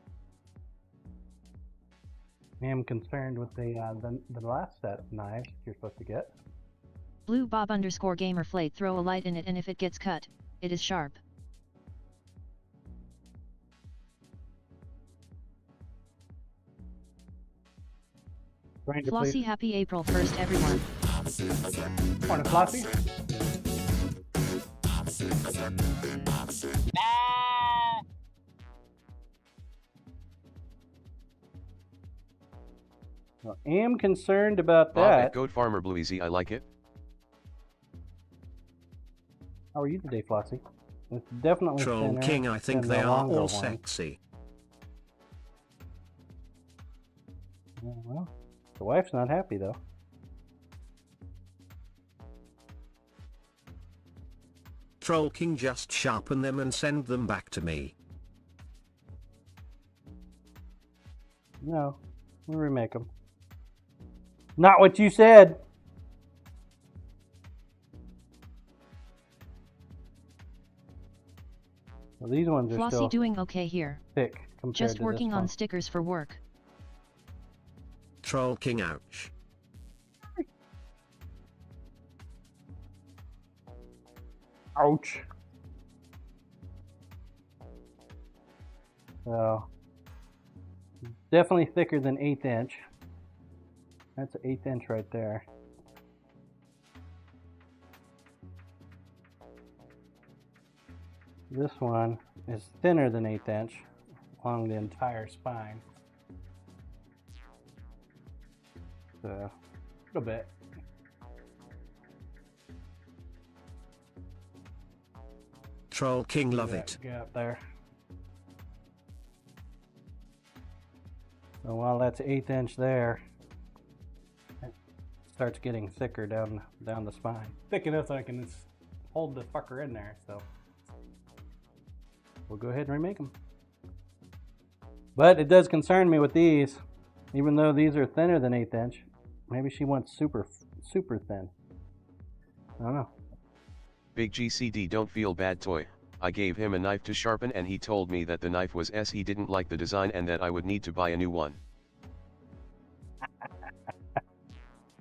I am concerned with the last set of knives you're supposed to get. Blue Bob _ Gamerflate, throw a light in it and if it gets cut, it is sharp. Ranger, Flossie, please. happy April 1st, everyone. Morning, Flossie. Well, am concerned about Bob at that. Goat Farmer Bluezy, I like it. How are you today, Flossie? It's definitely Troll thinner King, I think than they the are longer all one. sexy. Yeah, well, the wife's not happy though. Troll King, just sharpen them and send them back to me. No, we'll remake them. Not what you said. Well, these ones are Flossie still doing okay here. thick compared Just to working this on one. stickers for work. Troll King, ouch. Ouch. So, definitely thicker than 1/8 inch. That's an 1/8 inch right there. This one is thinner than 1/8 inch along the entire spine. So, a little bit. Troll King love it. Gap there. So while that's 1/8 inch there, it starts getting thicker down the spine. Thick enough so I can just hold the fucker in there. So we'll go ahead and remake them. But it does concern me with these, even though these are thinner than 1/8 inch. Maybe she wants super thin. I don't know. Big GCD, don't feel bad toy. I gave him a knife to sharpen and he told me that the knife was S. He didn't like the design and that I would need to buy a new one.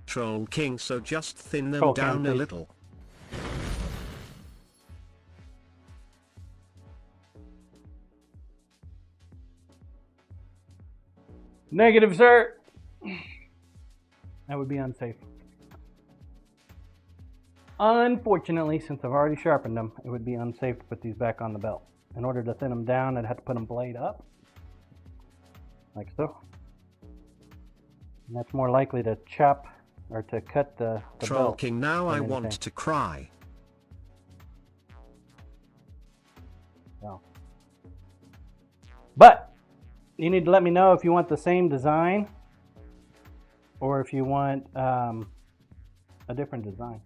Troll King, so just thin them Troll down King, a please. little. Negative, sir. That would be unsafe. Unfortunately, since I've already sharpened them, it would be unsafe to put these back on the belt. In order to thin them down, I'd have to put them blade up, like so. And that's more likely to chop or to cut the Troll belt. King, now I than want anything. to cry. So. But you need to let me know if you want the same design or if you want a different design,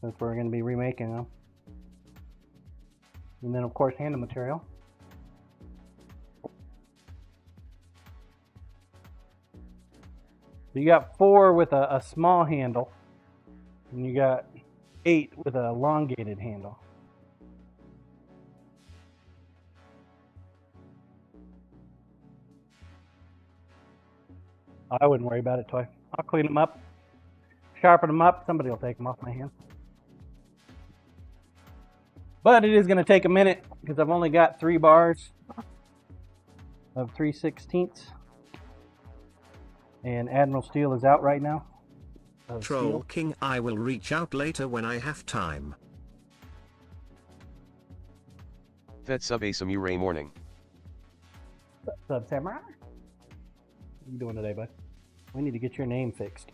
since we're going to be remaking them. And then of course handle material. So you got 4 with a small handle, and you got 8 with an elongated handle. I wouldn't worry about it, Toy. I'll clean them up, sharpen them up. Somebody will take them off my hand. But it is going to take a minute because I've only got 3 bars of 3/16. And Admiral Steel is out right now. Troll Steel. King, I will reach out later when I have time. That sub a samurai morning. What's up, Samurai? What you doing today, bud? We need to get your name fixed.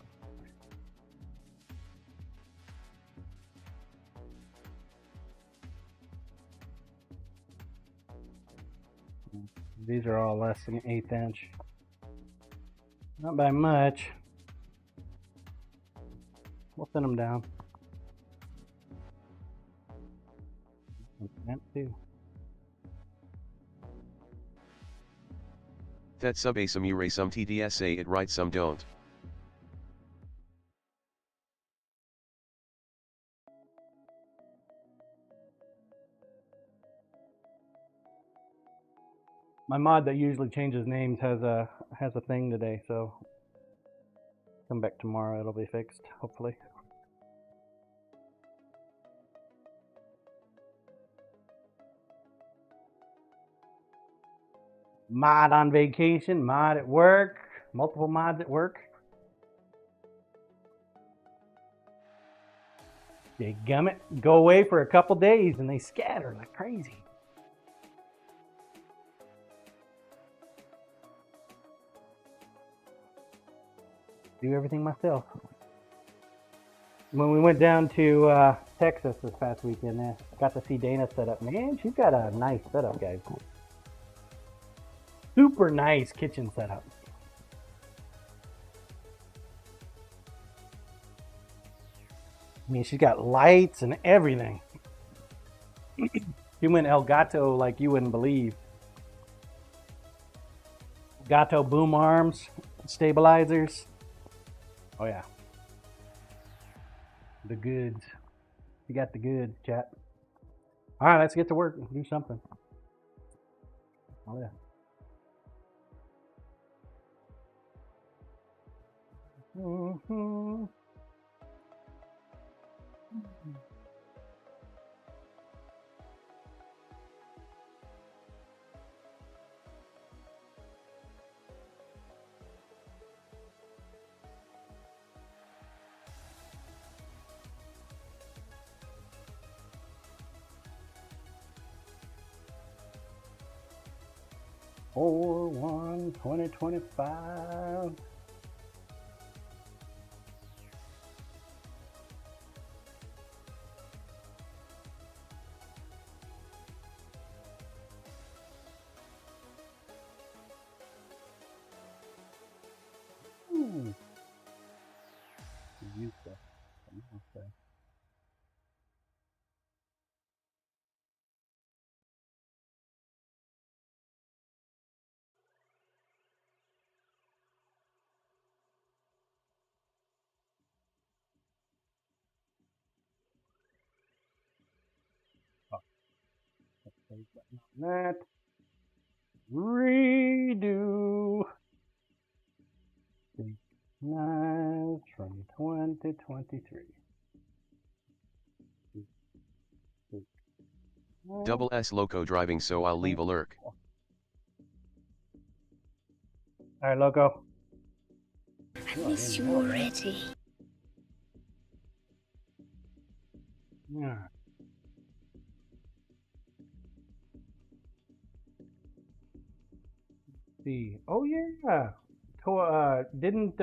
These are all less than 1/8 inch. Not by much. We'll thin them down. That too. That sub a samurai, some TDS say it right, some don't. My mod that usually changes names has a thing today, so come back tomorrow, it'll be fixed, hopefully. Mod on vacation, mod at work, multiple mods at work. They gummit, go away for a couple days and they scatter like crazy. Do everything myself. When we went down to Texas this past weekend, got to see Dana set up. Man, she's got a nice setup, guys. Super nice kitchen setup. I mean, she's got lights and everything. She went El Gato like you wouldn't believe. Gato boom arms, stabilizers. Oh yeah. The goods. You got the goods, chat. All right, let's get to work and do something. Oh yeah. 4/1/2025. Ooh. Useless. Okay. That redo 9 from 2023. Double S Loco driving, so I'll leave a lurk. All right, Loco. I miss you already. Yeah. See. Oh yeah. Didn't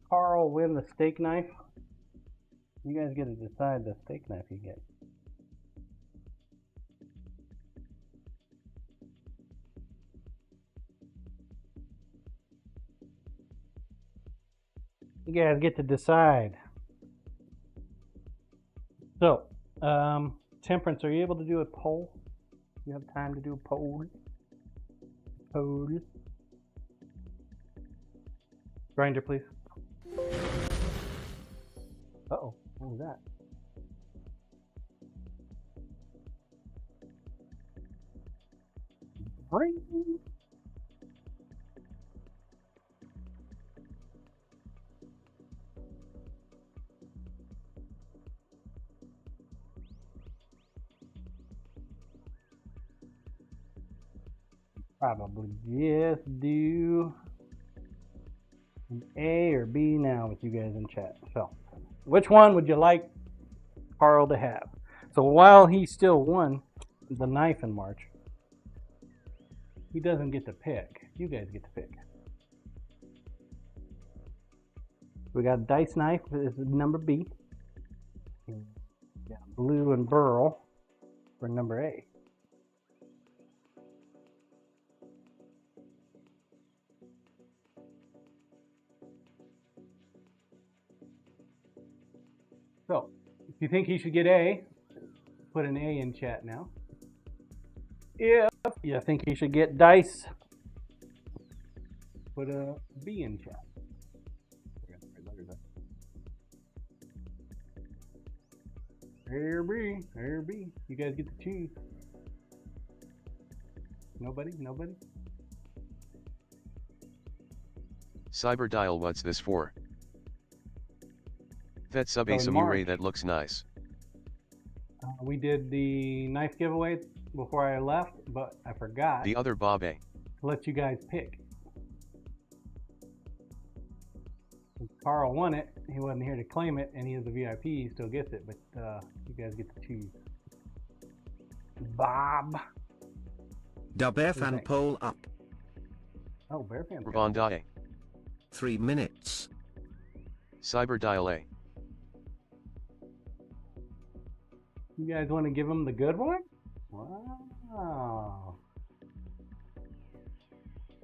Carl win the steak knife? You guys get to decide the steak knife you get. You guys get to decide. So, Temperance, are you able to do a poll? You have time to do a poll? Poll. Grinder, please. Uh-oh, what was that? Ring. Probably just do an A or B now with you guys in chat. So, which one would you like Carl to have? So while he still won the knife in March, he doesn't get to pick. You guys get to pick. We got a dice knife. This is number B. We got blue and burl for number A. So, if you think he should get A, put an A in chat now. If you think he should get dice, put a B in chat. A or B, A or B. You guys get to choose. Nobody? Nobody? Cyber Dial, what's this for? That sub So a in samurai March, that looks nice. we did the knife giveaway before I left, but I forgot The other Bob A. to let you guys pick. Since Carl won it, he wasn't here to claim it, and he is a VIP, he still gets it, but you guys get to choose. Bob. Dub F and poll up. Oh, Bear Fan. Ravonda A. 3 minutes. Cyber Dial A. You guys want to give him the good one? Wow.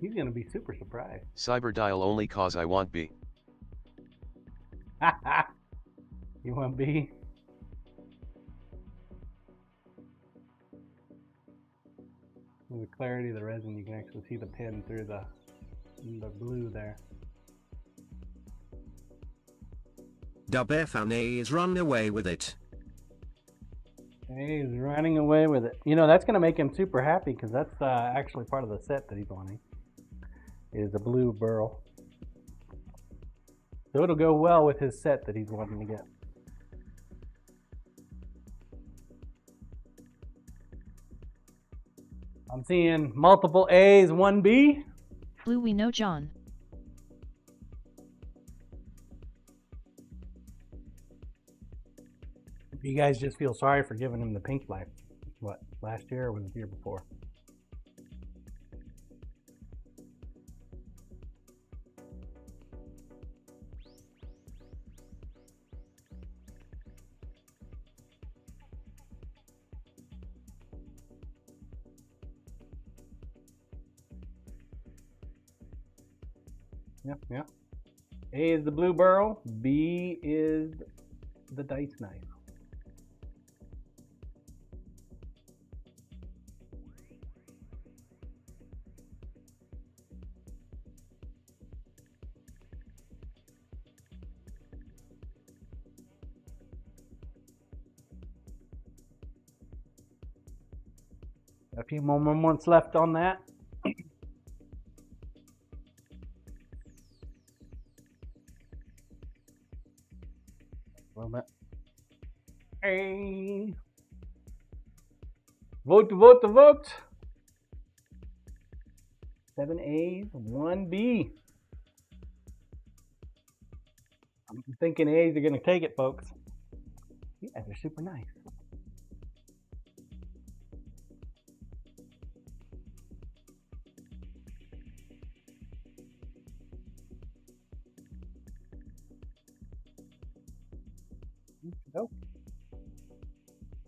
He's going to be super surprised. Cyber Dial only cause I want B. You want B? With the clarity of the resin, you can actually see the pin through the blue there. Dub F and A is run away with it. He's running away with it. You know, that's going to make him super happy because that's actually part of the set that he's wanting. Is a blue burl. So it'll go well with his set that he's wanting to get. I'm seeing multiple A's, 1 B. Blue, we know John. You guys just feel sorry for giving him the pink life. What, last year or was it the year before? Yep, yep. A is the blue burl. B is the dice knife. A few more moments left on that. A little bit. Hey. Vote, vote, vote. 7 A's, 1 B. I'm thinking A's are going to take it, folks. You guys are super nice.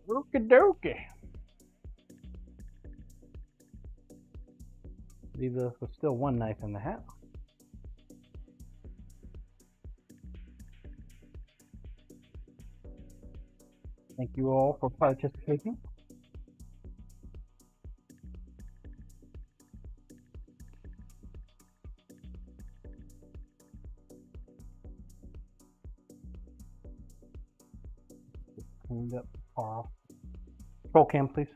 Okie dokie. Leave us with still one knife in the hat. Thank you all for participating. Cleaned up off. Roll cam, please.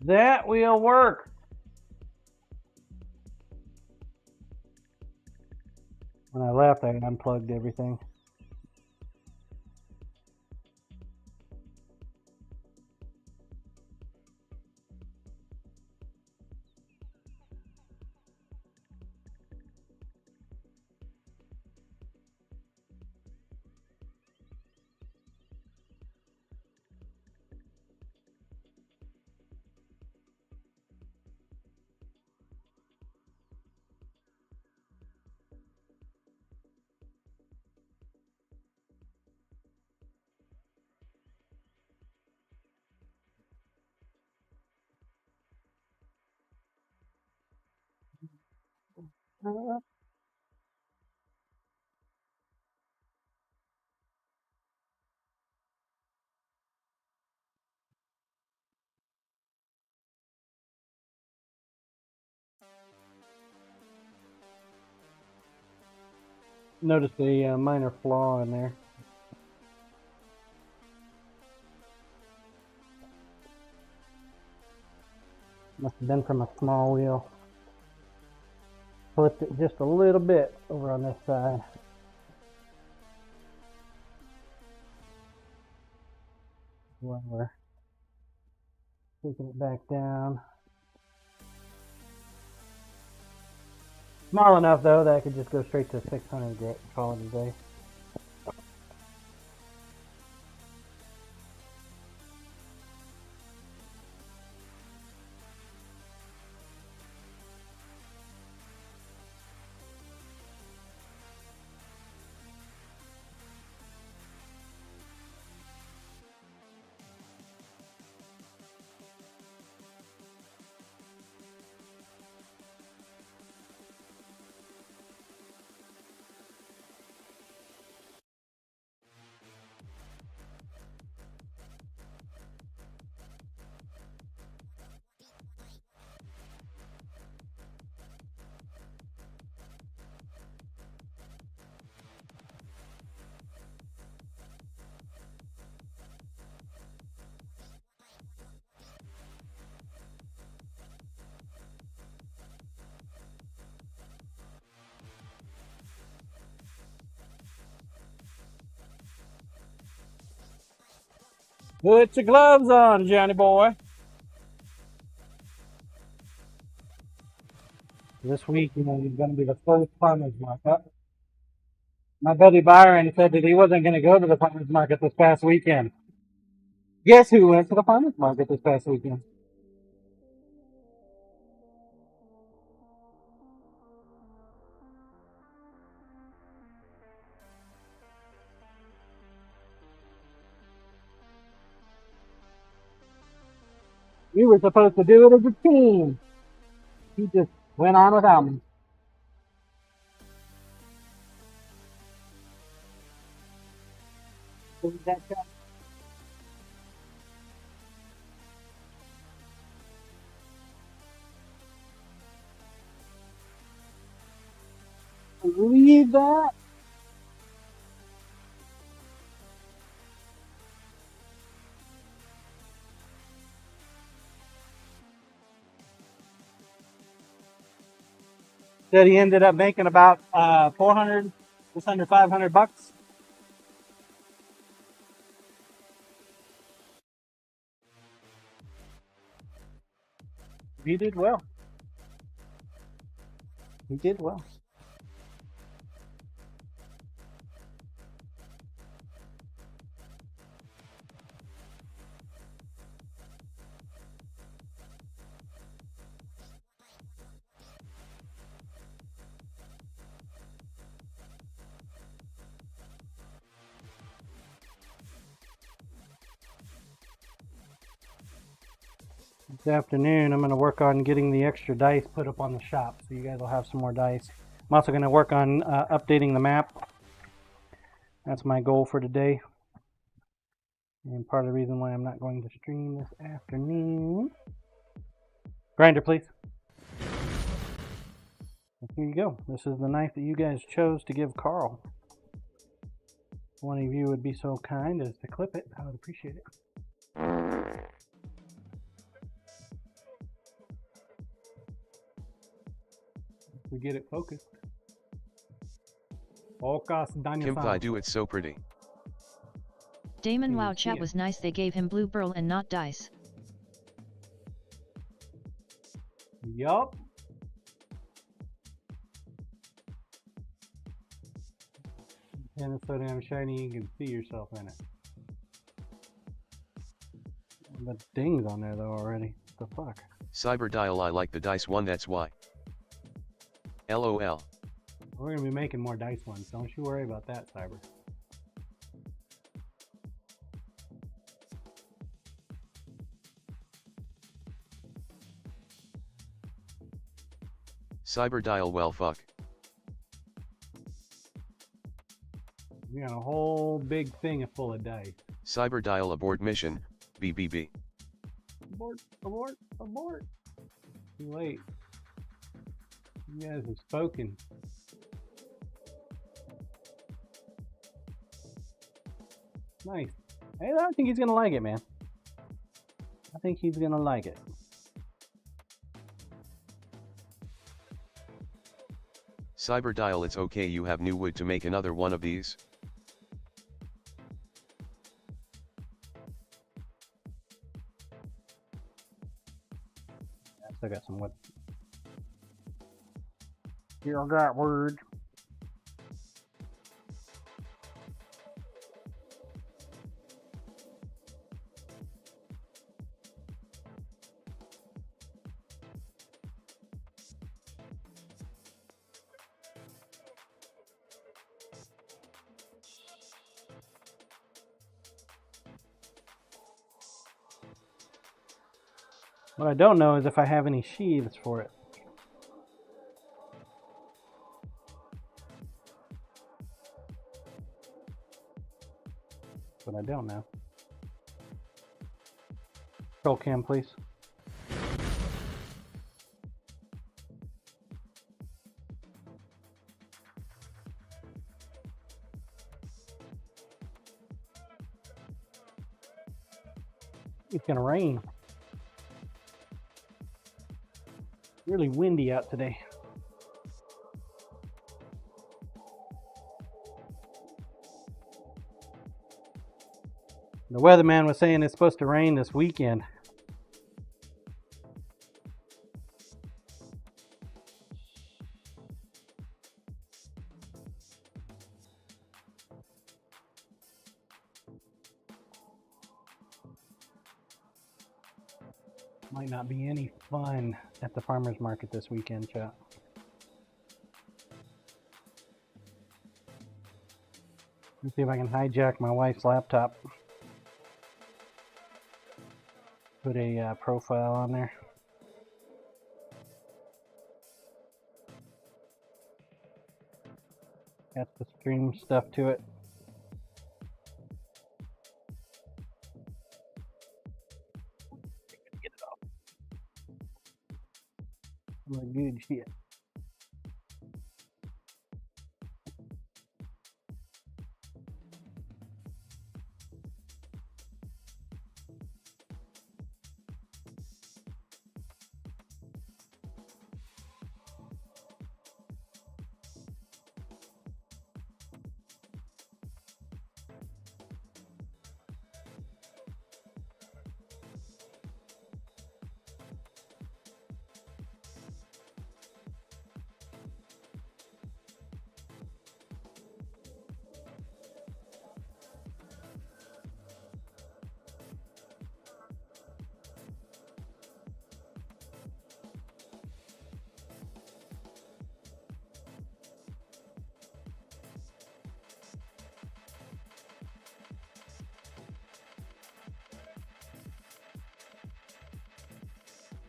That will work. When I left, I unplugged everything. Notice a minor flaw in there. Must have been from a small wheel. Flipped it just a little bit over on this side. While we're taking it back down. Small enough though that I could just go straight to 600 grit and call it a day. Put your gloves on, Johnny boy. This week, is going to be the first farmer's market. My buddy Byron said that he wasn't going to go to the farmer's market this past weekend. Guess who went to the farmer's market this past weekend? We were supposed to do it as a team. He just went on without me. Believe that? Said he ended up making about 400, just under 500 bucks. He did well. He did well. This afternoon, I'm going to work on getting the extra dice put up on the shop, so you guys will have some more dice. I'm also going to work on updating the map. That's my goal for today. And part of the reason why I'm not going to stream this afternoon. Grinder, please. And here you go. This is the knife that you guys chose to give Carl. If one of you would be so kind as to clip it, I would appreciate it. We get it focused. Focus, Daniel. Kimpai do it so pretty. Damon, wow, chat was nice. They gave him blue pearl and not dice. Yup. And it's so damn shiny you can see yourself in it. The ding's on there though already. What the fuck? Cyber Dial, I like the dice one, that's why. LOL. We're gonna be making more dice ones. Don't you worry about that, Cyber. Cyber Dial, well fuck. We got a whole big thing full of dice. Cyber Dial, abort mission, BBB. Abort, abort, abort. Too late. You guys have spoken. Nice. Hey, I think he's gonna like it, man. I think he's gonna like it. Cyber Dial, it's okay, you have new wood to make another one of these. I still got some wood. Here I got word. What I don't know is if I have any sheaths for it. But I don't know. Control cam, please. It's gonna rain. Really windy out today. The weatherman was saying it's supposed to rain this weekend. Might not be any fun at the farmer's market this weekend, chat. Let's see if I can hijack my wife's laptop. Put a profile on there. Got the stream stuff to it. Get it off. Some of the good shit.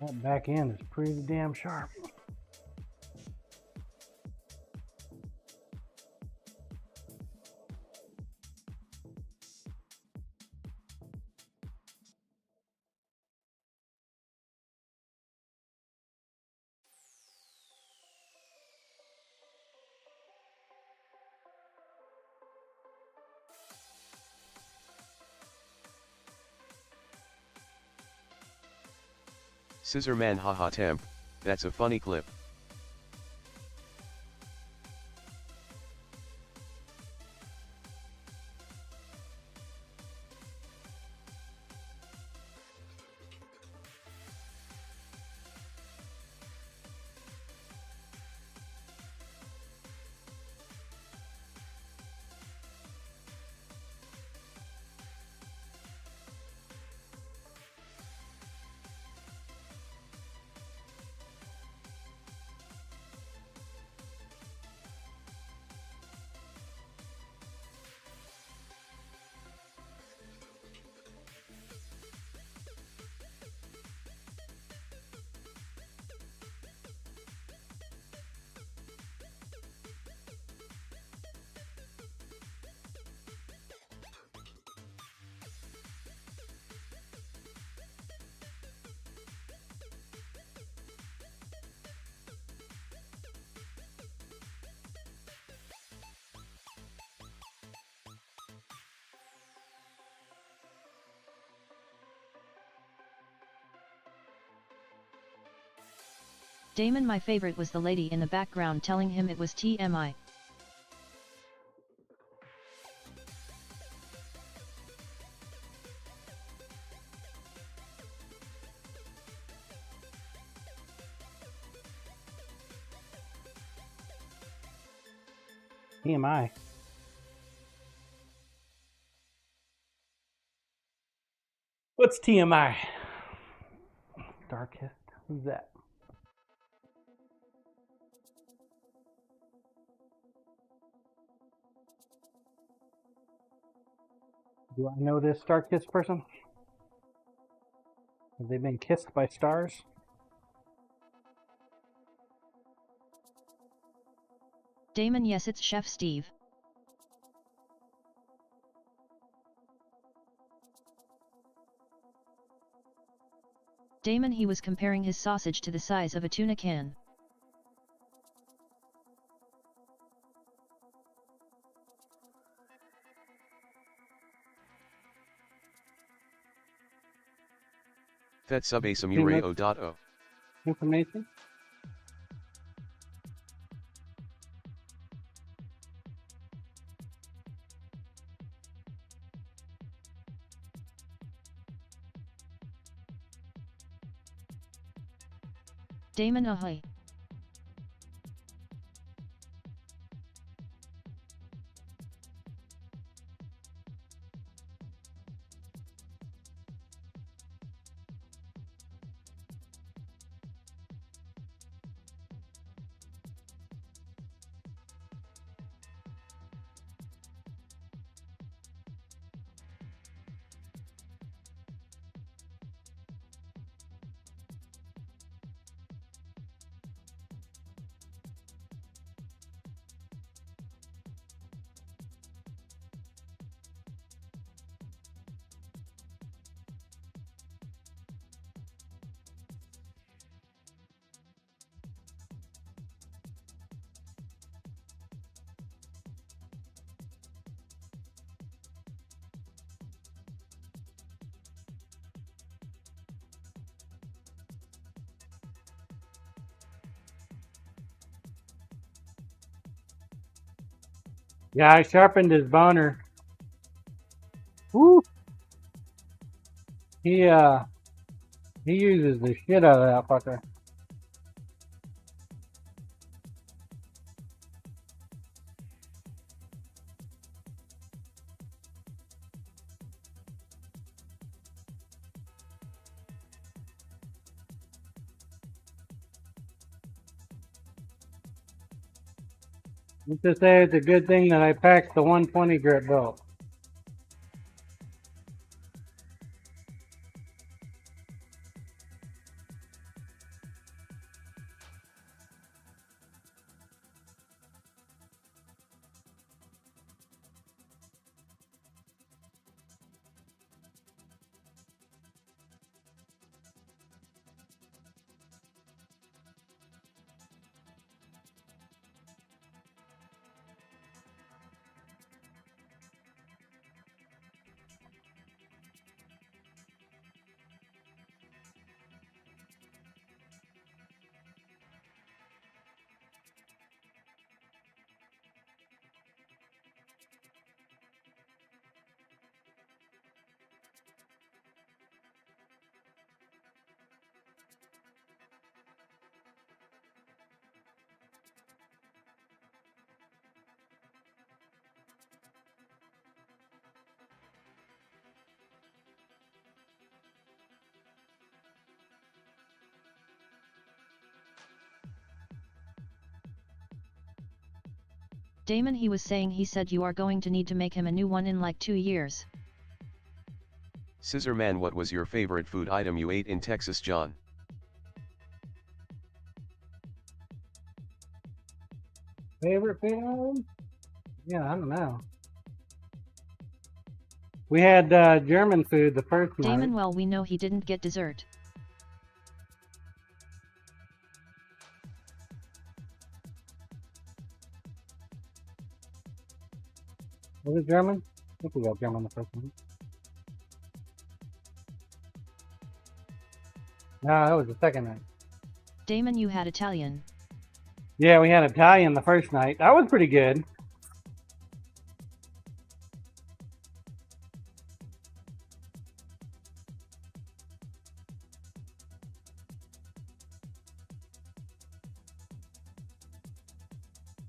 That back end is pretty damn sharp. Scissor man haha temp, that's a funny clip. Damon, my favorite was the lady in the background telling him it was TMI. TMI. What's TMI? Darkest? Who's that? Do I know this star-kissed person? Have they been kissed by stars? Damon, yes, it's Chef Steve. Damon, he was comparing his sausage to the size of a tuna can. That sub a samureo.o. Information? Damon ahoy. Yeah, I sharpened his boner. Woo! He uses the shit out of that fucker. Let's just say it's a good thing that I packed the 120 grit belt. Damon, he was saying, he said you are going to need to make him a new one in like 2 years. Scissor Man, what was your favorite food item you ate in Texas, John? Favorite food? Yeah, I don't know. We had German food the first night. Damon, well, we know he didn't get dessert. Was it German? I think we got German the first night. No, that was the second night. Damon, you had Italian. Yeah, we had Italian the first night. That was pretty good.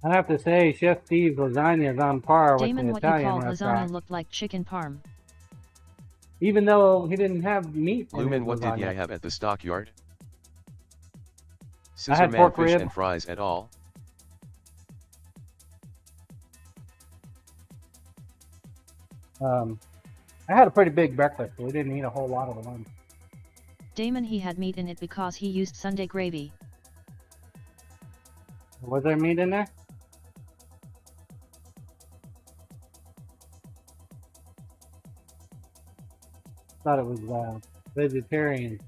I have to say, Chef Steve's lasagna is on par with Damon, the what Italian you call restaurant. lasagna looked like chicken parm. Even though he didn't have meat in Lumen, his what did lasagna. ya have at the stockyard? I Scissor had Man, pork fish rib. and fries at all? I had a pretty big breakfast, so we didn't eat a whole lot of the lunch. Damon, he had meat in it because he used Sunday gravy. Was there meat in there? Thought it was vegetarian.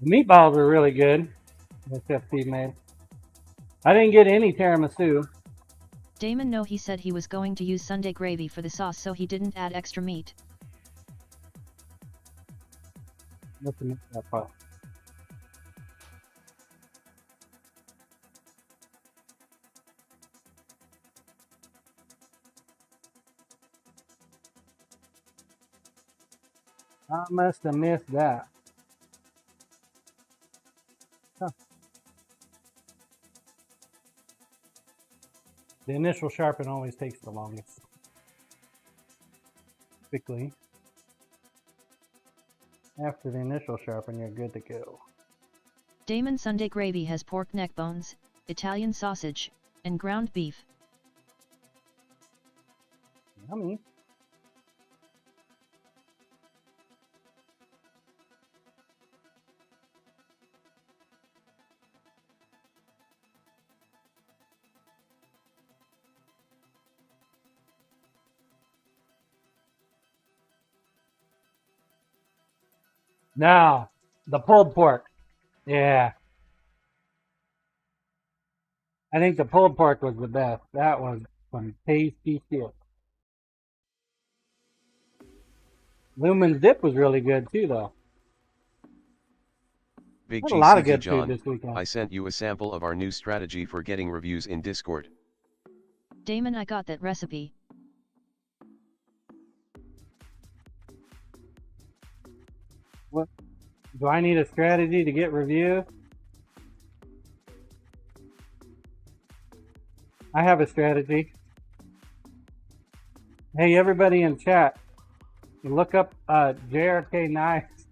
The meatballs are really good. The Chef Steve made. I didn't get any tiramisu. Damon, no, he said he was going to use Sunday gravy for the sauce, so he didn't add extra meat. What's the meat that part? I must have missed that. Huh. The initial sharpen always takes the longest. Typically, after the initial sharpen, you're good to go. Damon Sunday gravy has pork neck bones, Italian sausage, and ground beef. Yummy. Now, the pulled pork. Yeah. I think the pulled pork was the best. That was some tasty shit. Lumen's dip was really good too, though. Big Had a lot of GCD good food John, this weekend. I sent you a sample of our new strategy for getting reviews in Discord. Damon, I got that recipe. What? Do I need a strategy to get reviews? I have a strategy. Hey, everybody in chat, you look up JRK Knives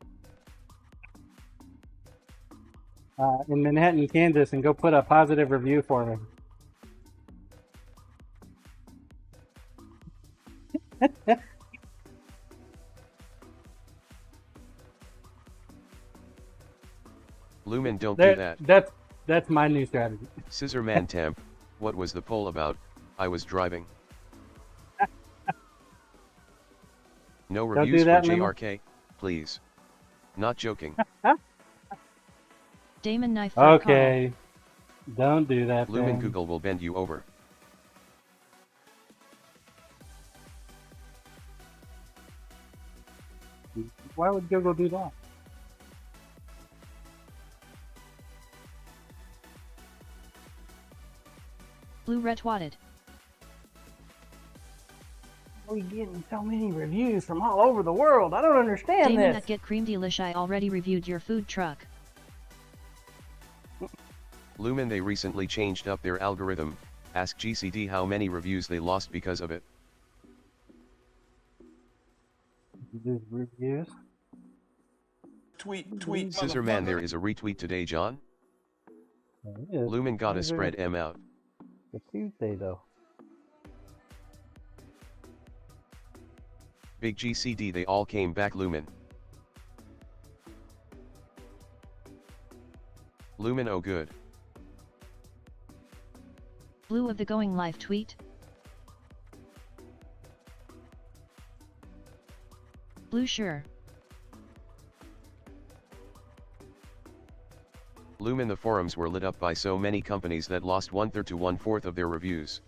in Manhattan, Kansas, and go put a positive review for me. Lumen, don't do that. That's my new strategy. Scissor Man Temp, what was the poll about? I was driving. No Don't reviews do that, for Lumen. JRK, please. Not joking. Damon knife for Okay. Don't do that, Lumen then. Google will bend you over. Why would Google do that? Blue retweeted. We're getting so many reviews from all over the world. I don't understand Damon this. at Get Cream Delish, I already reviewed your food truck. Lumen, they recently changed up their algorithm. Ask GCD how many reviews they lost because of it. These reviews. Tweet. Scissor Man, there is a retweet today, John. There is. Lumen gotta These are spread M out. The Tuesday though. Big GCD, they all came back. Lumen. Lumen, oh good. Blue of the Going Live tweet. Blue sure. Lumen, the forums were lit up by so many companies that lost 1/3 to 1/4 of their reviews.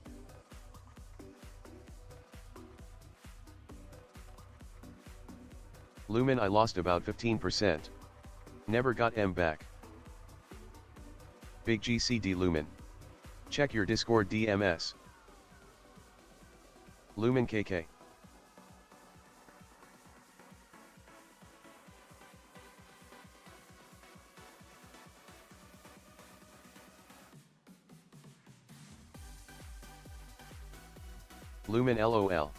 Lumen, I lost about 15%. Never got M back. Big GCD Lumen. Check your Discord DMS. Lumen KK. Lumen LOL.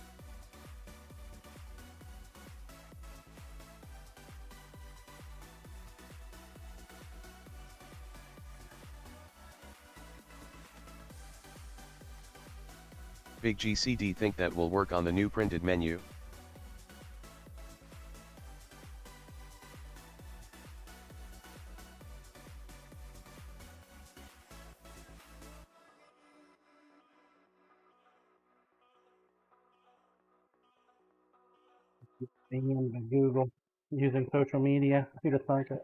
Big GCD think that will work on the new printed menu. Banned by Google using social media. Who'd have thunk it?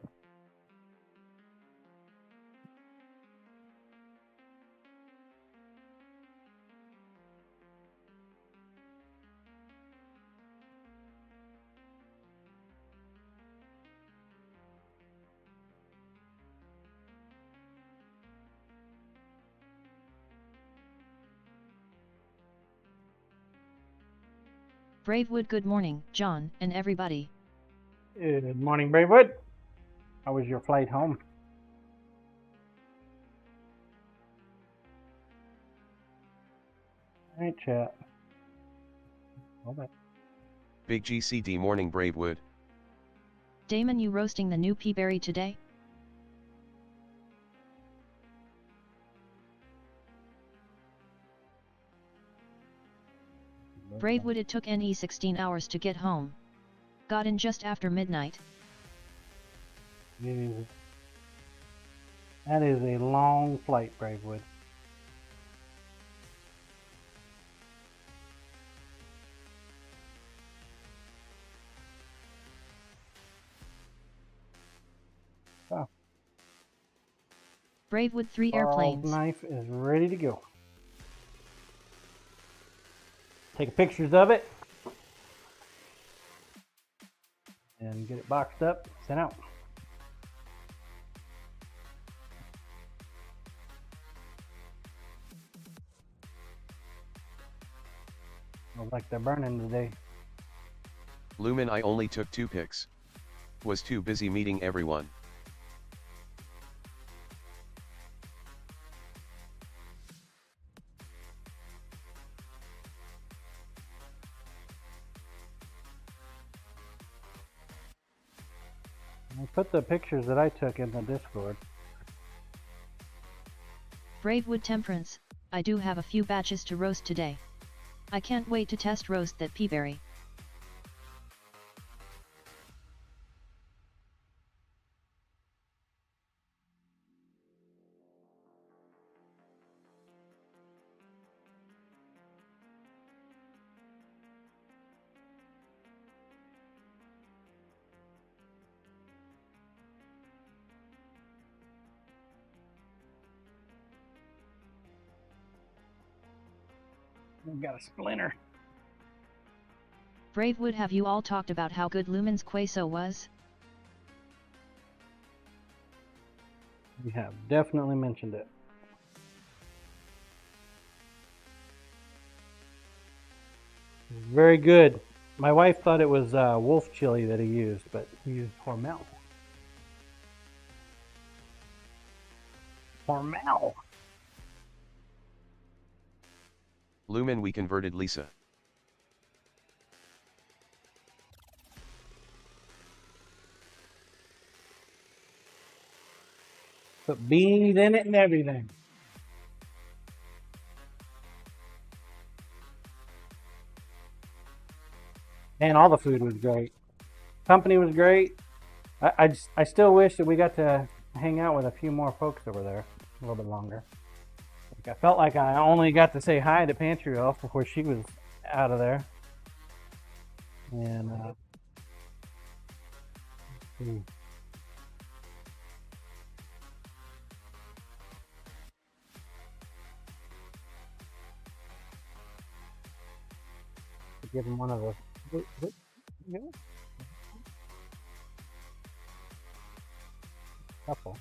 Bravewood, good morning, John, and everybody. Good morning, Bravewood. How was your flight home? All right, chat. Hold on. Big GCD morning Bravewood. Damon, you roasting the new peaberry today? Bravewood, it took NE 16 hours to get home. Got in just after midnight. That is a long flight, Bravewood. Oh. Bravewood 3 Carl's airplanes. knife is ready to go. Take pictures of it and get it boxed up, sent out. Looks like they're burning today. Lumen, I only took 2 pics. Was too busy meeting everyone. I put the pictures that I took in the Discord. Bravewood Temperance, I do have a few batches to roast today. I can't wait to test roast that peaberry. We've got a splinter. Bravewood, have you all talked about how good Lumen's queso was? We have definitely mentioned it. Very good. My wife thought it was wolf chili that he used, but he used Hormel. Hormel. Lumen, we converted Lisa. Put beans in it and everything. And all the food was great. Company was great. I still wish that we got to hang out with a few more folks over there a little bit longer. I felt like I only got to say hi to Pantry Elf before she was out of there. And give him one of the couple.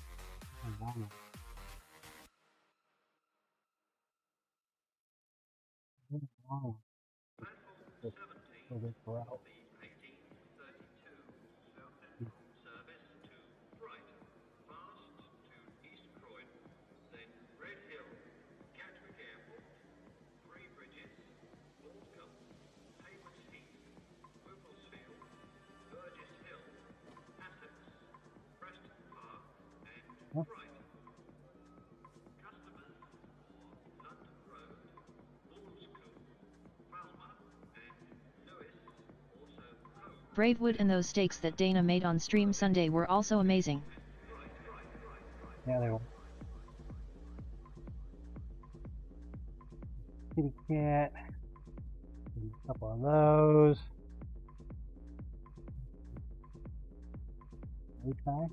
Bravewood, and those steaks that Dana made on stream Sunday were also amazing. Yeah, they were. Kitty cat. A couple of those. Okay.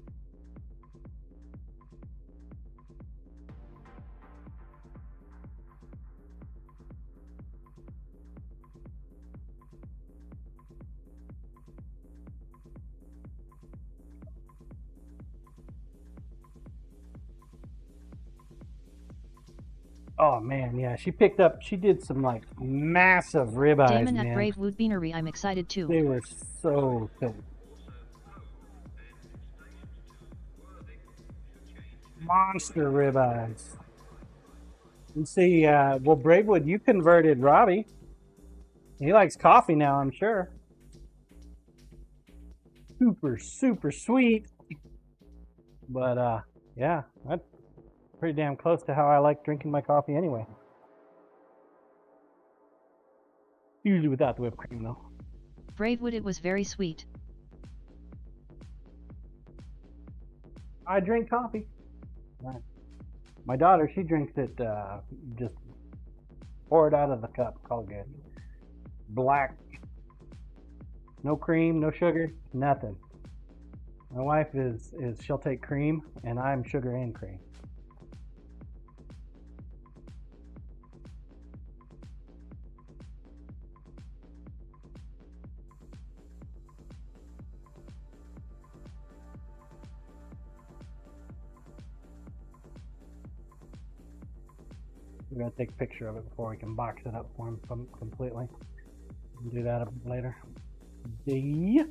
Oh man, yeah, she did some like massive ribeyes, Damon man. at Bravewood Beanery, I'm excited too. They were so thick. Monster ribeyes. You see, well, Bravewood, you converted Robbie. He likes coffee now, I'm sure. Super, super sweet. But, yeah, that's pretty damn close to how I like drinking my coffee anyway. Usually without the whipped cream, though. Bravewood, it was very sweet. I drink coffee. My daughter, she drinks it, just pour it out of the cup, call it good. Black. No cream, no sugar, nothing. My wife is she'll take cream, and I'm sugar and cream. We're gonna take a picture of it before we can box it up for him completely. We'll do that later. We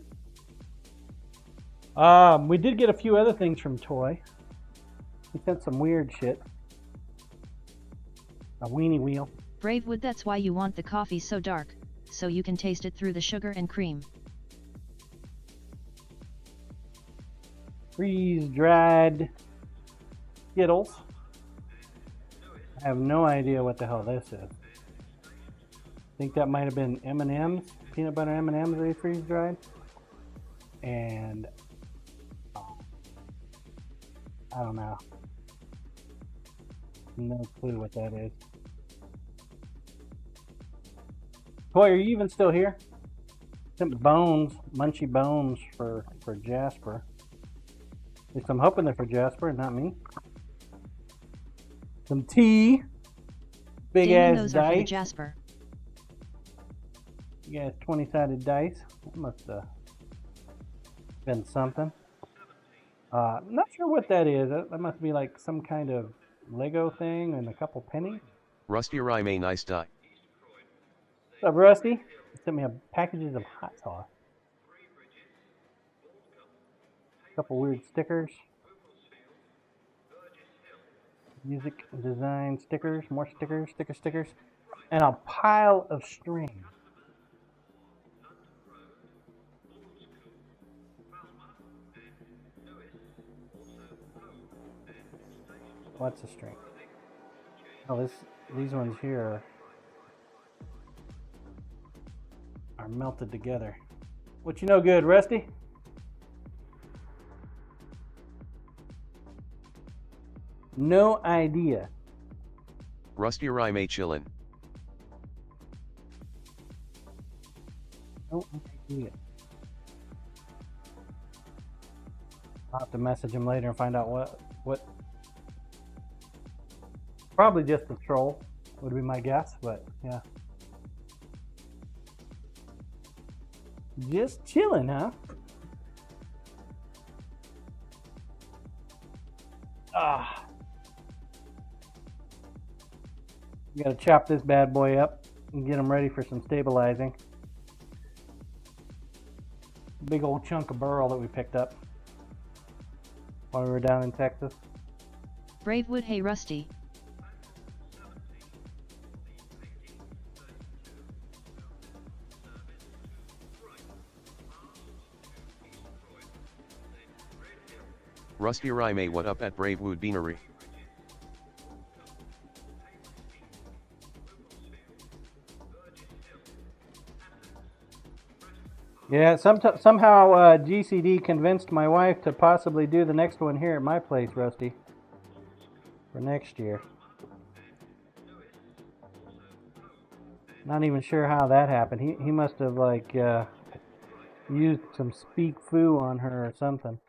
did get a few other things from Toy. He sent some weird shit. A weenie wheel. Bravewood, that's why you want the coffee so dark, so you can taste it through the sugar and cream. Freeze-dried Skittles. I have no idea what the hell this is. I think that might have been M&M's, peanut butter M&M's they freeze-dried. And I don't know. No clue what that is. Toy, are you even still here? Some bones, munchy bones for Jasper. At least I'm hoping they're for Jasper and not me. Some tea. Big Damon, ass those are for the dice. Jasper. You guys 20-sided dice. That must have been something. Not sure what that is. That must be like some kind of Lego thing and a couple pennies. Rusty Rime, nice die. What's up, Rusty? He sent me packages of hot sauce. A couple weird stickers. Music design stickers, more stickers, stickers, and a pile of string. What's the string? Oh, these ones here are melted together. What you know good, Rusty? No idea. Rusty Rime chillin'. No idea. I'll have to message him later and find out what. Probably just a troll would be my guess, but yeah. Just chilling, huh? Ah. We gotta chop this bad boy up and get him ready for some stabilizing. Big old chunk of burl that we picked up while we were down in Texas. Bravewood, hey Rusty. Rusty Rime, what up at Bravewood Beanery? Yeah, somehow GCD convinced my wife to possibly do the next one here at my place, Rusty, for next year. Not even sure how that happened. He must have like used some speak foo on her or something.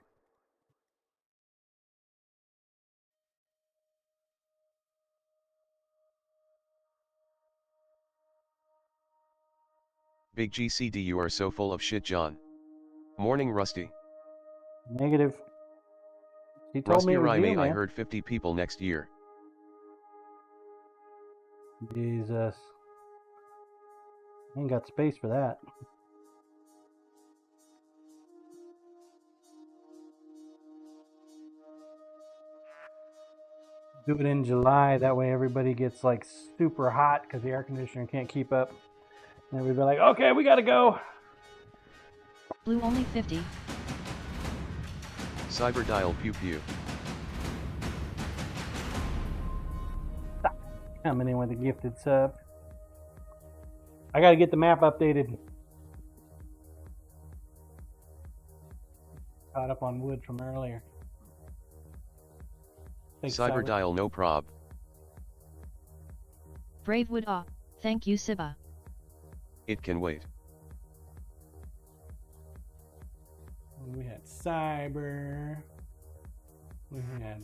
Big GCD, you are so full of shit, John. Morning, Rusty. Negative. He told Rusty me it was Rime, you, I man. heard 50 people next year. Jesus. Ain't got space for that. Do it in July. That way everybody gets like super hot because the air conditioner can't keep up. And everybody like, okay, we gotta go. Blue only 50. Cyberdial pew pew. Coming in with a gifted sub. I gotta get the map updated. Caught up on wood from earlier. Thanks, Cyberdial no prob. Bravewood ah. Thank you Siba. It can wait. We had Cyber. We had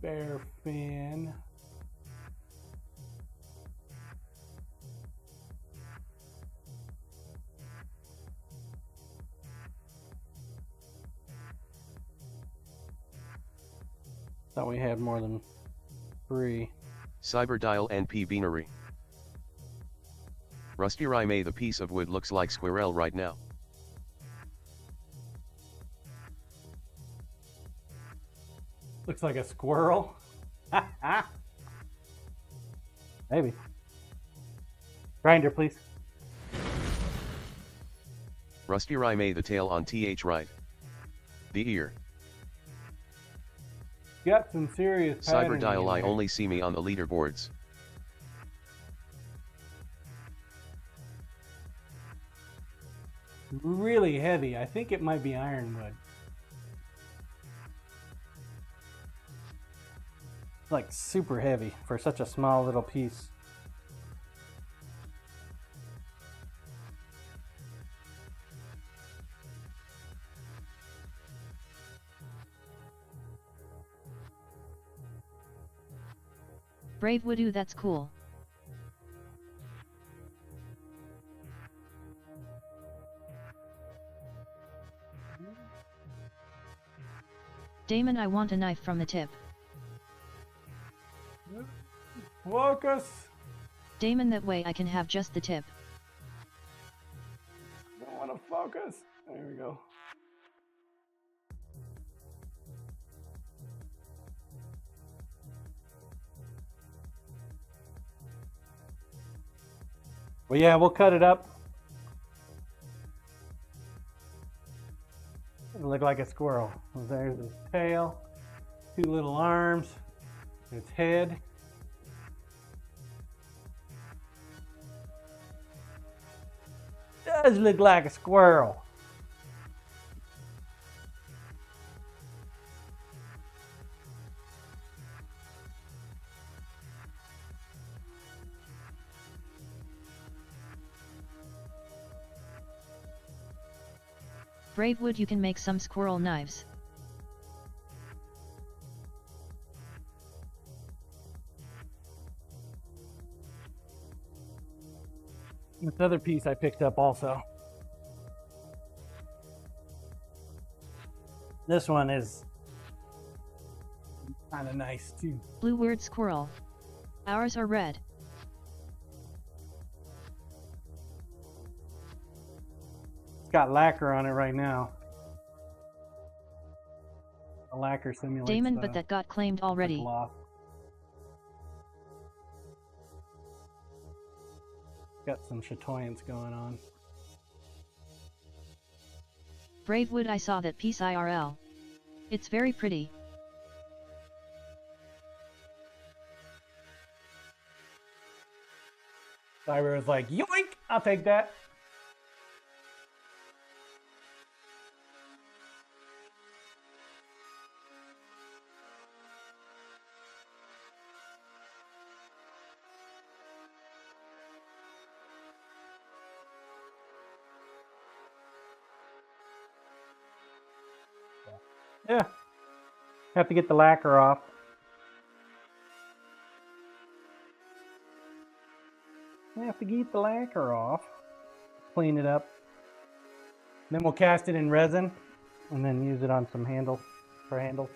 Bearfin. Thought we had more than 3. Cyberdial NP Beanery. Rusty Rime, the piece of wood looks like squirrel right now. Looks like a squirrel. Maybe. Grinder, please. Rusty Rime, the tail on TH right. The ear. Got some serious patterning Cyberdial, in I there. only see me on the leaderboards. Really heavy. I think it might be ironwood. Like super heavy for such a small little piece. Bravewood ooh, that's cool. Damon, I want a knife from the tip. Focus! Damon, that way I can have just the tip. I want to focus. There we go. Well, yeah, we'll cut it up. It'll look like a squirrel. There's its tail, 2 little arms, its head. Does look like a squirrel. Bravewood, you can make some squirrel knives. This other piece I picked up also. This one is kind of nice too. Blue word squirrel. Ours are red. It's got lacquer on it right now. The lacquer simulates Damon, the but that got claimed already. gloss. Got some chatoyance going on. Bravewood, I saw that piece IRL. It's very pretty. Cyber was like, yoink, I'll take that. Yeah, have to get the lacquer off. Have to get the lacquer off, clean it up. Then we'll cast it in resin and then use it on some handles for handles.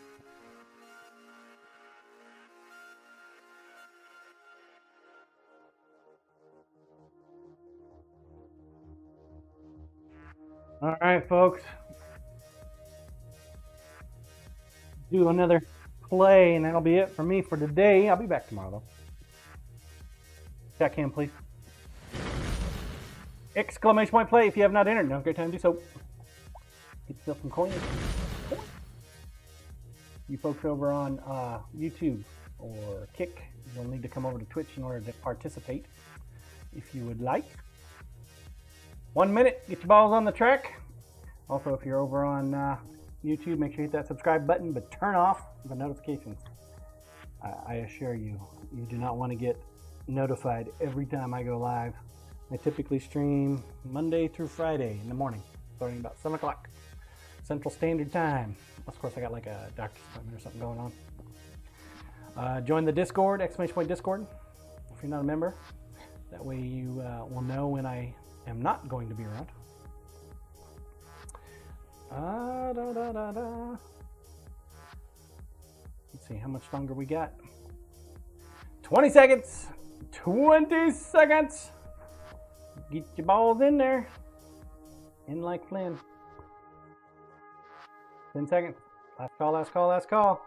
All right, folks. Do another play, and that'll be it for me for today. I'll be back tomorrow, though. Chat cam, please. Exclamation point play if you have not entered. Now's a great time to do so. Get yourself some coins. You folks over on YouTube or Kick, you'll need to come over to Twitch in order to participate if you would like. 1 minute, get your balls on the track. Also, if you're over on YouTube, make sure you hit that subscribe button, but turn off the notifications. I assure you, you do not want to get notified every time I go live. I typically stream Monday through Friday in the morning, starting about 7 o'clock Central Standard Time. Of course, I got like a doctor's appointment or something going on. Join the Discord, exclamation point Discord, if you're not a member. That way you will know when I am not going to be around. Let's see how much longer we got. 20 seconds. 20 seconds. Get your balls in there. In like Flynn. 10 seconds. Last call, last call, last call.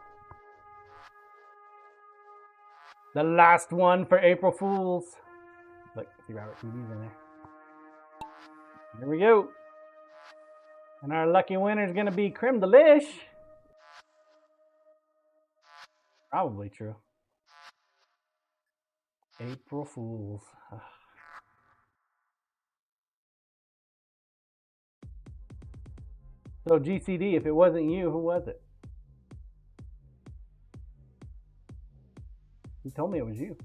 The last one for April Fools. Look, see Robert TV's in there. Here we go. And our lucky winner is going to be Creme Delish. Probably true. April Fools. So GCD, if it wasn't you, who was it? You told me it was you.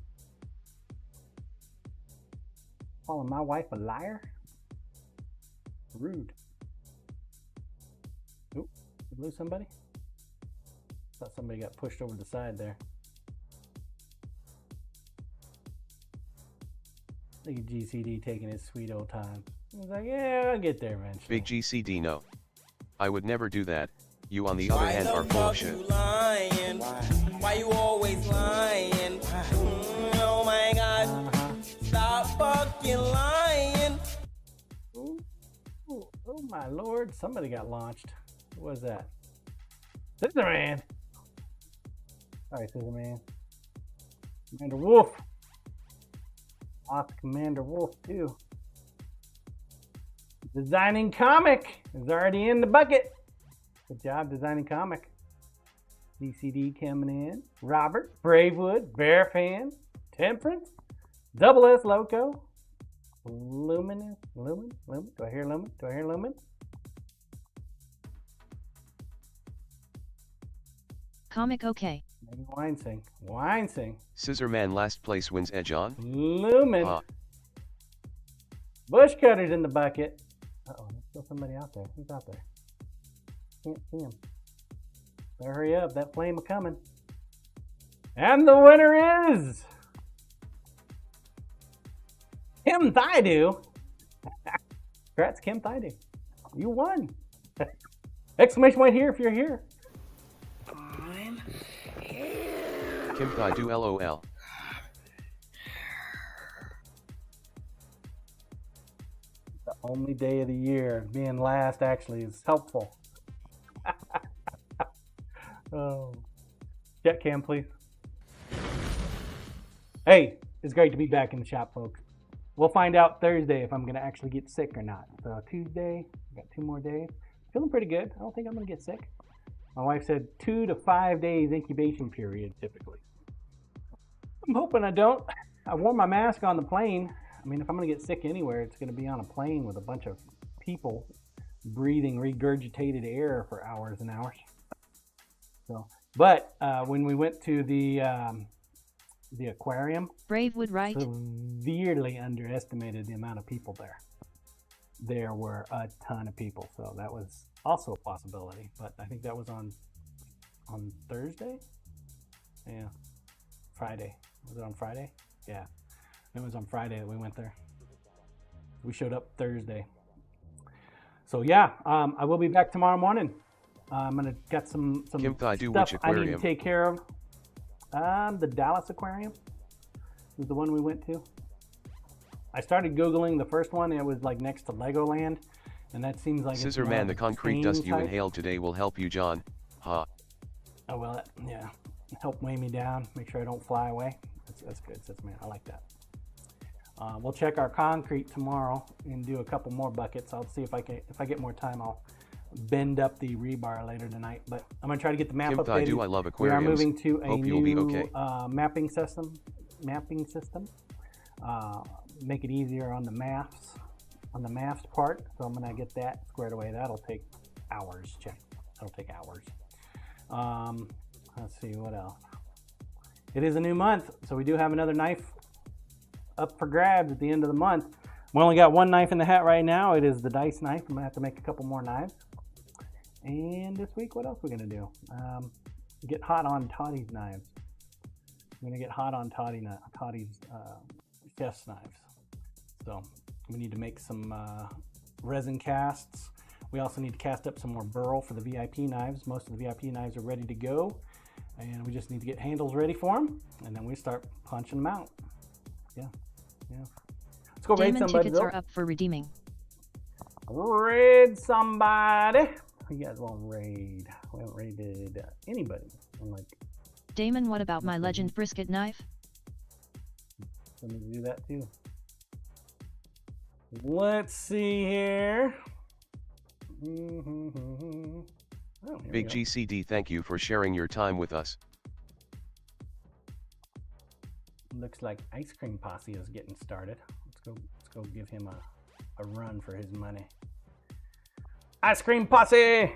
Calling my wife a liar? Rude. Oop, did we lose somebody? Thought somebody got pushed over the side there. Look at GCD taking his sweet old time. He's like, yeah, I'll get there eventually. Big GCD, no. I would never do that. You on the other hand are full of shit. Why you always lying? Oh my God. Stop fucking lying. Oh my lord, somebody got launched. Who was that? Scissor Man. Sorry, Scissor Man. Commander Wolf. Lost Commander Wolf too. Designing Comic is already in the bucket. Good job, Designing Comic. DCD coming in. Robert, Bravewood, Bear Fan, Temperance, Double S Loco, Lumin. Do I hear Lumin? Do I hear Lumin? Comic okay. Maybe Wine Sing. Wine Sing. Scissor Man last place wins edge on. Lumin. Bush Cutter's in the bucket. Uh-oh, there's still somebody out there. Who's out there? Can't see him. Better hurry up, that flame a-coming. And the winner is... Kim Thaidu. Congrats, Kim Thaidu. You won. Exclamation point here if you're here. I'm here. Kim Thaidu LOL. The only day of the year. Being last actually is helpful. Oh. Jet cam, please. Hey, it's great to be back in the shop, folks. We'll find out Thursday if I'm going to actually get sick or not. So Tuesday, got 2 more days. Feeling pretty good. I don't think I'm going to get sick. My wife said 2 to 5 days incubation period, typically. I'm hoping I don't. I wore my mask on the plane. I mean, if I'm going to get sick anywhere, it's going to be on a plane with a bunch of people breathing regurgitated air for hours and hours. So, but when we went to the aquarium, Bravewood, right? Severely underestimated the amount of people there. There were a ton of people, so that was also a possibility. But I think that was on Thursday. Yeah, Friday. Was it on Friday? Yeah, it was on Friday that we went there. We showed up Thursday. So yeah, I will be back tomorrow morning. I'm gonna get some Kim Thaidu, stuff which I need aquarium? to take care of. The Dallas Aquarium was the one we went to. I started Googling the first one. It was like next to Legoland, and that seems like Scissor it's Man, more the concrete theme dust you type. inhaled today will help you, John. Ha. Oh well, yeah. Help weigh me down. Make sure I don't fly away. That's good. That's man. I like that. We'll check our concrete tomorrow and do a couple more buckets. I'll see if I get more time. I'll bend up the rebar later tonight. But I'm gonna try to get the map Kim updated. do I love We are aquariums. moving to a Hope you'll be new okay. mapping system. Make it easier on the maps part. So I'm gonna get that squared away. That'll take hours. Check. That'll take hours. Let's see what else. It is a new month, so we do have another knife up for grabs at the end of the month. We only got one knife in the hat right now. It is the dice knife. I'm gonna have to make a couple more knives. And this week, what else are we gonna do? Get hot on Toddy's knives. I'm gonna get hot on Toddy's chef's knives. So we need to make some resin casts. We also need to cast up some more burl for the VIP knives. Most of the VIP knives are ready to go. And we just need to get handles ready for them. And then we start punching them out. Yeah. Let's go raid Damon somebody. tickets are up for redeeming. Raid somebody. Who you guys want to raid? We haven't raided anybody. I'm like, Damon, what about my legend brisket knife? let me do that too. Let's see here. Oh, here Big GCD, thank you for sharing your time with us. Looks like Ice Cream Posse is getting started. Let's go give him a run for his money. Ice Cream Posse!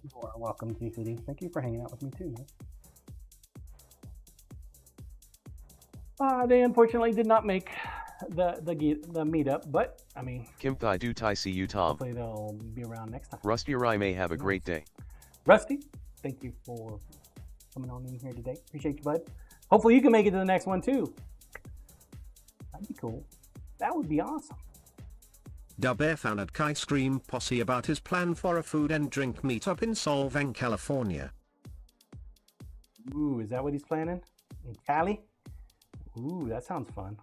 You are welcome, GCD. Thank you for hanging out with me too, man. They unfortunately did not make the meetup, but I mean, Kim Thai do Tai see you Tom. hopefully they'll be around next time. Rusty or I may have a great day. Rusty, thank you for coming on in here today. Appreciate you, bud. Hopefully you can make it to the next one too. That'd be cool. That would be awesome. Dubbear found at Ice Cream Posse about his plan for a food and drink meetup in Solvang, California. Ooh, is that what he's planning? In Cali? Ooh, that sounds fun.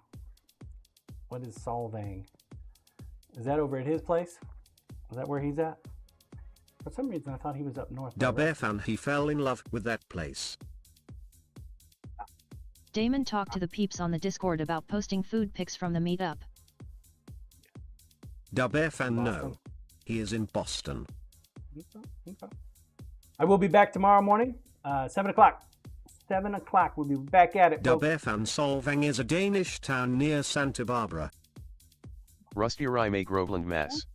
What is Solvang? Is that over at his place? Is that where he's at? For some reason, I thought he was up north. Dubbear found he fell in love with that place. Damon talked to the peeps on the Discord about posting food pics from the meetup. Dubbear fan no. He is in Boston. Okay. I will be back tomorrow morning, 7 o'clock. 7 o'clock, we'll be back at it, folks. Dubbear fan Solvang is a Danish town near Santa Barbara. Rusty or I may Groveland, Mass.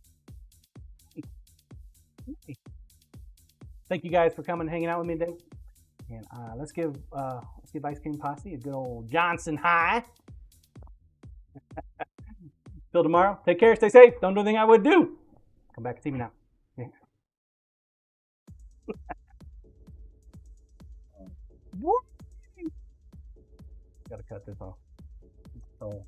Thank you guys for coming and hanging out with me today. And let's give Ice Cream Posse a good old Johnson high. Till tomorrow, take care, stay safe, don't do anything I would do. Come back and see me now. Yeah. Gotta cut this off. So